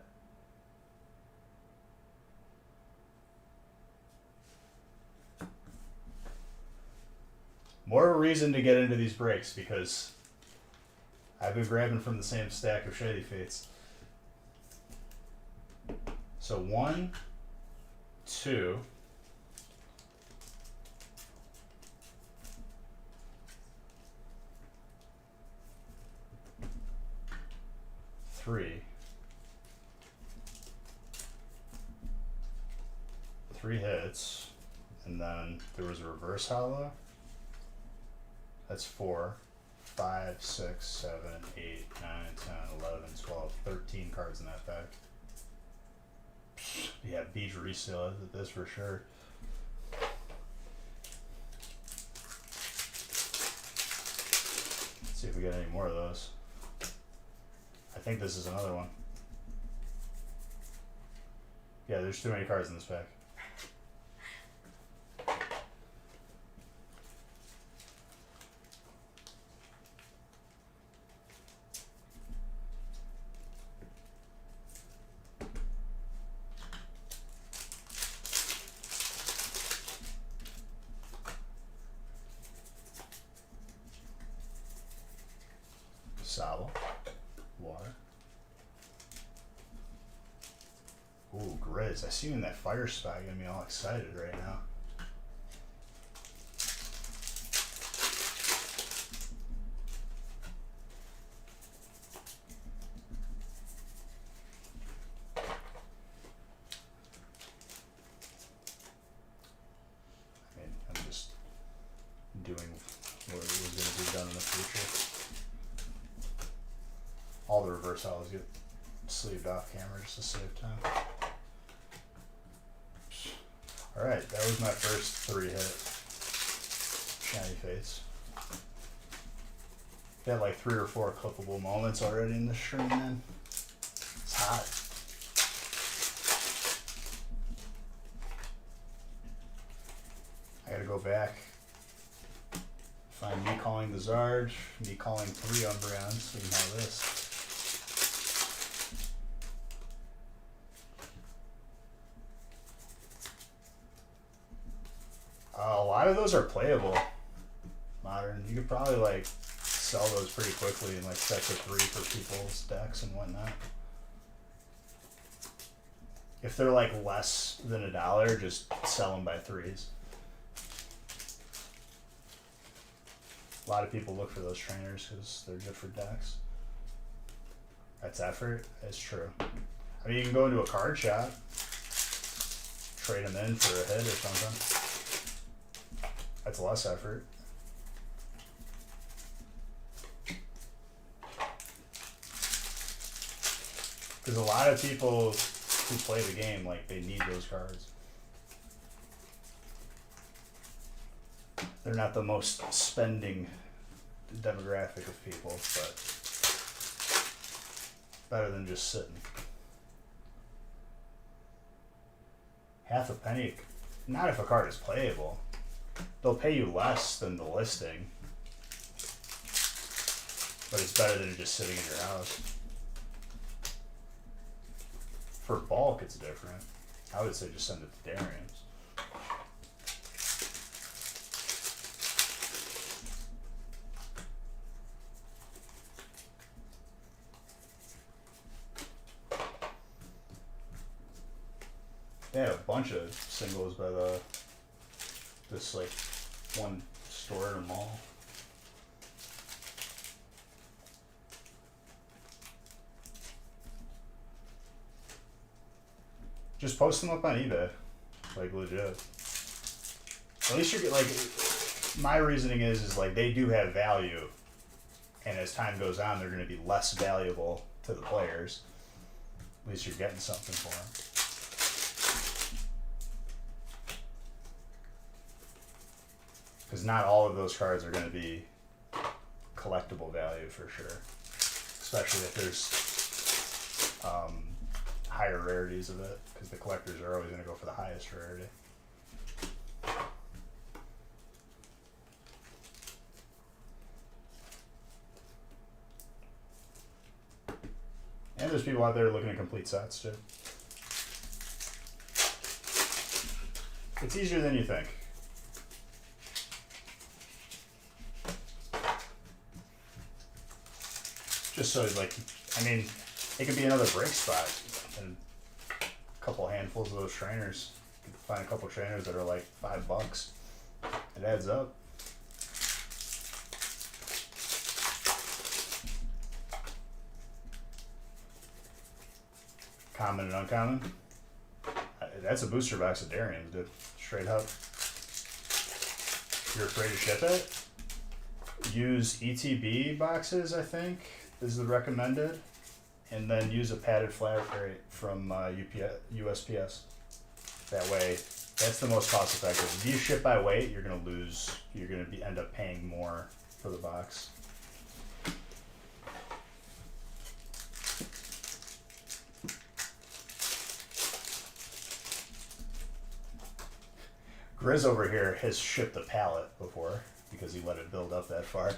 More reason to get into these breaks because I've been grabbing from the same stack of Shady Fates. So 1, 2, 3, 3 hits, and then there was a reverse hollow. That's 4, 5, 6, 7, 8, 9, 10, 11, 12, 13 cards in that pack. Yeah, Beach resale at this for sure. Let's see if we get any more of those. I think this is another one. Yeah, there's too many cards in this pack. Sabo. Water. Ooh, Grizz. I see you in that fire spot. You're gonna be all excited right now. I mean, I'm just doing what was gonna be done in the future. All the reverse hollows get sleeved off camera just to save time. Alright, that was my first 3 hit Shiny Fates. Got like 3 or 4 clippable moments already in the stream, man. It's hot. I gotta go back. Find me calling the Zard, me calling 3 Umbreons, so you know this. A lot of those are playable. Modern. You could probably like sell those pretty quickly in like sets of 3 for people's decks and whatnot. If they're like less than $1, just sell them by 3s. A lot of people look for those trainers because they're good for decks. That's effort. It's true. I mean, you can go into a card shop, trade them in for a hit or something. That's less effort. Because a lot of people who play the game, like, they need those cards. They're not the most spending demographic of people, but better than just sitting. Half a penny, not if a card is playable. They'll pay you less than the listing, but it's better than just sitting in your house. For bulk, it's different. I would say just send it to Darian's. They had a bunch of singles by this like one store in a mall. Just post them up on eBay, like legit. At least you get like, my reasoning is like they do have value, and as time goes on, they're going to be less valuable to the players. At least you're getting something for them. Because not all of those cards are going to be collectible value for sure, especially if there's higher rarities of it, because the collectors are always going to go for the highest rarity. And there's people out there looking at complete sets too. It's easier than you think. Just so, like, I mean, it could be another break spot, and a couple handfuls of those trainers. You can find a couple trainers that are like $5. It adds up. Common and uncommon. That's a booster box of Darian's, dude. Straight up. You're afraid to ship it? Use ETB boxes, I think, is the recommended. And then use a padded flat rate from USPS. That way, that's the most cost effective. If you ship by weight, you're gonna lose. You're gonna end up paying more for the box. Grizz over here has shipped a pallet before because he let it build up that far.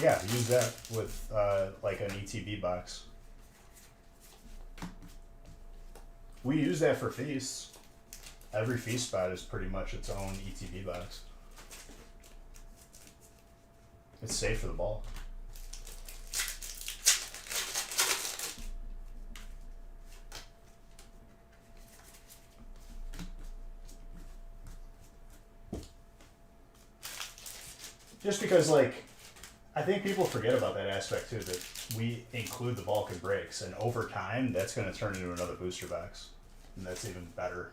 Yeah, use that with like an ETB box. We use that for feasts. Every feast spot is pretty much its own ETB box. It's safe for the ball. Just because, like, I think people forget about that aspect too, that we include the Vulcan breaks, and over time, that's going to turn into another booster box. And that's even better.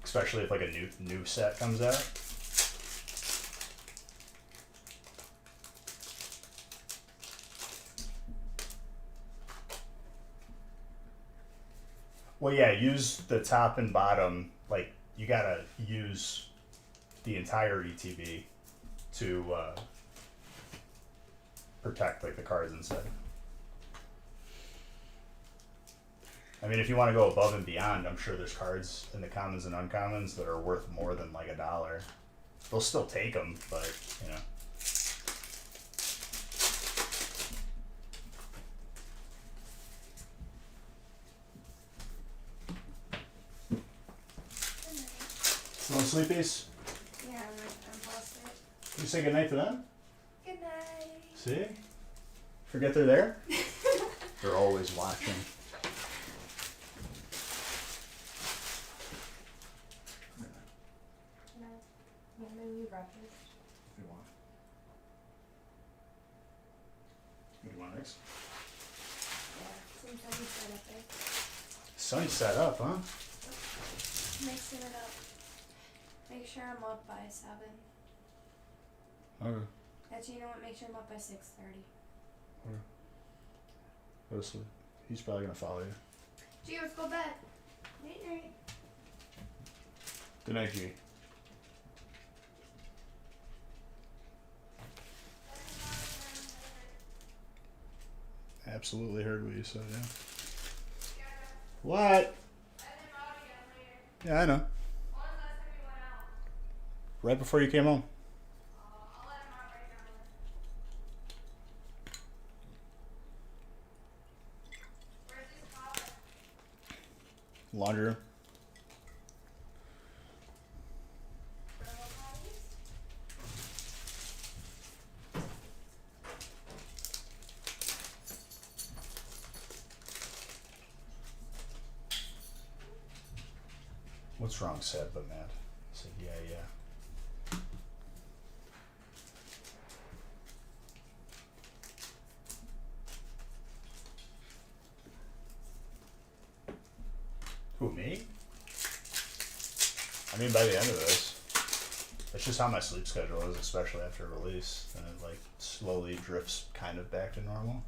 Especially if, like, a new set comes out. Well, yeah, use the top and bottom, like, you gotta use the entire ETB to protect, like, the cards inside. I mean, if you want to go above and beyond, I'm sure there's cards in the commons and uncommons that are worth more than like $1. They'll still take them, but you know. No sleepies? Yeah, I'm busted. You say goodnight to them? Good night. See? Forget they're there? They're always watching. You want me to leave breakfast? If you want. What do you want next? Yeah, some sunny side up there. Sunny set up, huh? Mixing it up. Make sure I'm up by 7. Okay. Actually, you know what? Make sure I'm up by 6:30. Go to sleep. He's probably gonna follow you. Gee, let's go to bed. Night night. Good night, G. Absolutely heard what you said, yeah. What? Yeah, I know. Right before you came home. Laundry room. What's wrong, sad but mad? I said, yeah. Who, me? I mean, by the end of this, it's just how my sleep schedule is, especially after release, and it like slowly drifts kind of back to normal.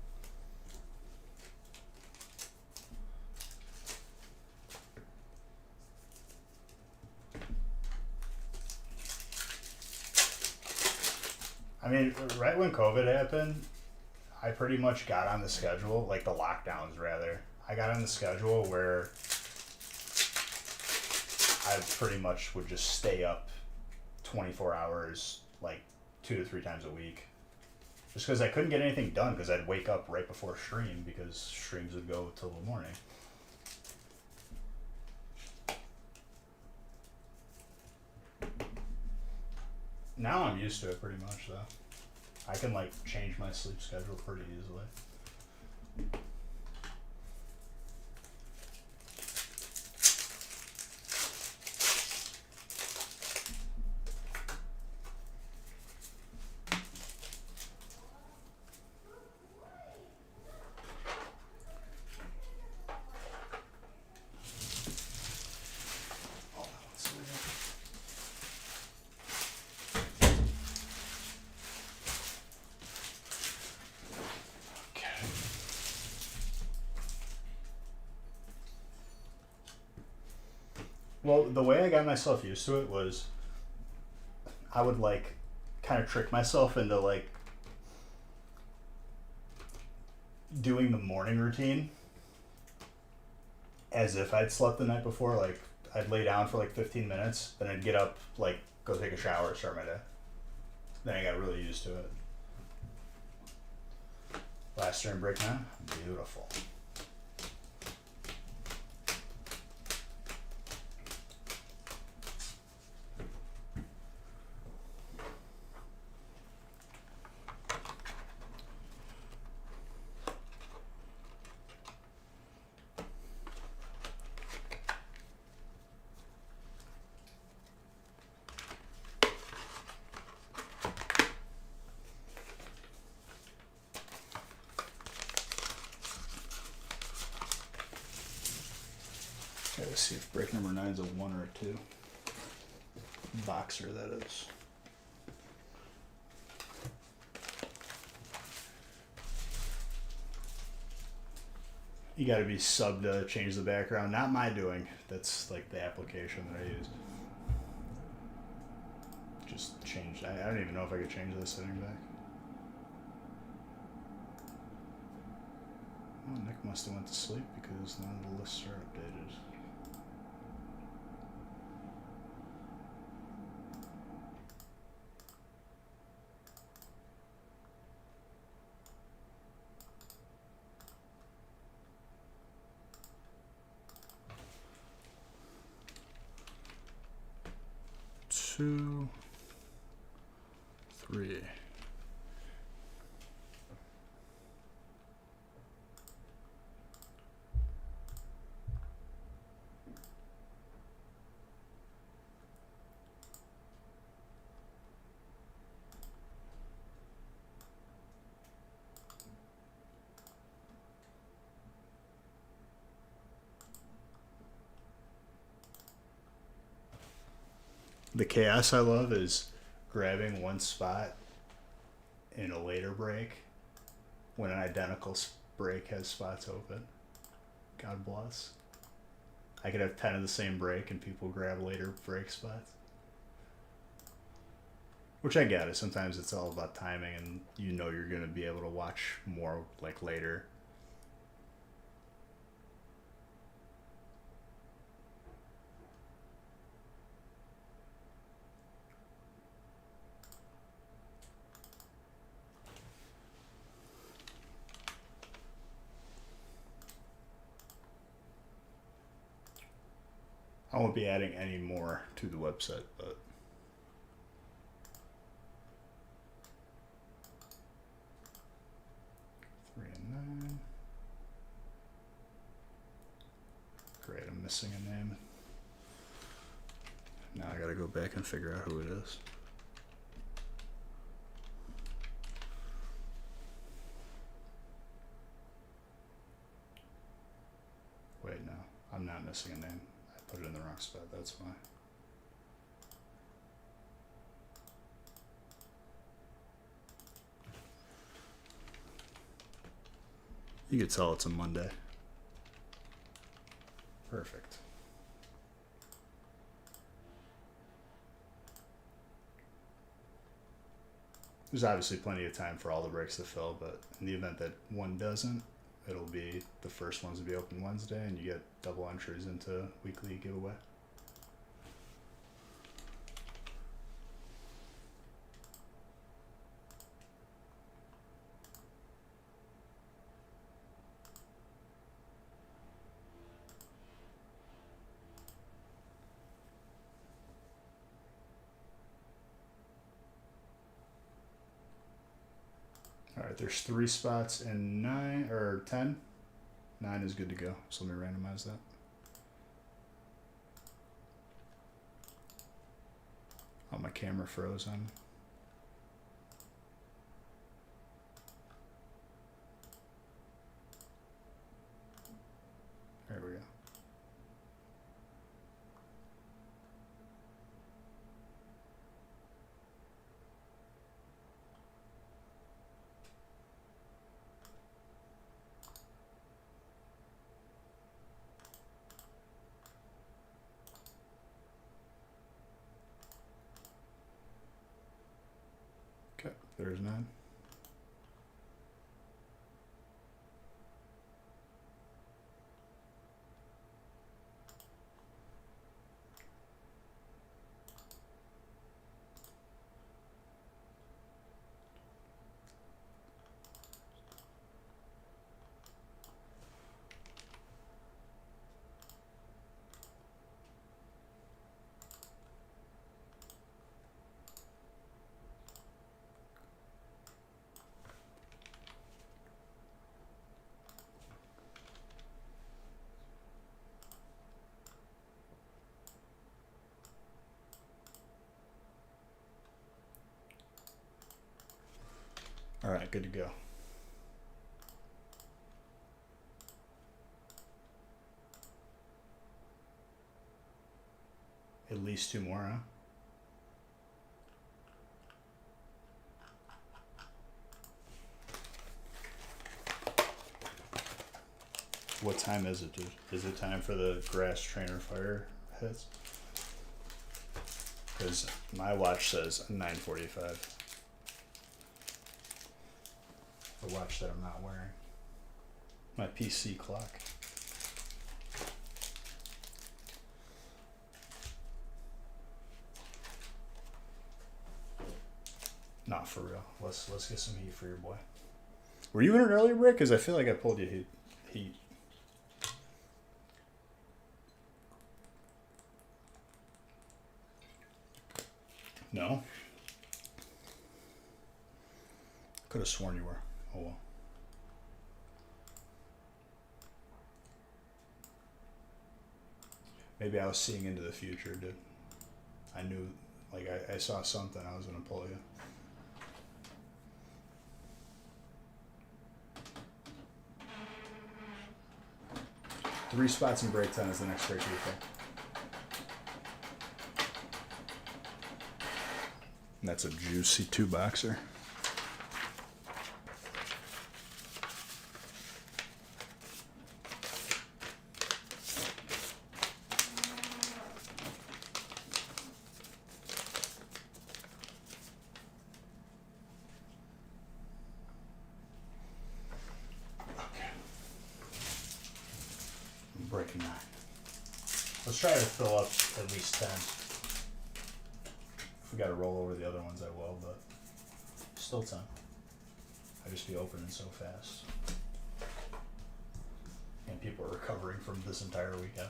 I mean, right when COVID happened, I pretty much got on the schedule, like the lockdowns rather. I got on the schedule where I pretty much would just stay up 24 hours, like 2 to 3 times a week. Just because I couldn't get anything done because I'd wake up right before stream because streams would go till the morning. Now I'm used to it pretty much though. I can like change my sleep schedule pretty easily. Well, the way I got myself used to it was I would like kind of trick myself into like doing the morning routine as if I'd slept the night before. Like I'd lay down for like 15 minutes, then I'd get up, like go take a shower, start my day. Then I got really used to it. Last stream break now, beautiful. Let's see if break number 9 is a 1 or a 2. Boxer, that is. You gotta be sub to change the background. Not my doing. That's like the application that I use. Just change. I don't even know if I could change this setting back. Oh, Nick must have went to sleep because none of the lists are updated. Two, three. The chaos I love is grabbing one spot in a later break when an identical break has spots open. God bless. I could have 10 of the same break and people grab later break spots. Which I get it. Sometimes it's all about timing and you know you're going to be able to watch more like later. I won't be adding any more to the website, but 3 and 9. Great, I'm missing a name. Now I gotta go back and figure out who it is. Wait, no. I'm not missing a name. I put it in the wrong spot, that's why. You could tell it's a Monday. Perfect. There's obviously plenty of time for all the breaks to fill, but in the event that one doesn't, it'll be the first ones to be open Wednesday, and you get double entries into weekly giveaway. All right, there's 3 spots in 9 or 10. 9 is good to go. So let me randomize that. Oh, my camera froze on. There we go. Okay, there's 9. All right, good to go. At least 2 more, huh? What time is it, dude? Is it time for the grass trainer fire hits? Because my watch says 9:45. The watch that I'm not wearing. My PC clock. Not for real. Let's get some heat for your boy. Were you in it earlier, Rick? Because I feel like I pulled you heat. No? Could have sworn you were. Oh well. Maybe I was seeing into the future, dude. I knew, like, I saw something. I was going to pull you. Three spots in break 10 is the next break you think. And that's a juicy 2-boxer. Breaking 9. Let's try to fill up at least 10. If we gotta roll over the other ones, I will, but still 10. I just be opening so fast. And people are recovering from this entire weekend.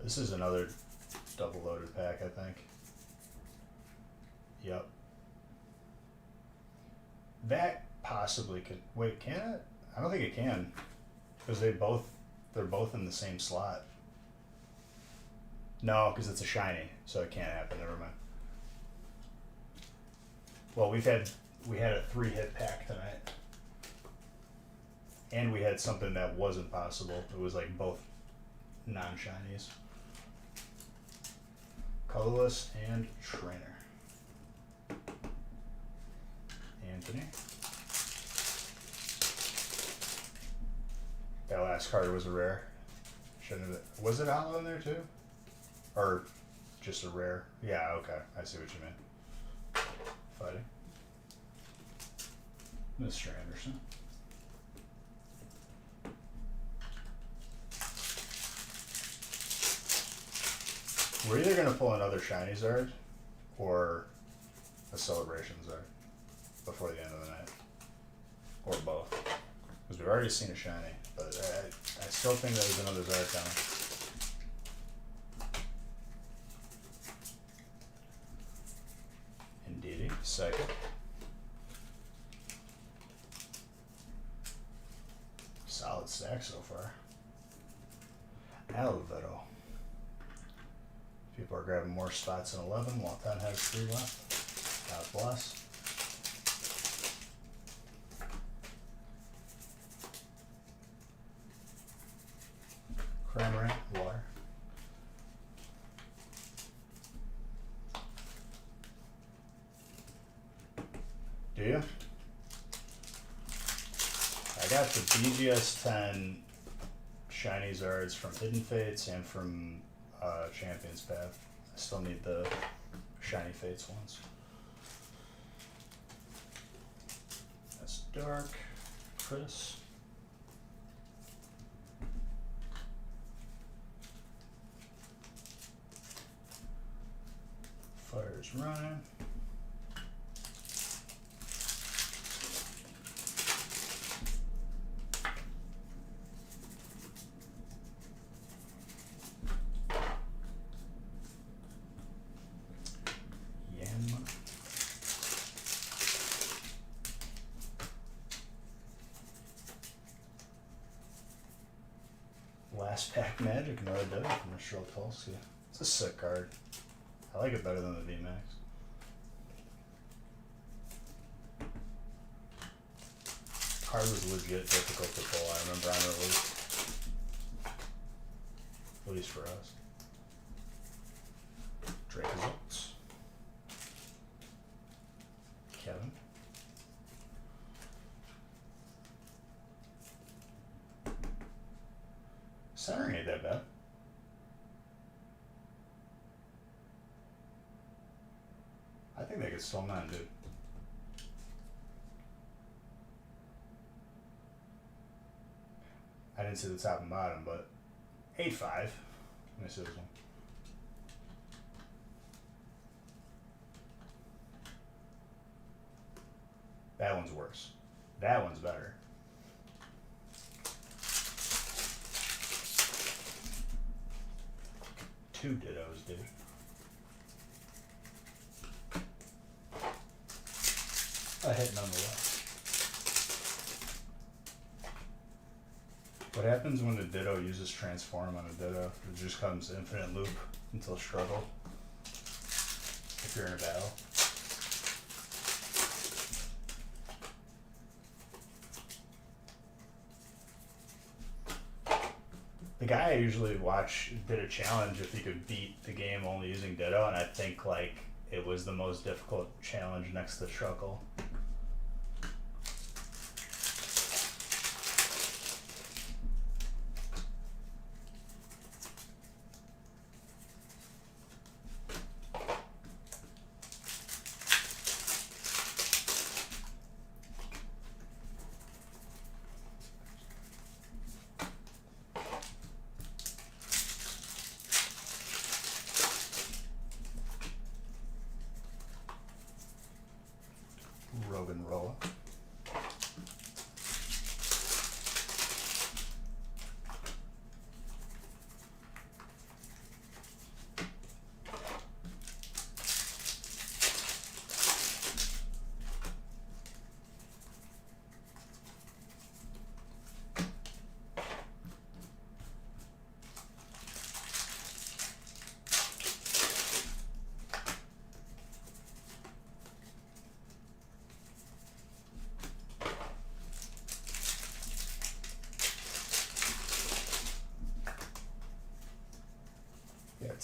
This is another double loaded pack, I think. Yep. That possibly could. Wait, can it? I don't think it can. Because they're both in the same slot. No, because it's a shiny, so it can't happen. Never mind. Well, we had a 3-hit pack tonight, and we had something that wasn't possible. It was like both non-shinies. Colorless and Trainer. Anthony. That last card was a rare. Shouldn't have. Was it hollow in there too? Or just a rare? Yeah, okay. I see what you mean. Fighting. Mr. Anderson. We're either going to pull another shiny Zard or a celebration Zard before the end of the night. Or both. Because we've already seen a shiny, but I still think there's another Zard coming. Indeedy, second. Solid stack so far. Alvaro. People are grabbing more spots in 11 while 10 has 3 left. God bless. Cranberry, water. Do you? I got the BGS 10 shiny Zards from Hidden Fates and from Champion's Path. I still need the shiny Fates ones. That's dark. Chris. Fire's running. Last pack Magic, another W from Michelle Tulsi. It's a sick card. I like it better than the VMAX. Card was legit difficult to pull, I remember on release. At least for us. Drake results. Kevin. Centering ain't that bad. I think they could still mend, dude. I didn't see the top and bottom, but 8-5. Let me see this one. That one's worse. That one's better. Two dittos, dude. A hit nonetheless. What happens when the ditto uses transform on a ditto? It just comes infinite loop until struggle. If you're in a battle. The guy I usually watch did a challenge if he could beat the game only using Ditto, and I think like it was the most difficult challenge next to Struggle.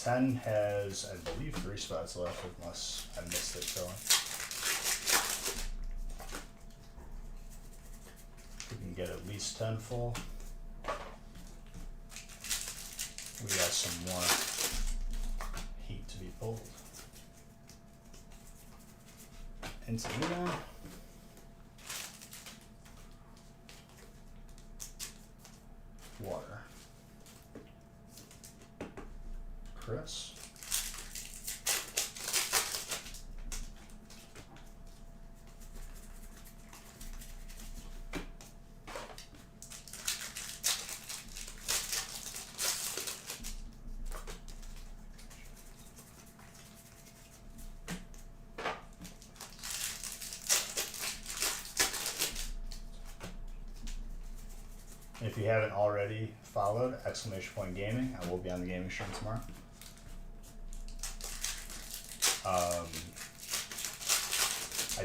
10 has, I believe, 3 spots left, unless I missed it filling. We can get at least 10 full. We got some more heat to be pulled. Into Luna. Water. Chris. If you haven't already followed ! Gaming, I will be on the gaming stream tomorrow. I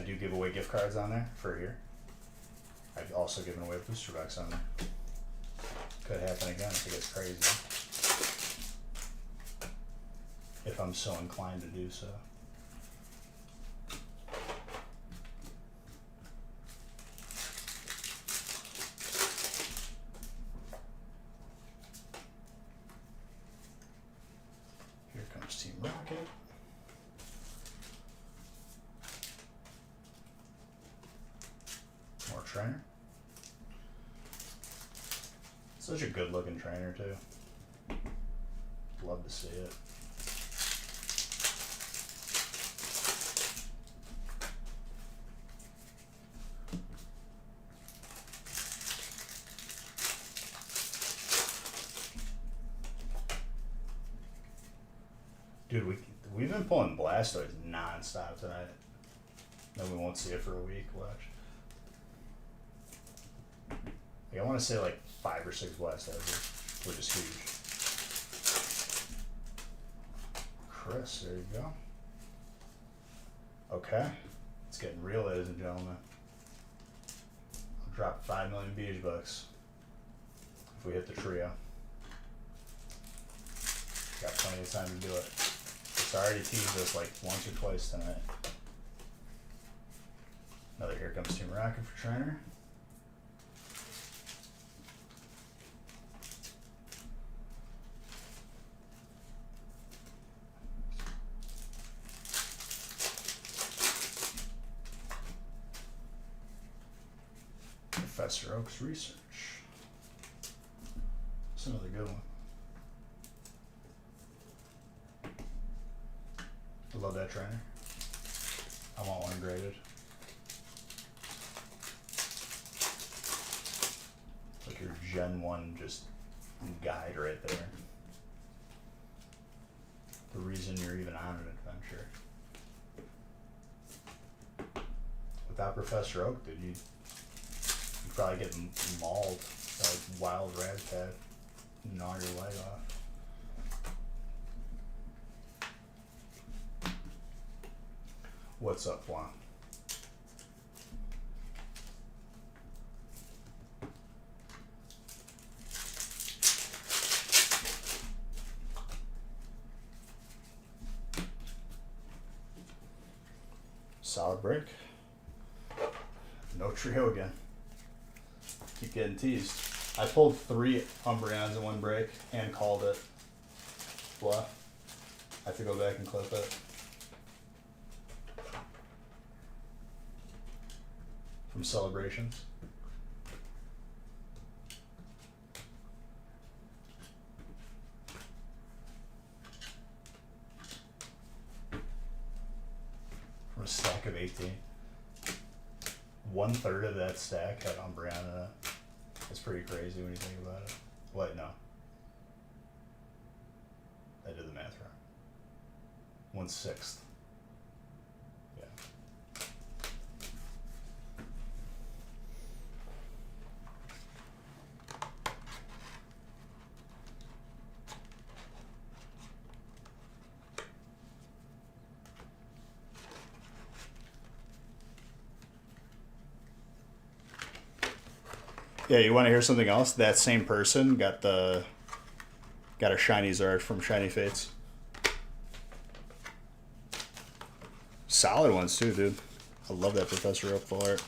do give away gift cards on there for here. I've also given away booster box on there. Could happen again if it gets crazy. If I'm so inclined to do so. Here comes Team Rocket. More trainer. Such a good looking trainer too. Love to see it. Dude, we've been pulling Blastoise non-stop tonight. Then we won't see it for a week. Watch. Like, I want to say like 5 or 6 Blastoises, which is huge. Chris, there you go. Okay, it's getting real, ladies and gentlemen. I'll drop 5 million BH bucks if we hit the trio. Got plenty of time to do it. It's already teased us like once or twice tonight. Another Here Comes Team Rocket for trainer. Professor Oak's Research. It's another good one. I love that trainer. I want one graded. Like your Gen 1 just guide right there. The reason you're even on an adventure. Without Professor Oak, dude, you'd probably get mauled by like wild Rattata, gnaw your leg off. What's up, Juan? Solid break. No trio again. Keep getting teased. I pulled 3 Umbreons in one break and called it. Bluff. I have to go back and clip it. From Celebrations. From a stack of 18. 1/3 of that stack had Umbreon in it. It's pretty crazy when you think about it. Wait, no. I did the math wrong. 1/6. Yeah. Yeah, you want to hear something else? That same person got a shiny Zard from Shiny Fates. Solid ones too, dude. I love that Professor Oak full art.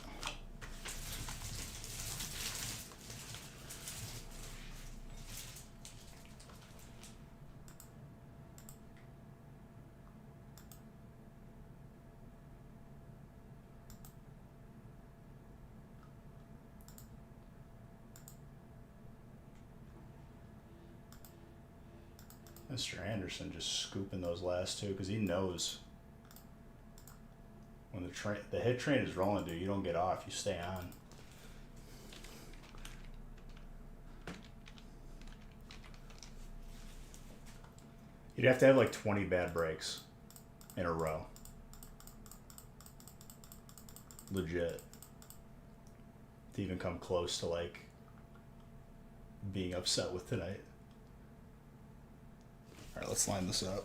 Mr. Anderson just scooping those last two because he knows when the hit train is rolling, dude. You don't get off. You stay on. You'd have to have like 20 bad breaks in a row. Legit. To even come close to like being upset with tonight. All right, let's line this up.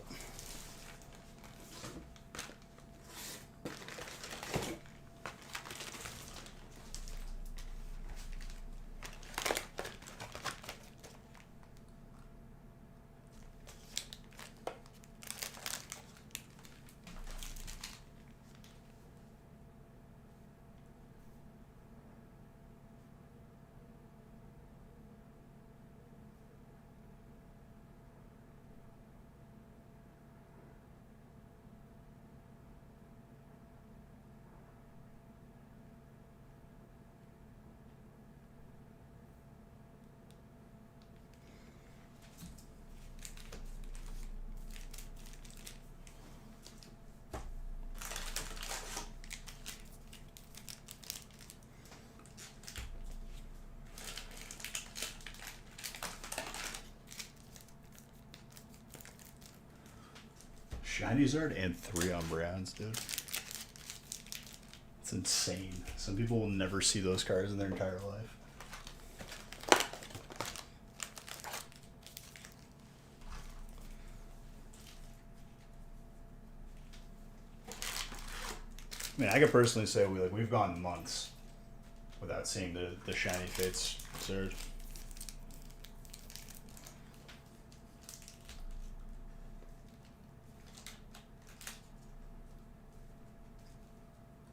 Shiny Zard and 3 Umbreons, dude. It's insane. Some people will never see those cards in their entire life. I mean, I could personally say we've gone months without seeing the Shiny Fates Zard.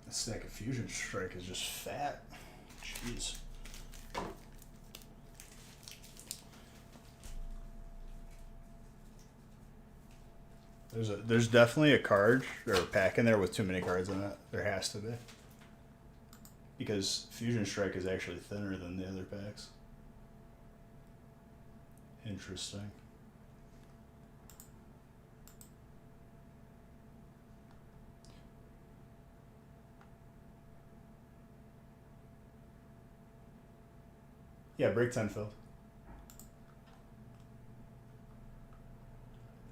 Stack of Fusion Strike is just fat. Jeez. There's definitely a card or a pack in there with too many cards in it. There has to be. Because Fusion Strike is actually thinner than the other packs. Interesting. Yeah, break 10 filled.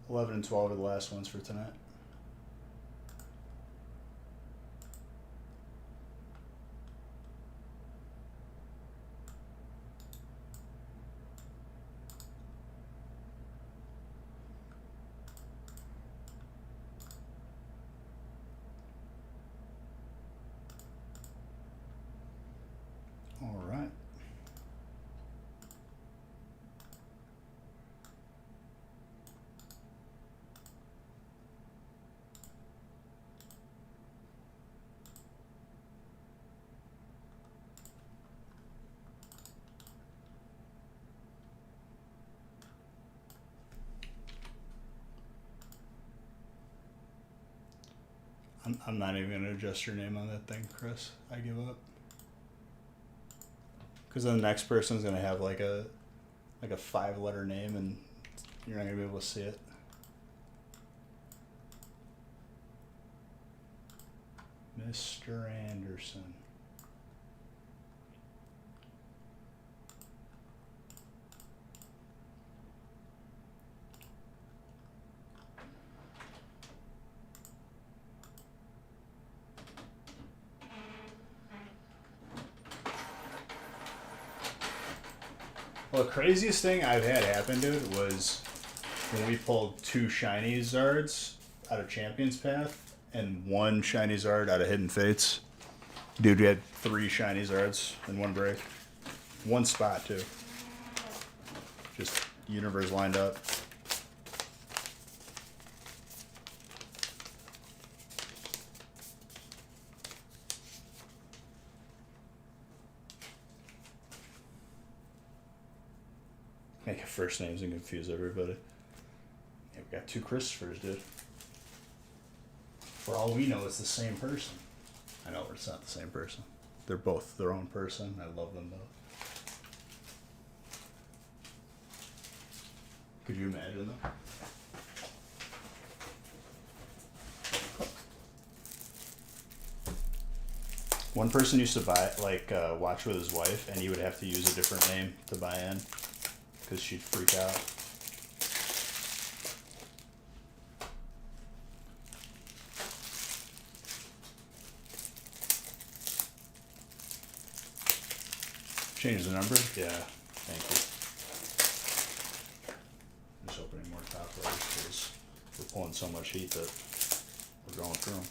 11 and 12 are the last ones for tonight. All right. I'm not even going to adjust your name on that thing, Chris. I give up. Because then the next person's going to have like a 5-letter name and you're not going to be able to see it. Mr. Anderson. Well, the craziest thing I've had happen, dude, was when we pulled 2 Shiny Zards out of Champion's Path and 1 Shiny Zard out of Hidden Fates. Dude, we had 3 Shiny Zards in one break. One spot, too. Just universe lined up. Make it first names and confuse everybody. Yeah, we got 2 Christophers, dude. For all we know, it's the same person. I know it's not the same person. They're both their own person. I love them both. Could you imagine them? One person used to watch with his wife, and he would have to use a different name to buy in, because she'd freak out. Change the number? Yeah, thank you. Just opening more top loads because we're pulling so much heat that we're going through them.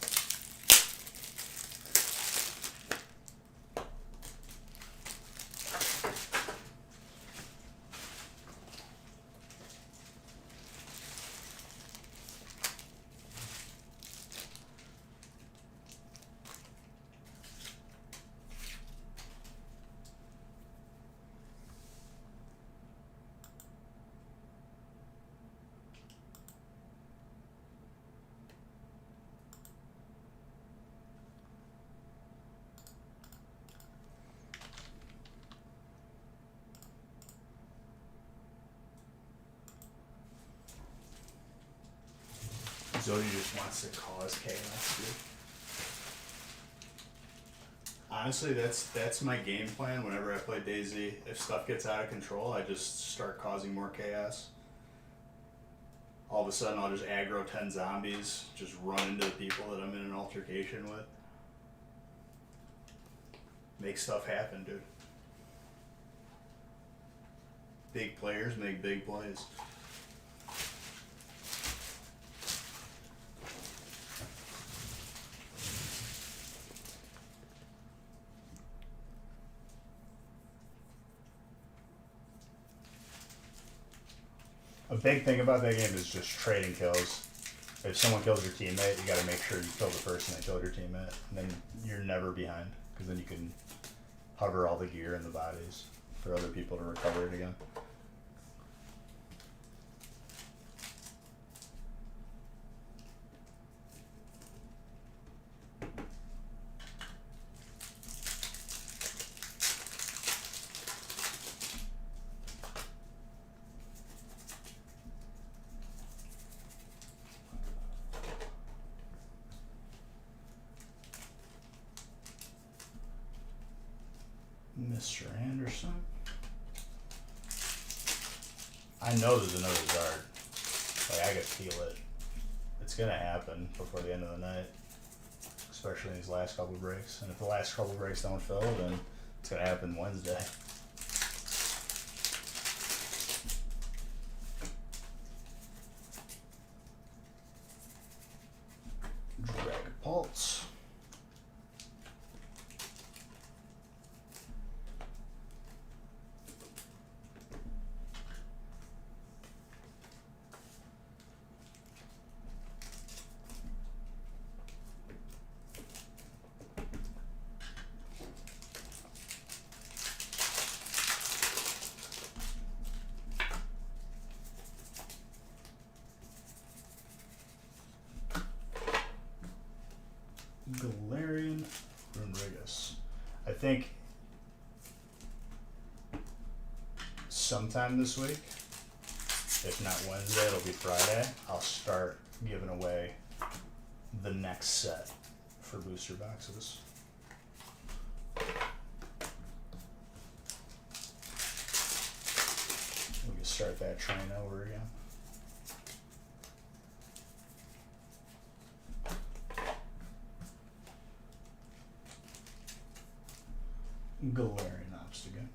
Zodi just wants to cause chaos, dude. Honestly, that's my game plan whenever I play DayZ. If stuff gets out of control, I just start causing more chaos. All of a sudden, I'll just aggro 10 zombies, just run into the people that I'm in an altercation with. Make stuff happen, dude. Big players make big plays. A big thing about that game is just trading kills. If someone kills your teammate, you gotta make sure you kill the person that killed your teammate. And then you're never behind, because then you can hover all the gear and the bodies for other people to recover it again. Mr. Anderson. I know there's another Zard. Like, I could feel it. It's gonna happen before the end of the night. Especially in these last couple breaks. And if the last couple breaks don't fill, then it's gonna happen Wednesday. Dragapulse. Galarian Runerigus. I think sometime this week, if not Wednesday, it'll be Friday, I'll start giving away the next set for booster boxes. We can start that train over again. Galarian Obstagoon.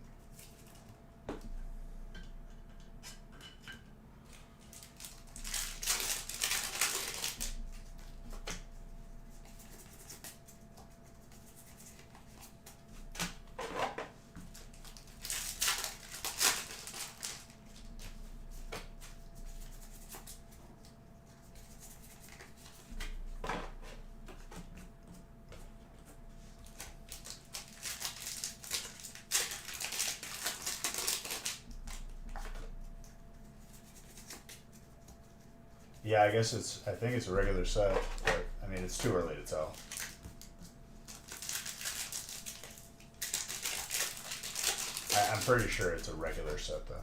Yeah, I guess I think it's a regular set, but I mean, it's too early to tell. I'm pretty sure it's a regular set though.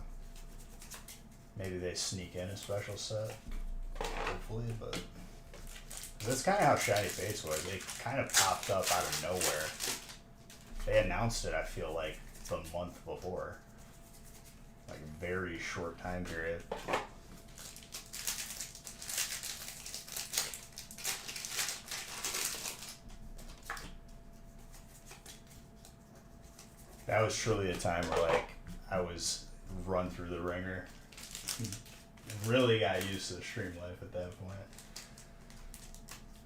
Maybe they sneak in a special set, hopefully, but that's kind of how Shiny Fates was. They kind of popped up out of nowhere. They announced it, I feel like, the month before. Like a very short time period. That was truly a time where, like, I was run through the ringer. Really got used to the stream life at that point.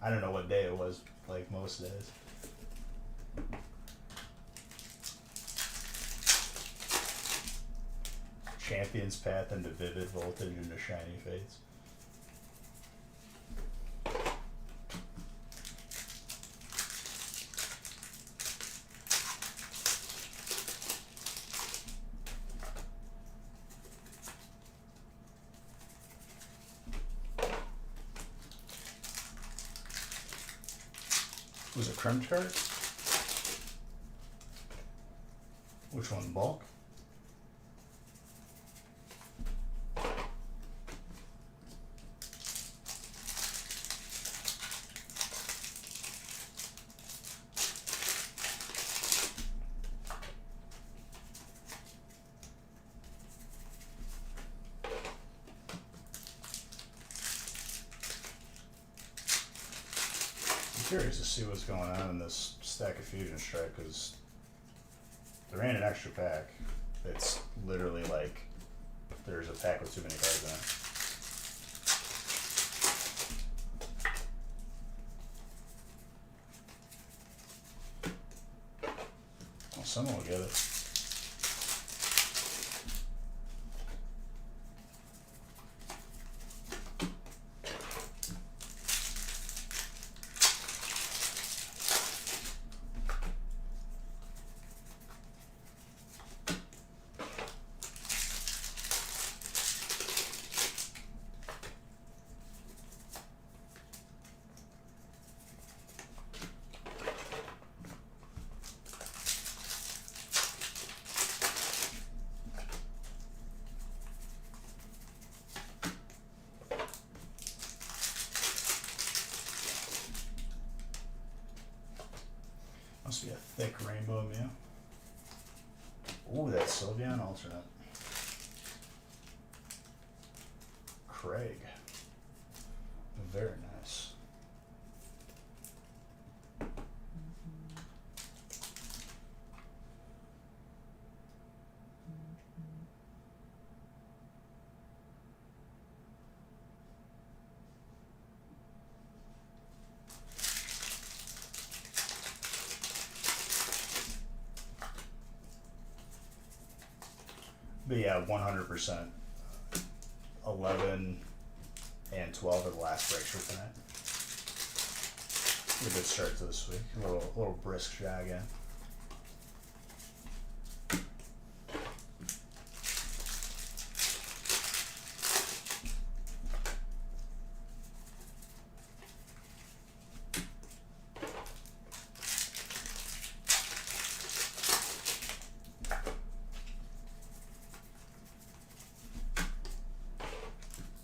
I don't know what day it was, like most days. Champion's Path into Vivid Voltage into Shiny Fates. Was it Crim Chart? Which one? Bulk? I'm curious to see what's going on in this stack of Fusion Strike, because there ain't an extra pack. It's literally like there's a pack with too many cards in it. Well, someone will get it. Must be a thick Rainbow Mew. Ooh, that's Sylveon alternate. Craig. Very nice. But yeah, 100%. 11 and 12 are the last breaks for tonight. A good start to this week. A little brisk jog in.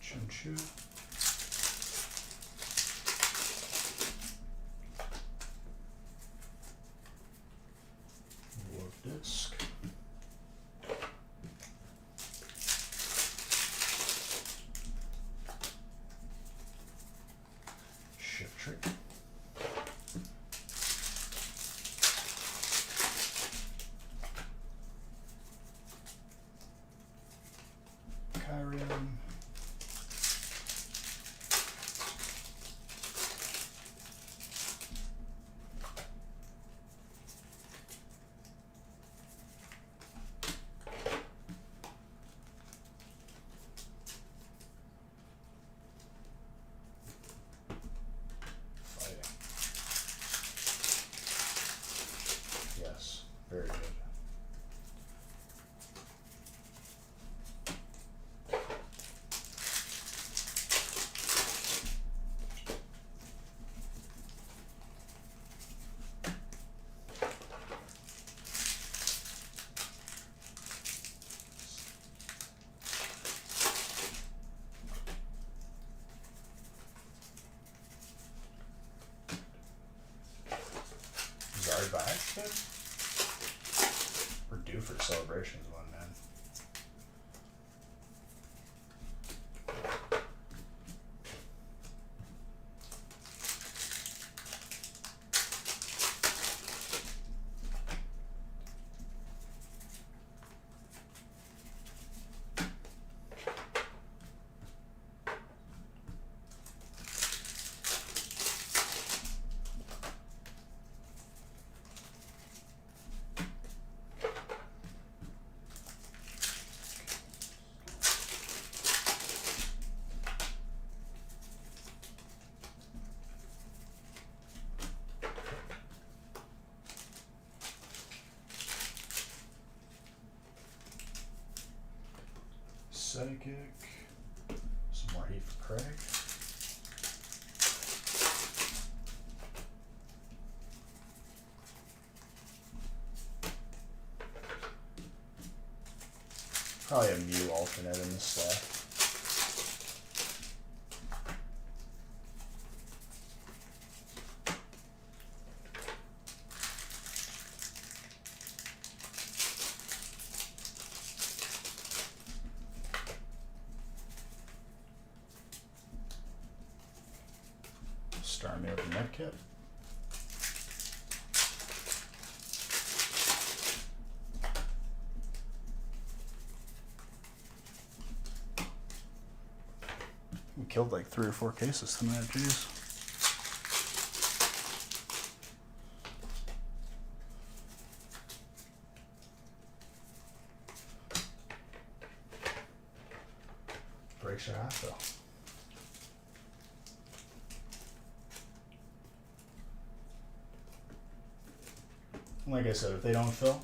Choo-choo. Warp Disc. Shift Trick. Kyrium. Fighting. Yes, very good. Psychic. Some more heat for Craig. Probably a Mew alternate in this stack. Starmie over Medkit. We killed like 3 or 4 cases tonight, jeez. Breaks your heart though. Like I said, if they don't fill,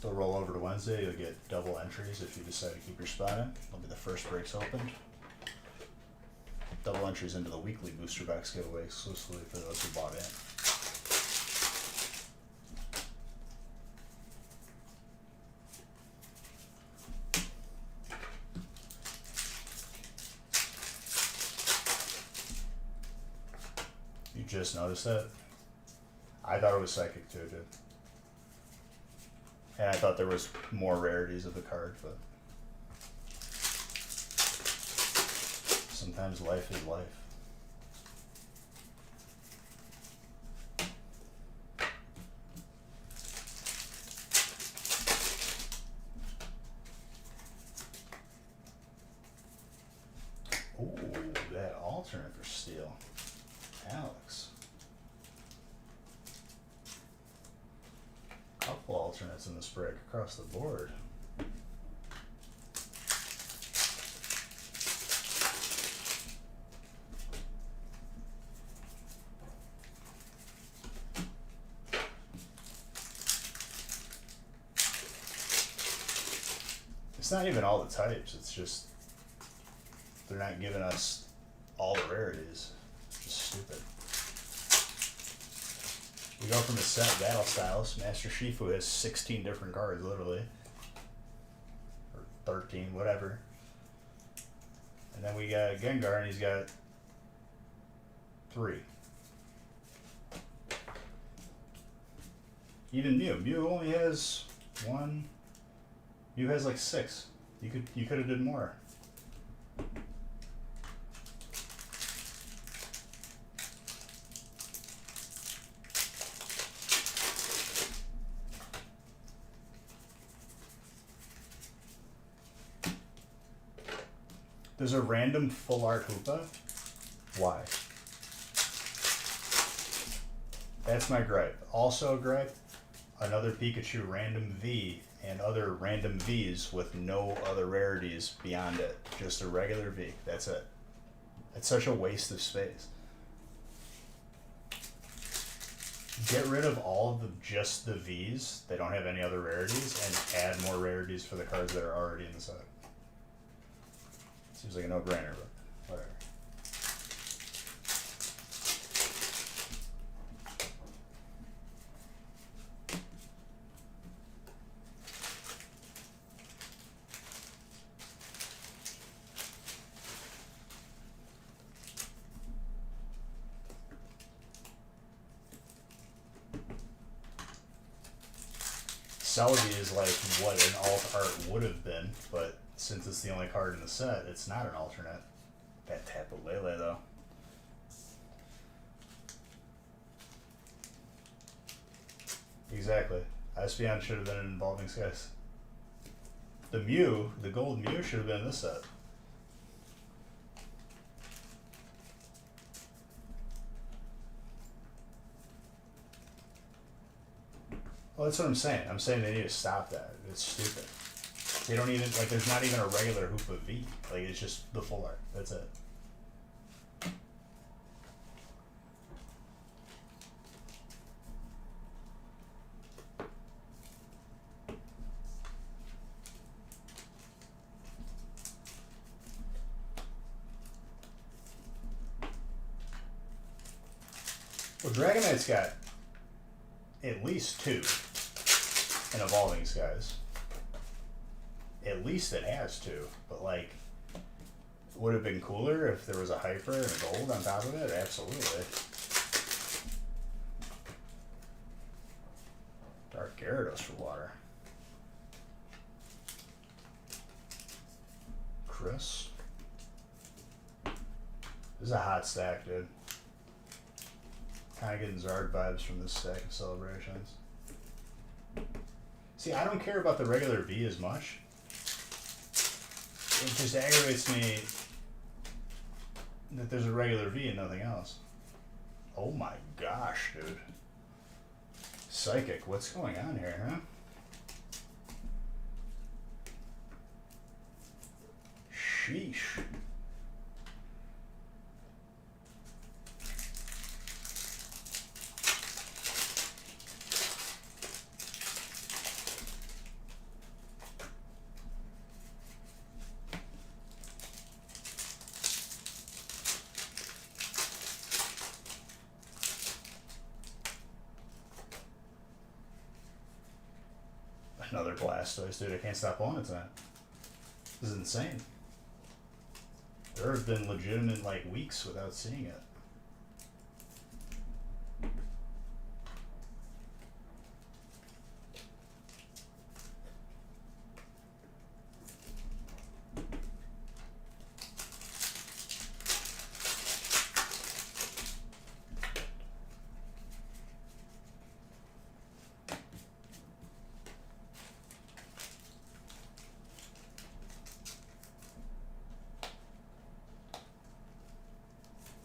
they'll roll over to Wednesday. You'll get double entries if you decide to keep your spot in. It'll be the first breaks opened. Double entries into the weekly booster box giveaway exclusively for those who bought in. You just noticed that? I thought it was psychic too, dude. And I thought there was more rarities of the card, but sometimes life is life. Ooh, that alternate for steel. Alex. Couple alternates in this break across the board. It's not even all the types, it's just they're not giving us all the rarities. It's just stupid. We go from the set Battle Styles. Master Shifu has 16 different cards, literally. Or 13, whatever. And then we got Gengar, and he's got 3. Even Mew. Mew only has 1. Mew has like 6. You could have did more. There's a random full art Hoopa. Why? That's my gripe. Also a gripe, another Pikachu random V and other random Vs with no other rarities beyond it. Just a regular V. That's it. It's such a waste of space. Get rid of all of just the Vs. They don't have any other rarities, and add more rarities for the cards that are already in the set. Seems like a no-brainer, but whatever. Celebi is like what an alt art would have been, but since it's the only card in the set, it's not an alternate. That Tapu Lele though. Exactly. Espeon should have been in Evolving Skies. The Mew, the gold Mew should have been in this set. Well, that's what I'm saying. I'm saying they need to stop that. It's stupid. They don't even, like, there's not even a regular Hoopa V. Like, it's just the full art. That's it. Dragonite's got at least 2 in Evolving Skies. At least it has 2, but like, would have been cooler if there was a Hyper and a Gold on top of it? Absolutely. Dark Gyarados for water. Chris. This is a hot stack, dude. Kind of getting Zard vibes from this stack of Celebrations. See, I don't care about the regular V as much. It just aggravates me that there's a regular V and nothing else. Oh my gosh, dude. Psychic, what's going on here, huh? Sheesh. Another Blastoise, dude. I can't stop pulling it tonight. This is insane. There have been legitimate, like, weeks without seeing it.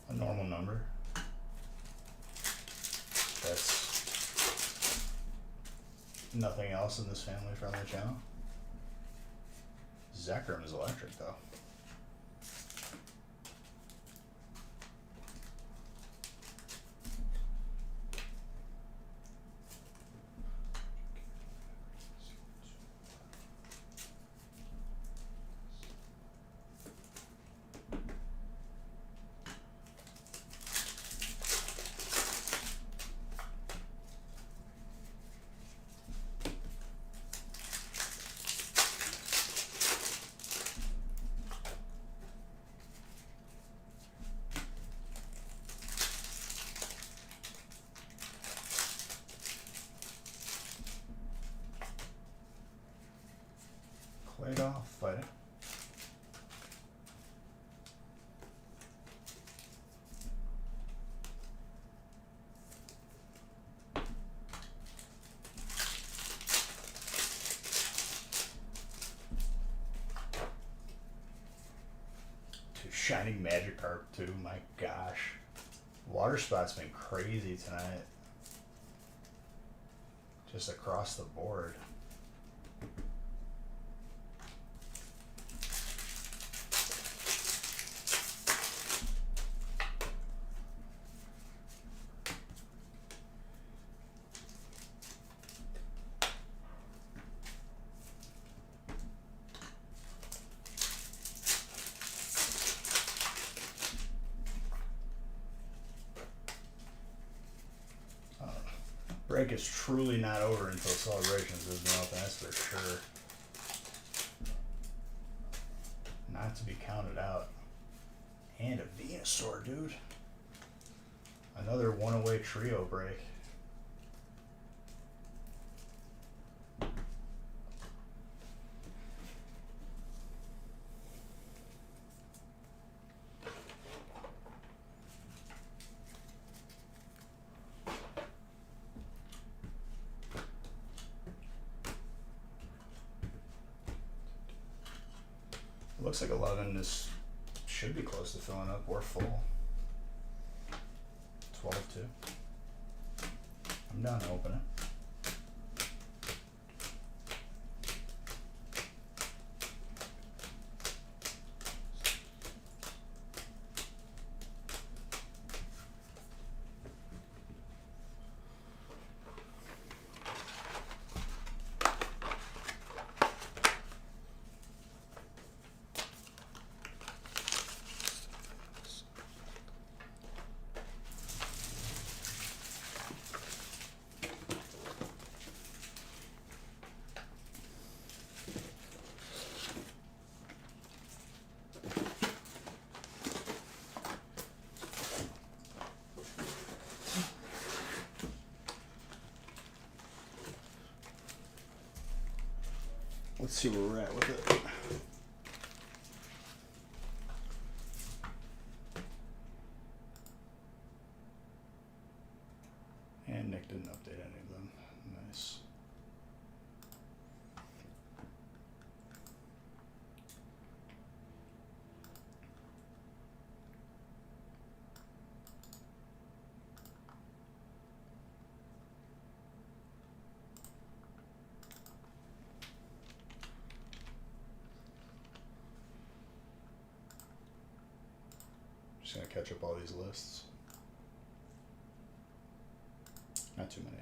A normal number. That's nothing else in this family friendly channel. Zekrom is electric though. Played off, fighting. Dude, Shining Magikarp too, my gosh. Water Spot's been crazy tonight. Just across the board. Break is truly not over until Celebrations is up, that's for sure. Not to be counted out. And a Venusaur, dude. Another one-away trio break. Looks like 11 is should be close to filling up. We're full. 12 too. I'm done opening. Let's see where we're at with it. And Nick didn't update any of them. Nice. Just gonna catch up all these lists. Not too many.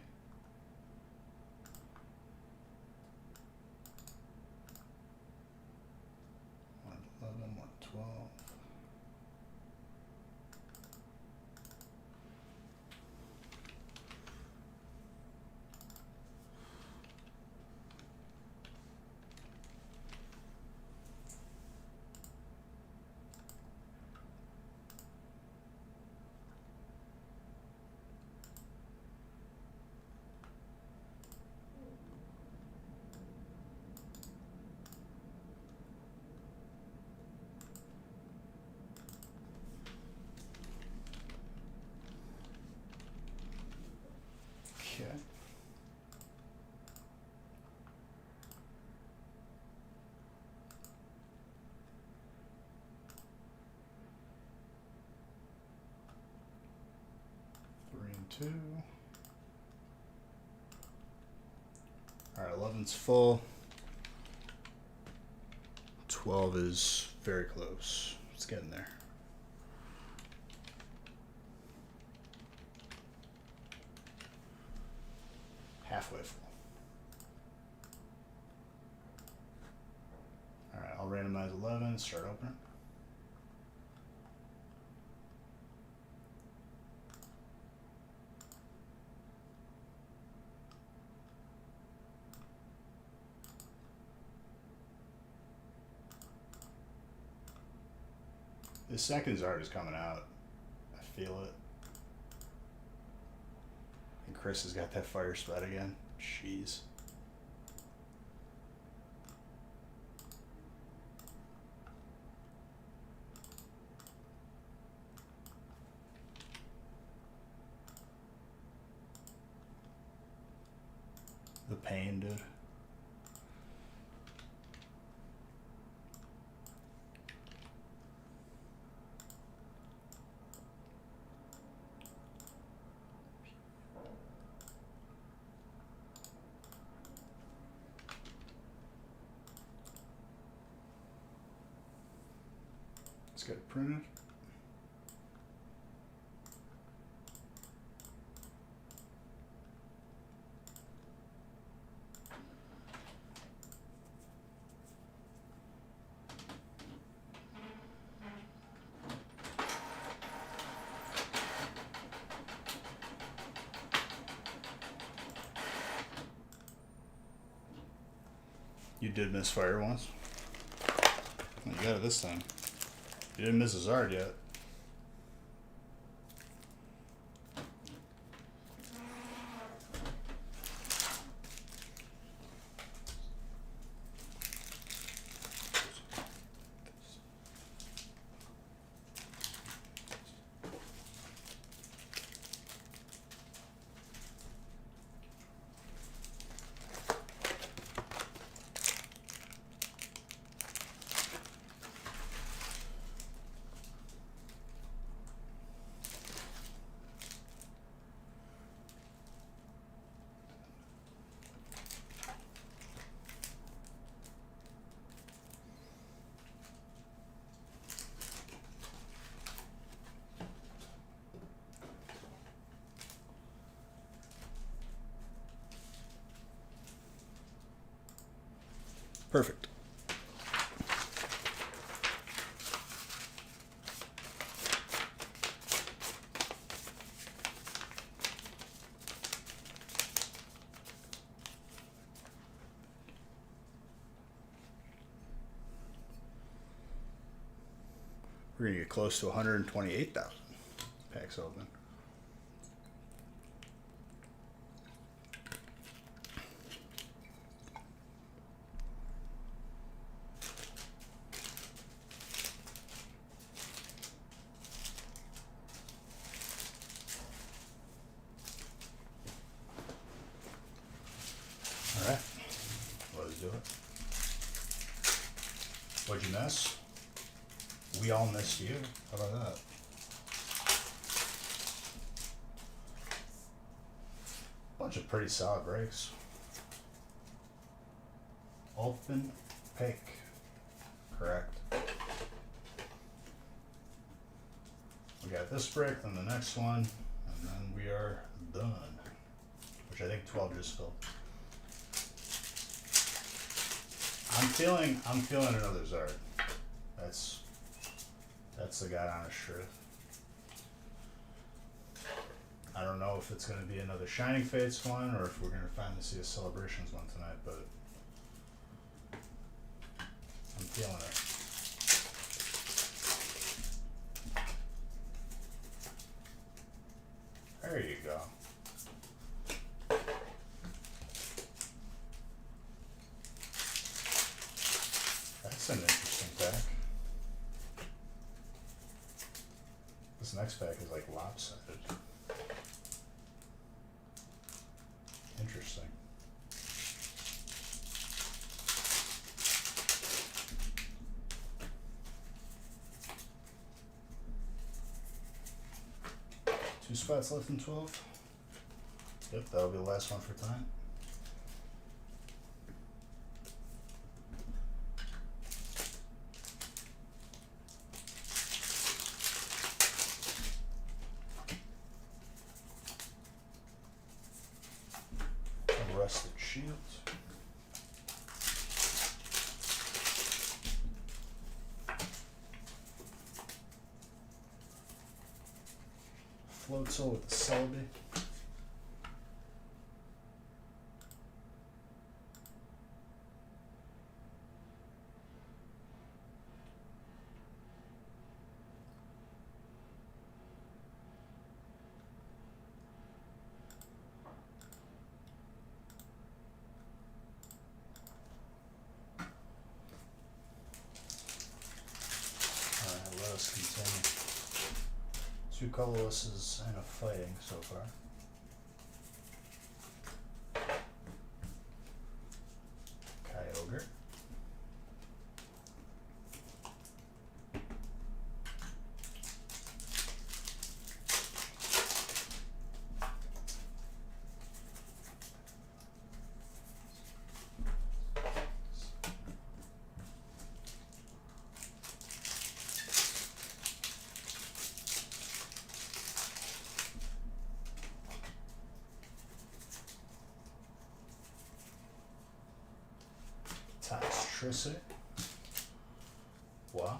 One 11, 112. Okay. Three and two. All right, 11's full. 12 is very close. It's getting there. Halfway full. All right, I'll randomize 11, start opening. The second art is coming out. I feel it. And Chris has got that fire spot again. Jeez. The pain, dude. Let's get it printed. You did miss fire once. You got it this time. You didn't miss a Zard yet. Perfect. We're going to get close to 128,000 packs open. do it. What'd you miss? We all missed you. How about that? Bunch of pretty solid breaks. Open pick. Correct. We got this break, then the next one, and then we are done. Which I think 12 just filled. I'm feeling another Zard. That's the God honest truth. I don't know if it's gonna be another Shining Fates one or if we're gonna finally see a Celebrations one tonight, but I'm feeling it. There you go. That's an interesting pack. This next pack is like lopsided. Interesting. Two spots left in 12. Yep, that'll be the last one for tonight. Rusted Shield. Floatzel with the Selby. Let us continue. Two colorlesses and a fighting so far. Kyogre. Toxtricity. Wow.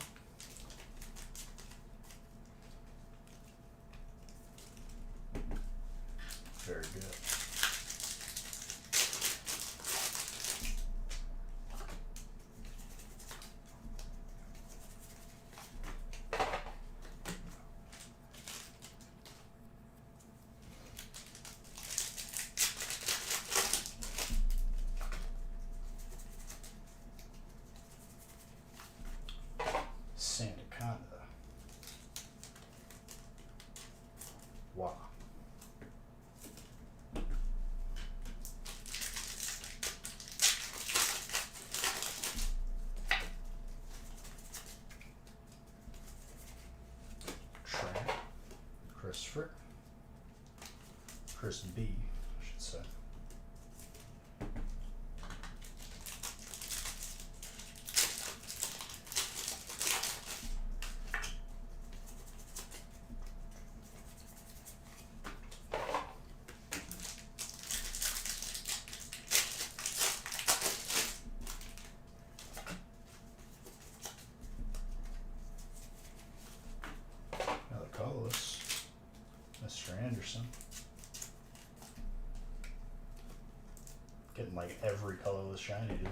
Very good. Sandaconda. Wow. Trent. Christopher. Chris B, I should say. Another colorless. Mr. Anderson. Getting like every colorless shiny, dude.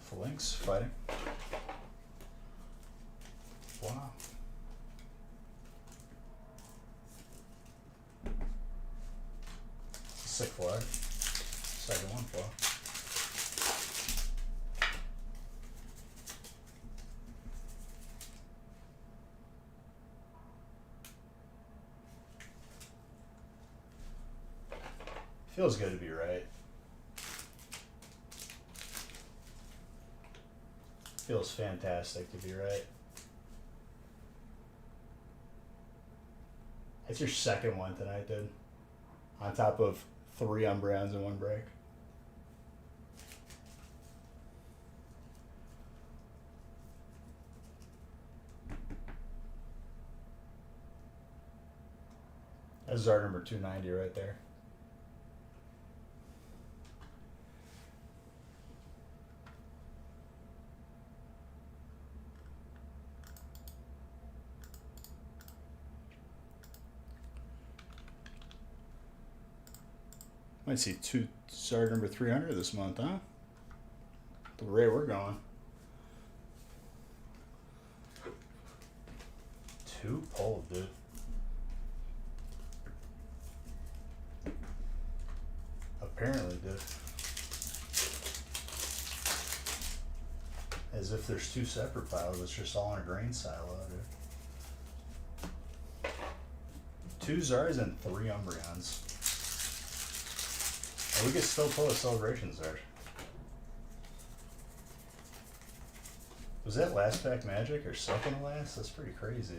Phalanx fighting. Wow. Sick flag. Second one flag. Feels good to be right. Feels fantastic to be right. That's your second one tonight, dude. On top of 3 Umbreons and 1 break. That's Zard number 290 right there. Might see 2 Zard number 300 this month, huh? The rate we're going. 2 pulled, dude. Apparently, dude. As if there's 2 separate piles. It's just all in a grain silo, dude. 2 Zards and 3 Umbreons. And we could still pull a Celebration Zard. Was that last pack magic or second to last? That's pretty crazy.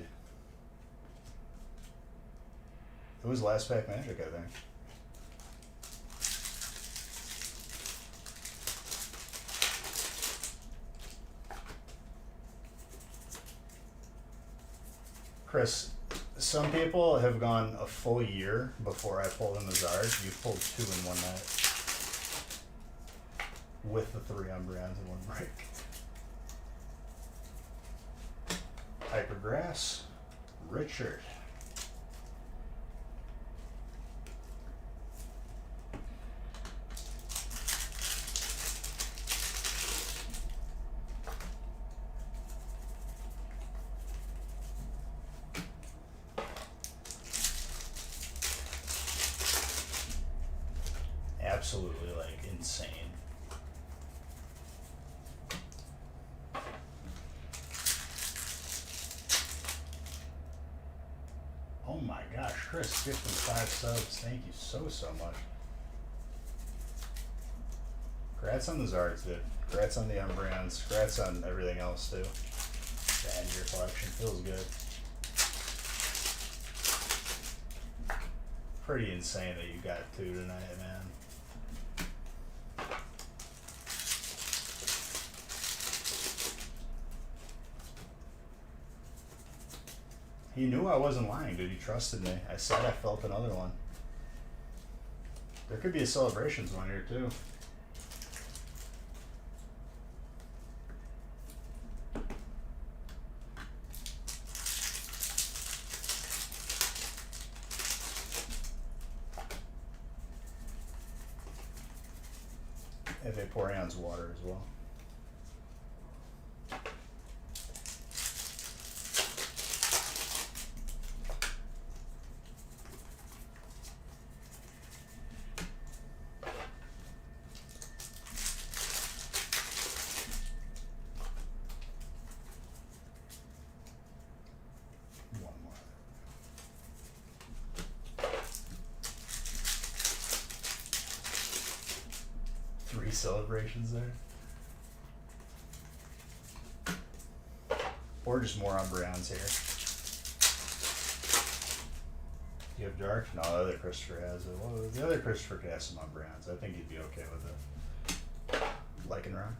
It was last pack magic, I think. Chris, some people have gone a full year before I pulled in the Zard. You pulled 2 in one night. With the 3 Umbreons in 1 break. Hypergrass, Richard. Absolutely, like, insane. Oh my gosh, Chris, gifted 5 subs. Thank you so much. Congrats on the Zards, dude. Congrats on the Umbreons. Congrats on everything else, too. The end of your collection feels good. Pretty insane that you got 2 tonight, man. He knew I wasn't lying, dude. He trusted me. I said I felt another one. There could be a Celebrations one here, too. Vaporeon's water as well. One more. 3 Celebrations there. Or just more Umbreons here. You have Dark? No, the other Christopher has it. Well, the other Christopher could have some Umbreons. I think he'd be okay with it. Lycanroc.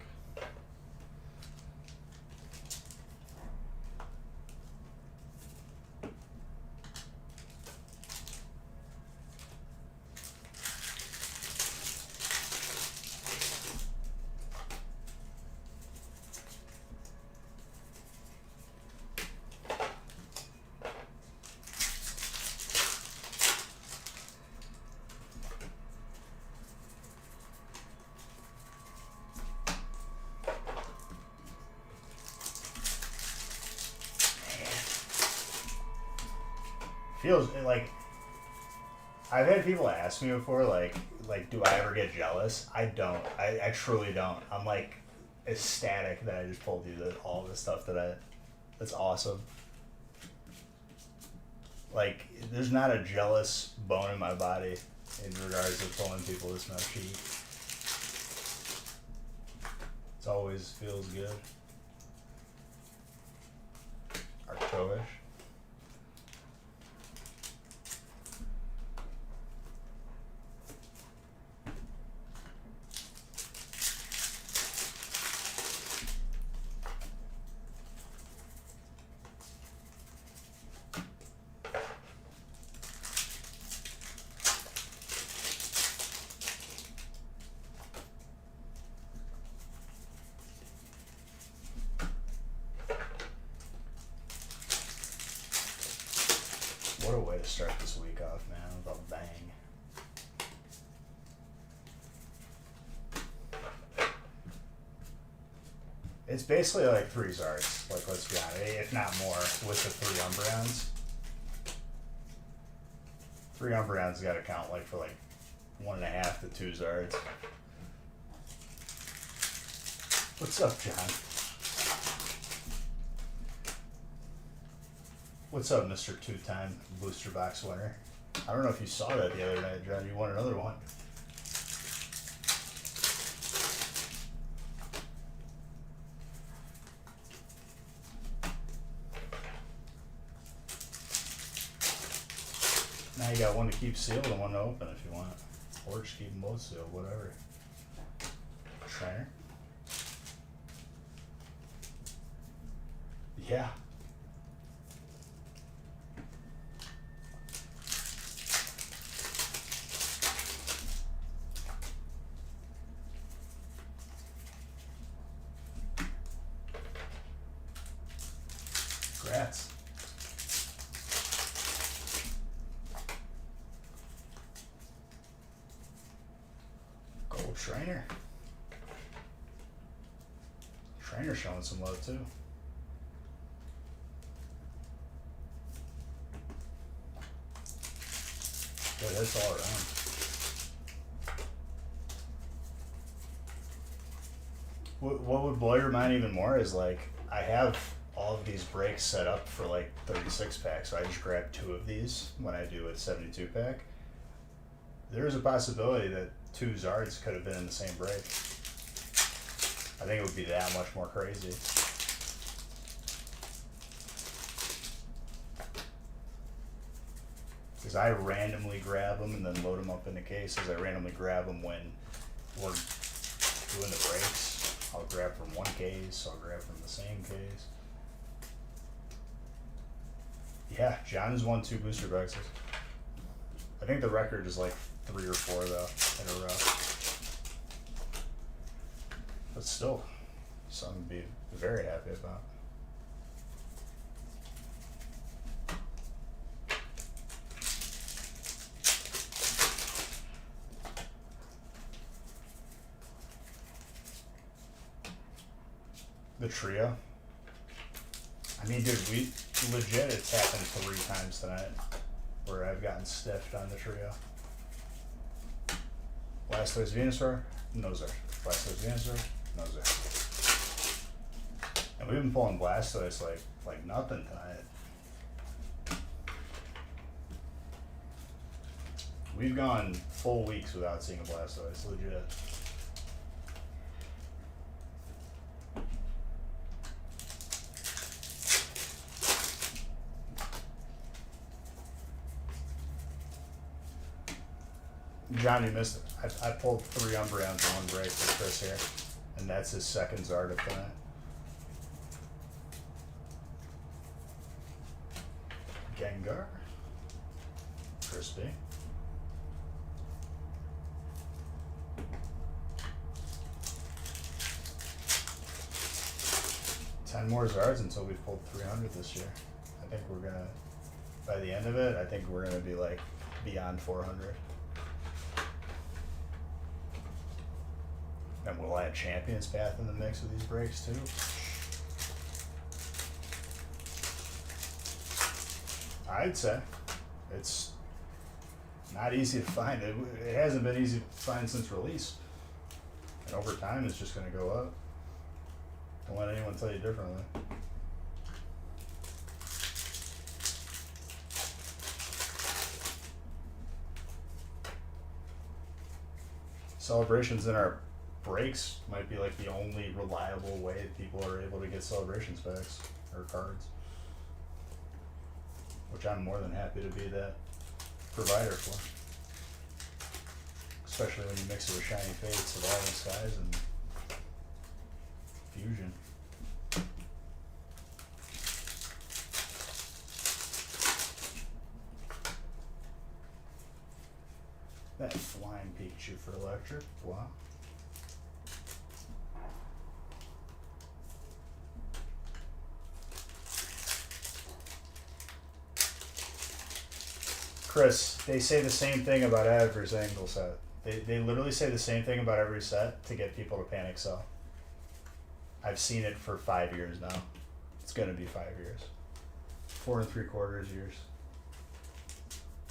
Feels like I've had people ask me before, like do I ever get jealous? I don't. I truly don't. I'm like ecstatic that I just pulled you all this stuff that's awesome. Like there's not a jealous bone in my body in regards to pulling people this much heat. It always feels good. Arctoish. What a way to start this week off, man, with a bang. It's basically like 3 Zards, like let's be honest, if not more, with the 3 Umbreons. 3 Umbreons gotta count like for like 1.5 to 2 Zards. What's up, John? What's up, Mr. 2-time booster box winner? I don't know if you saw that the other night, John. You won another one. Now you got one to keep sealed and one to open if you want. Or just keep them both sealed, whatever. Trainer? Yeah. Congrats. Gold Trainer. Trainer showing some love too. Good hits all around. What would blow your mind even more is like, I have all of these breaks set up for like 36 packs, so I just grab 2 of these when I do a 72 pack. There's a possibility that 2 Zards could have been in the same break. I think it would be that much more crazy. Because I randomly grab them and then load them up into cases. I randomly grab them when we're doing the breaks. I'll grab from one case, I'll grab from the same case. Yeah, John has won 2 booster boxes. I think the record is like 3 or 4 though, in a row. But still, something to be very happy about. The trio. I mean, dude, we legit, it's happened 3 times tonight where I've gotten stiffed on the trio. Blastoise Venusaur, no Zard. Blastoise Venusaur, no Zard. And we've been pulling Blastoise like nothing tonight. We've gone full weeks without seeing a Blastoise, legit. John, you missed it. I pulled 3 Umbreons in one break for Chris here, and that's his 2nd Zard of tonight. Gengar. Crispy. $10 more Zards until we've pulled 300 this year. I think we're gonna, by the end of it, I think we're gonna be like beyond 400. And we'll add Champion's Path in the mix with these breaks too. I'd say it's not easy to find. It hasn't been easy to find since release. And over time, it's just going to go up. Don't let anyone tell you differently. celebrations in our breaks might be like the only reliable way that people are able to get celebrations packs or cards. Which I'm more than happy to be that provider for. Especially when you mix it with shiny fates of all the skies and fusion. That flying Pikachu for electric, wow. Chris, they say the same thing about every single set. They literally say the same thing about every set to get people to panic sell. I've seen it for 5 years now. It's gonna be 5 years. 4 3/4 years.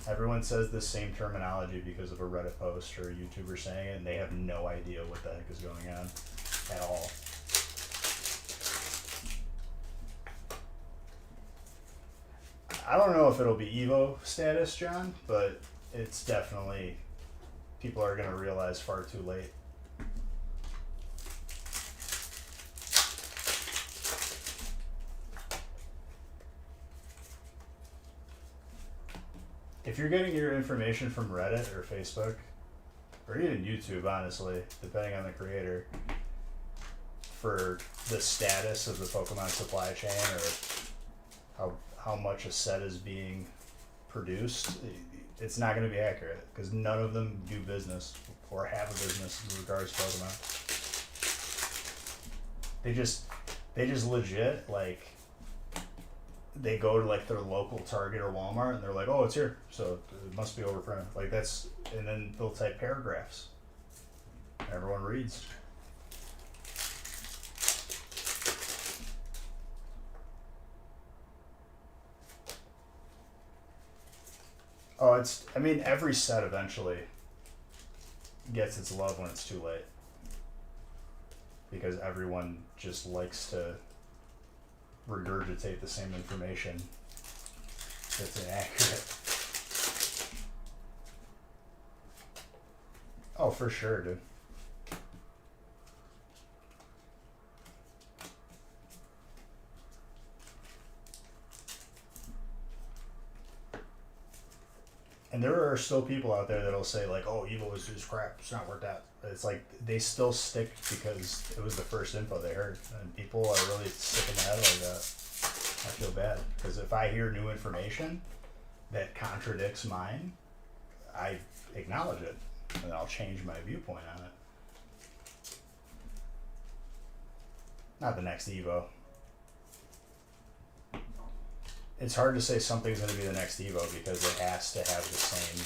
Everyone says the same terminology because of a Reddit post or a YouTuber saying it, and they have no idea what the heck is going on at all. I don't know if it'll be Evo status, John, but it's definitely, people are going to realize far too late. If you're getting your information from Reddit or Facebook, or even YouTube, honestly, depending on the creator, for the status of the Pokemon supply chain or how much a set is being produced, it's not going to be accurate because none of them do business or have a business in regards to Pokemon. They just legit, like, they go to like their local Target or Walmart and they're like, oh, it's here, so it must be overprinted. Like that's, and then they'll type paragraphs. Everyone reads. Oh, I mean, every set eventually gets its love when it's too late. Because everyone just likes to regurgitate the same information that's inaccurate. Oh, for sure, dude. And there are still people out there that'll say like, "Oh, Evo is just crap. It's not worth that." It's like they still stick because it was the first info they heard, and people are really sick in the head like that. I feel bad because if I hear new information that contradicts mine, I acknowledge it, and I'll change my viewpoint on it. Not the next Evo. It's hard to say something's going to be the next Evo because it has to have the same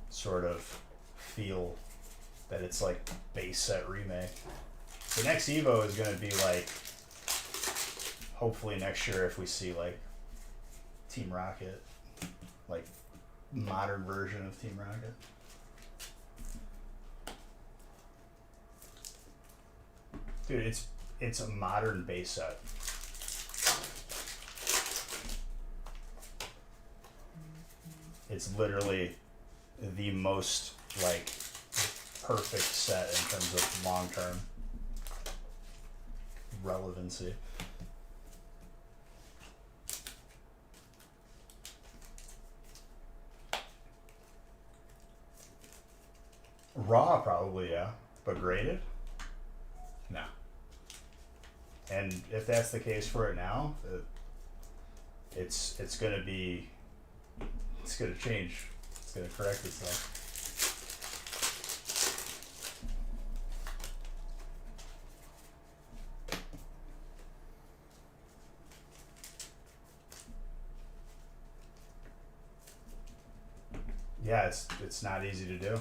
sort of feel that it's like base set remake. The next Evo is going to be like, hopefully next year if we see like Team Rocket, like modern version of Team Rocket. Dude, it's a modern base set. It's literally the most like perfect set in terms of long-term relevancy. Raw probably, yeah, but graded? No. And if that's the case for it now, it's gonna be, it's gonna change. It's gonna correct itself. Yeah, it's not easy to do.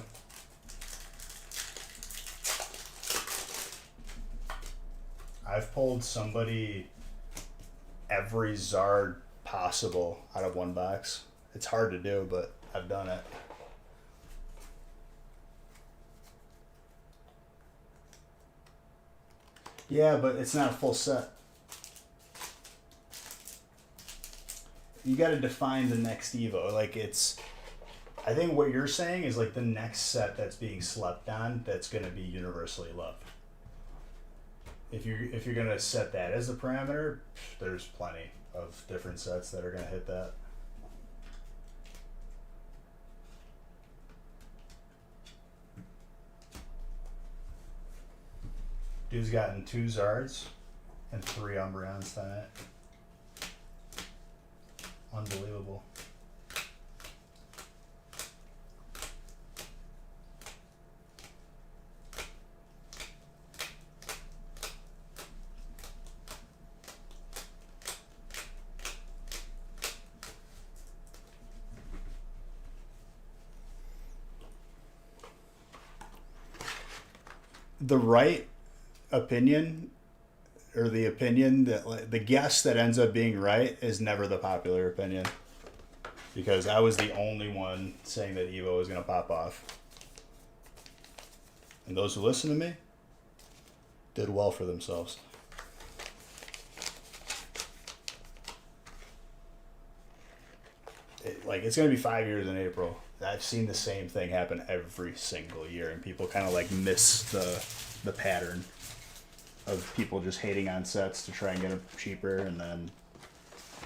I've pulled somebody every Zard possible out of one box. It's hard to do, but I've done it. Yeah, but it's not a full set. You gotta define the next Evo. Like, it's I think what you're saying is like the next set that's being slept on that's going to be universally loved. If you're gonna set that as a parameter, there's plenty of different sets that are gonna hit that. Dude's gotten 2 Zards and 3 Umbreons tonight. Unbelievable. The right opinion, or the opinion that like, the guess that ends up being right is never the popular opinion, because I was the only one saying that Evo was going to pop off, and those who listen to me did well for themselves. It's going to be 5 years in April. I've seen the same thing happen every single year, and people kind of like miss the pattern of people just hating on sets to try and get them cheaper, and then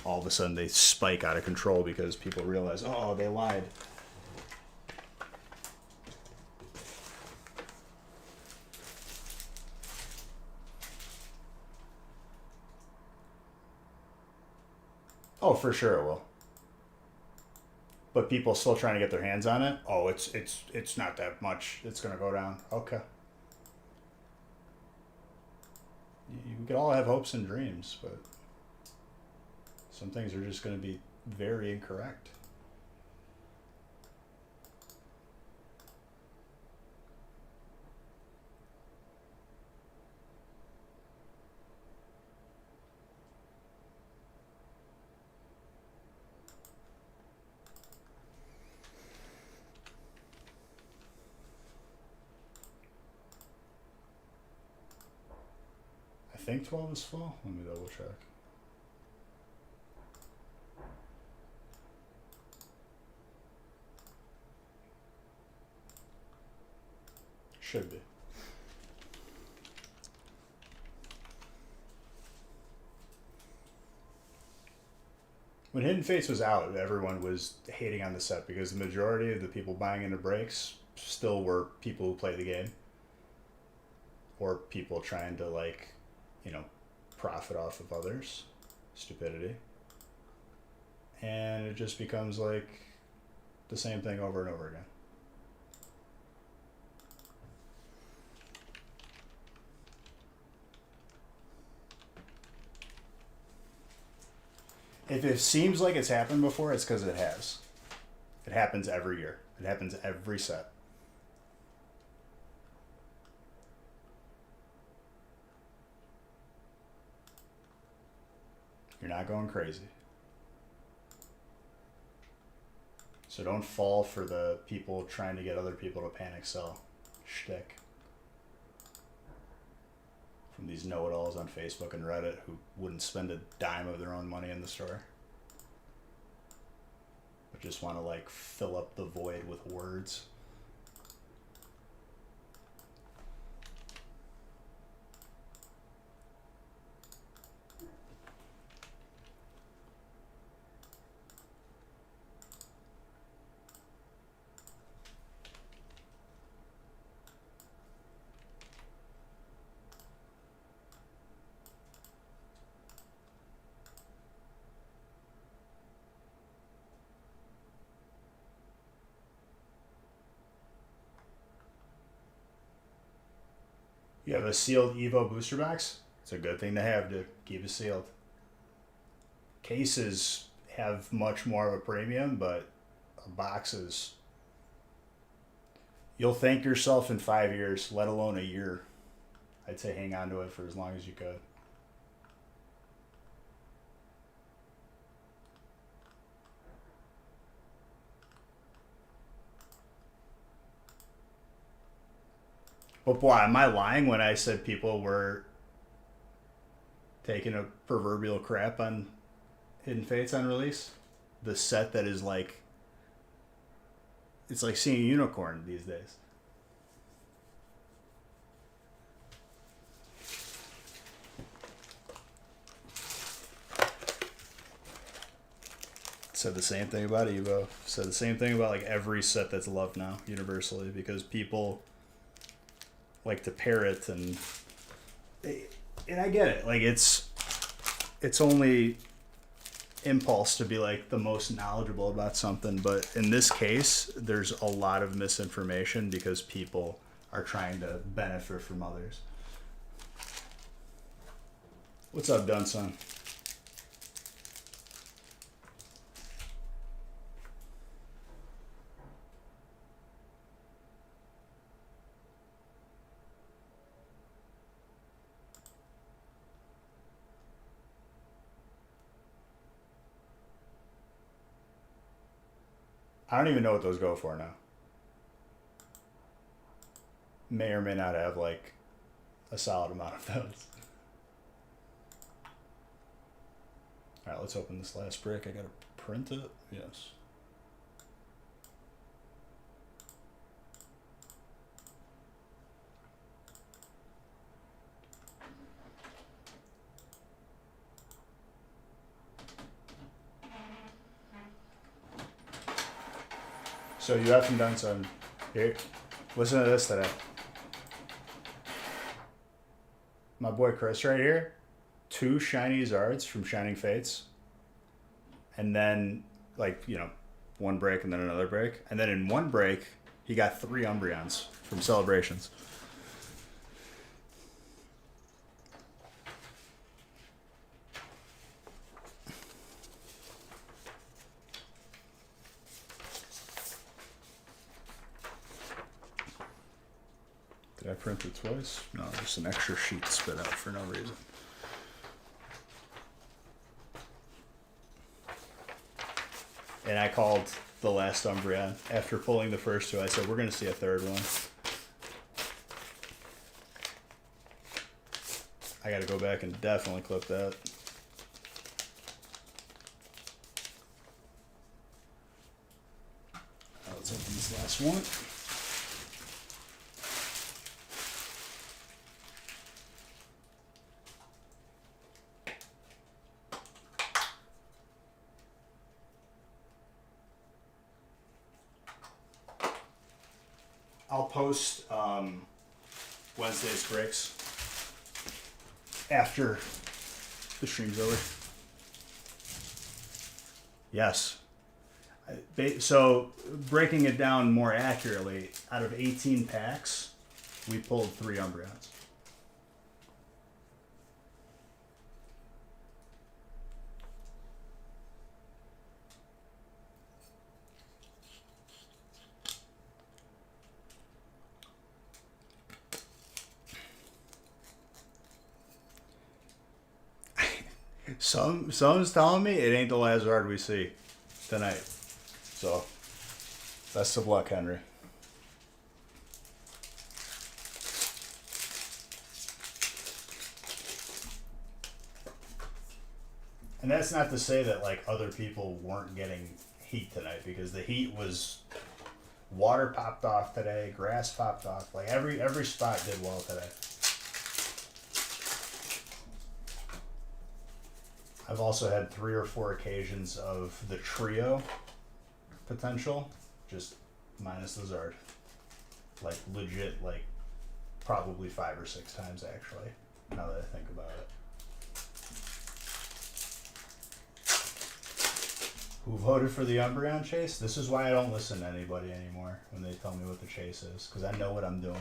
all of a sudden they spike out of control because people realize, oh, they lied. Oh, for sure it will. But people still trying to get their hands on it. Oh, it's not that much. It's gonna go down. Okay. We could all have hopes and dreams, but some things are just gonna be very incorrect. I think 12 is full. Let me double check. Should be. When Hidden Fates was out, everyone was hating on the set because the majority of the people buying into breaks still were people who play the game, or people trying to profit off of others' stupidity. And it just becomes like the same thing over and over again. If it seems like it's happened before, it's because it has. It happens every year. It happens every set. You're not going crazy. So don't fall for the people trying to get other people to panic sell shtick from these know-it-alls on Facebook and Reddit who wouldn't spend a dime of their own money in the store, but just want to fill up the void with words. You have a sealed Evo booster box? It's a good thing to have to keep it sealed. Cases have much more of a premium, but boxes, you'll thank yourself in 5 years, let alone a year. I'd say hang on to it for as long as you could. But boy, am I lying when I said people were taking a proverbial crap on Hidden Fates on release? The set that is It's like seeing a unicorn these days. Said the same thing about Evo. Said the same thing about like every set that's loved now universally, because people like to pair it, and I get it. Like it's only impulse to be like the most knowledgeable about something, but in this case there's a lot of misinformation because people are trying to benefit from others. What's up, Dunson? I don't even know what those go for now. May or may not have like a solid amount of those. Alright, let's open this last brick. I gotta print it. Yes. So you haven't done some. Here, listen to this today. My boy Chris right here, 2 shiny Zards from Shining Fates, and then like one break and then another break, and then in one break he got 3 Umbreons from Celebrations. Did I print it twice? No, just an extra sheet spit out for no reason. And I called the last Umbreon after pulling the first 2. I said, we're going to see a third one. I got to go back and definitely clip that. Let's open this last one. I'll post Wednesday's breaks after the stream's over. Yes. So breaking it down more accurately, out of 18 packs, we pulled 3 Umbreons. Someone's telling me it ain't the last Zard we see tonight. So, best of luck, Henry. And that's not to say that like other people weren't getting heat tonight, because the heat was, water popped off today, grass popped off, like every spot did well today. I've also had 3 or 4 occasions of the trio potential, just minus the Zard. Like legit, like probably 5 or 6 times actually, now that I think about it. Who voted for the Umbreon chase? This is why I don't listen to anybody anymore when they tell me what the chase is, because I know what I'm doing.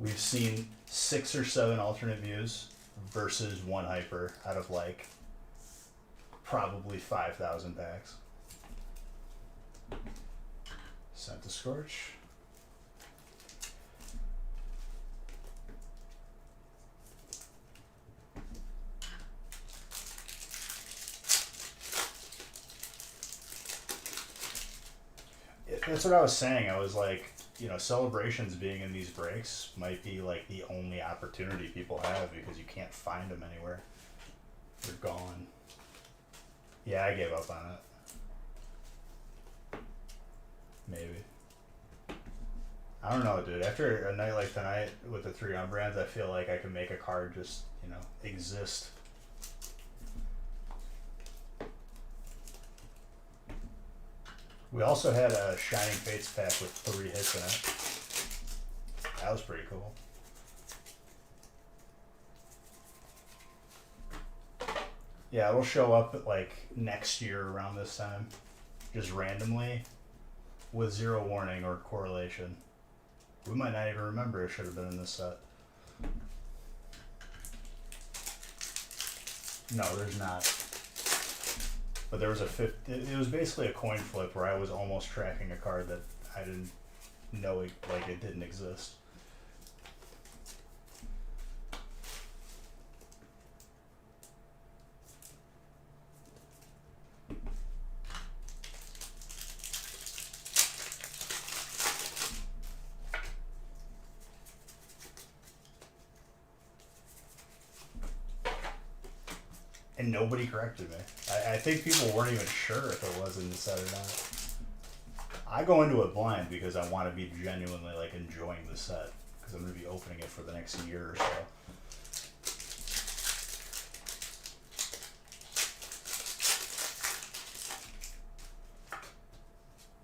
We've seen 6 or 7 alternate views versus 1 hyper out of like probably 5,000 packs. Sent to Scorch. That's what I was saying. I was like, celebrations being in these breaks might be like the only opportunity people have, because you can't find them anywhere. They're gone. Yeah, I gave up on it. Maybe. I don't know, dude. After a night like tonight with the 3 unbrands, I feel like I can make a card just, exist. We also had a Shining Fates pack with 3 hits in it. That was pretty cool. Yeah, it'll show up like next year around this time, just randomly, with 0 warning or correlation. We might not even remember it should have been in this set. No, there's not. But there was it was basically a coin flip where I was almost tracking a card that I didn't know it didn't exist. And nobody corrected me. I think people weren't even sure if it was in the set or not. I go into it blind because I want to be genuinely enjoying the set, because I'm going to be opening it for the next year or so.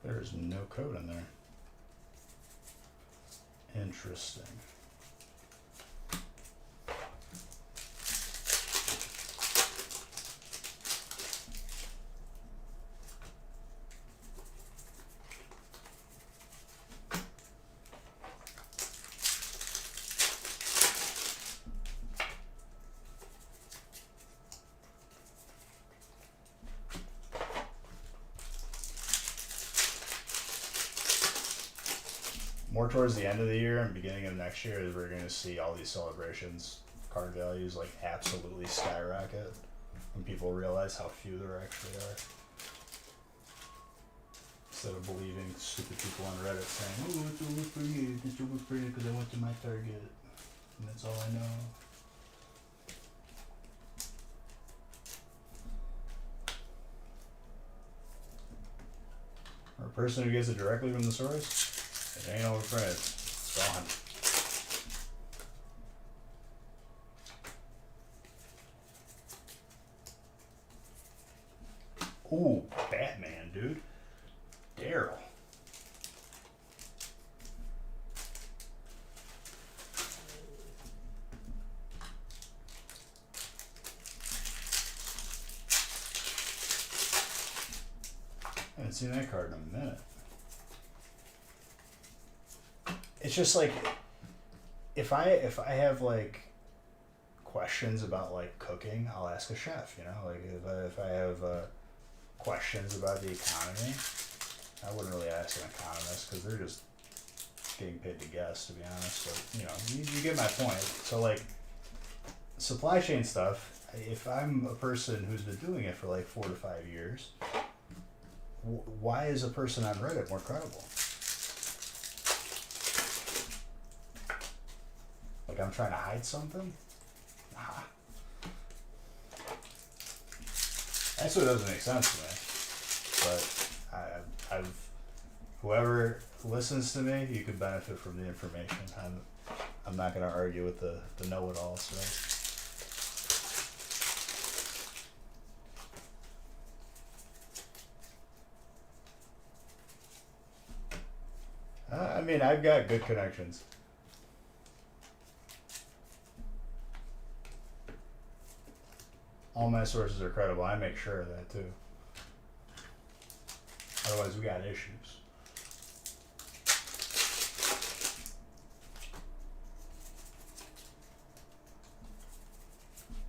There's no code in there. Interesting. More towards the end of the year and beginning of next year is we're going to see all these celebrations card values absolutely skyrocket when people realize how few there actually are. Instead of believing stupid people on Reddit saying, "Oh, it's overprinted. It's overprinted because I went to my Target and that's all I know." Or a person who gets it directly from the source. It ain't overprinted. It's gone. Ooh, Batman, dude. Daryl. I haven't seen that card in a minute. It's just if I have questions about cooking, I'll ask a chef. If I have questions about the economy, I wouldn't really ask an economist because they're just getting paid to guess, to be honest. But you get my point. So supply chain stuff. If I'm a person who's been doing it for 4 to 5 years, why is a person on Reddit more credible? I'm trying to hide something? Nah. That's what doesn't make sense to me. But whoever listens to me, you could benefit from the information. I'm not going to argue with the know-it-alls, right? I've got good connections. All my sources are credible. I make sure of that too. Otherwise, we got issues.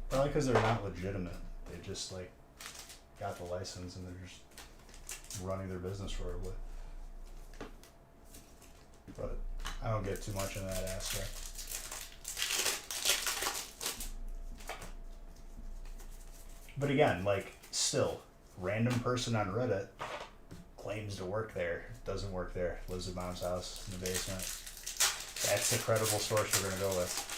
Probably because they're not legitimate. They just got the license and they're just running their business horribly. But I don't get too much in that aspect. But again, still, random person on Reddit claims to work there, doesn't work there, lives at mom's house in the basement. That's the credible source we're going to go with.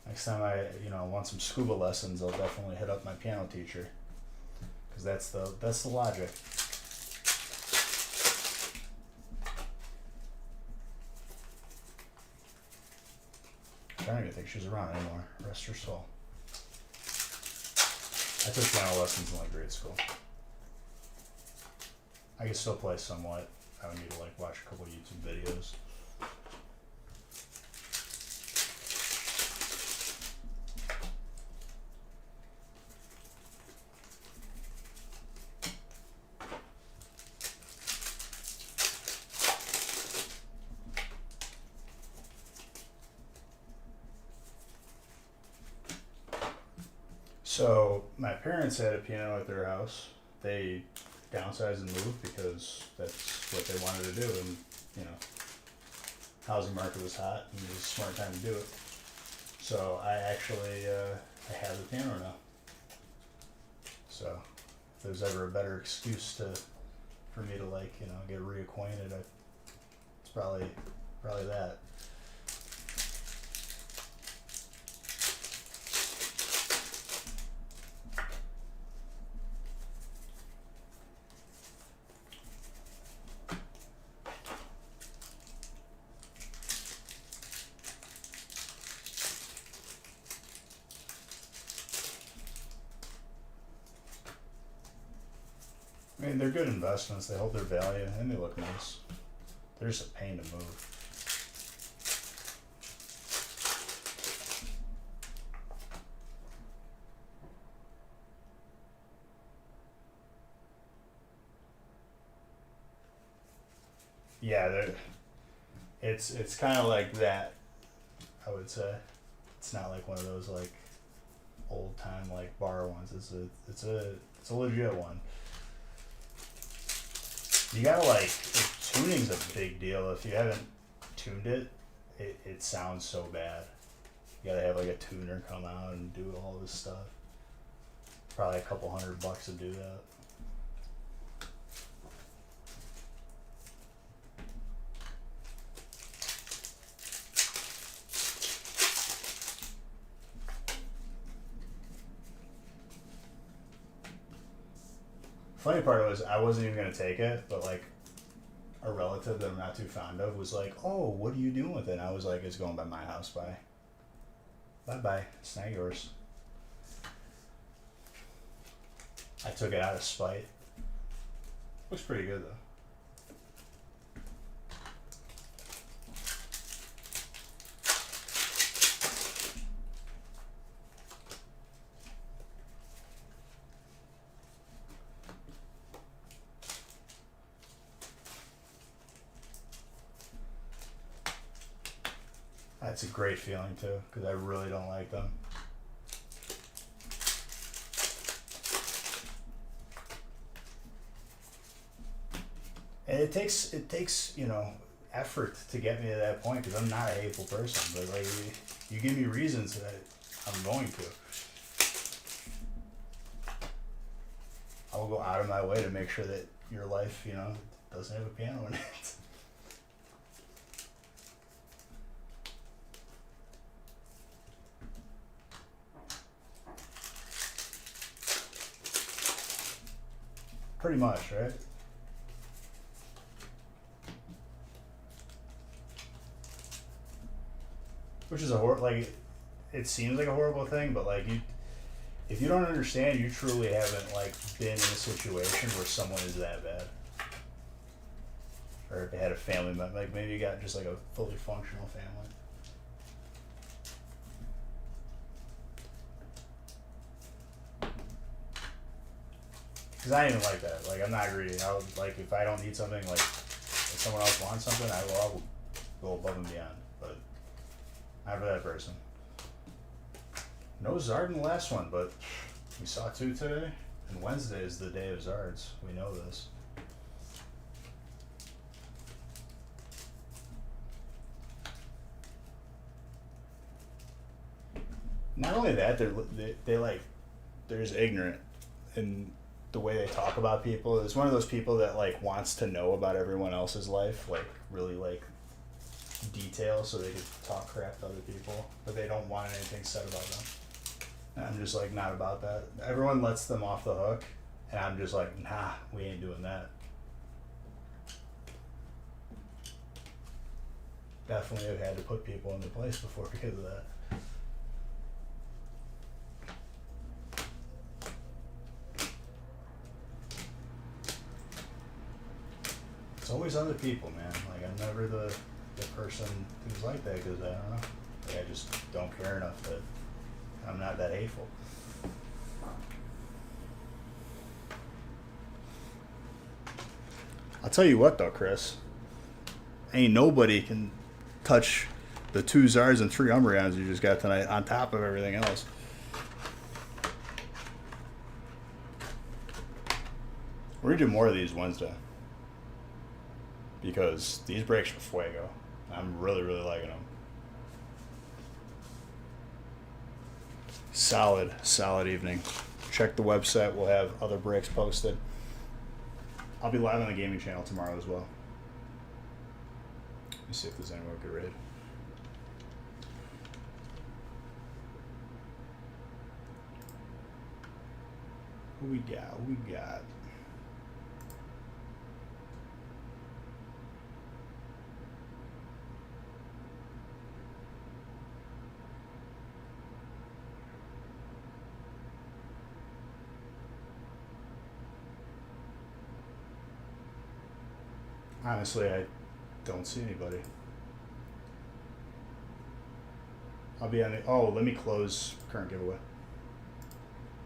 Next time I want some scuba lessons, I'll definitely hit up my piano teacher. because that's the logic. I don't even think she's around anymore. Rest her soul. I took piano lessons in like grade school. I can still play somewhat. I would need to like watch a couple YouTube videos. So my parents had a piano at their house. They downsized and moved because that's what they wanted to do, and you know, housing market was hot and it was a smart time to do it. So I actually I have the piano now. So if there's ever a better excuse for me to like get reacquainted, it's probably that. I mean, they're good investments. They hold their value and they look nice. They're just a pain to move. Yeah, it's kind of like that. I would say it's not like one of those like old time like bar ones. It's a legit one. You gotta like, tuning's a big deal. If you haven't tuned it, it sounds so bad. You gotta have like a tuner come out and do all this stuff. Probably a couple $100 to do that. Funny part was I wasn't even gonna take it, but like a relative that I'm not too fond of was like, "Oh, what are you doing with it?" And I was like, "It's going by my house. Bye. Bye. It's not yours." I took it out of spite. Looks pretty good though. That's a great feeling too, because I really don't like them. And it takes effort to get me to that point, because I'm not a hateful person. But like, you give me reasons that I'm going to. I will go out of my way to make sure that your life, doesn't have a piano in it. Pretty much, right? Which is it seems like a horrible thing, but like if you don't understand, you truly haven't like been in a situation where someone is that bad, or if they had a family member, like maybe you got just like a fully functional family. Because I ain't even like that. Like, I'm not greedy. I would, like, if I don't need something, like, if someone else wants something, I will go above and beyond. But not for that person. No Zard in the last one, but we saw 2 today. And Wednesday is the day of Zards. We know this. Not only that, they like, they're just ignorant. And the way they talk about people is one of those people that like wants to know about everyone else's life, like really like detail, so they can talk crap to other people, but they don't want anything said about them. And I'm just like not about that. Everyone lets them off the hook, And I'm just like, nah, we ain't doing that. Definitely have had to put people in their place before because of that. It's always other people, man. Like, I'm never the person who's like that because I don't know. Like, I just don't care enough that I'm not that hateful. I'll tell you what, though, Chris. Ain't nobody can touch the 2 Zars and 3 Umbreons you just got tonight on top of everything else. We're going to do more of these Wednesday. Because these breaks are fuego. I'm really, really liking them. Solid evening. Check the website. We'll have other breaks posted. I'll be live on the gaming channel tomorrow as well. Let me see if there's anyone we could raid. Who we got? Honestly, I don't see anybody. I'll be on the... Oh, let me close current giveaway.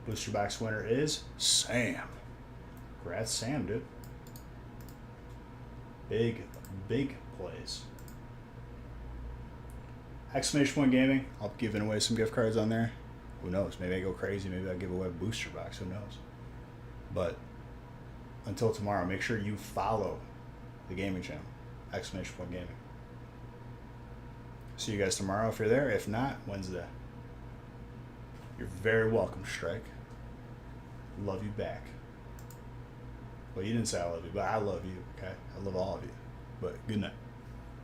Booster box winner is Sam. Congrats, Sam, dude. Big plays. Exclamation point gaming. I'll be giving away some gift cards on there. Who knows? Maybe I go crazy. Maybe I'll give away a booster box. Who knows? But until tomorrow, make sure you follow the gaming channel. Exclamation point gaming. See you guys tomorrow if you're there. If not, Wednesday. You're very welcome, Strike. Love you back. Well, you didn't say I love you, but I love you, okay? I love all of you. But good night.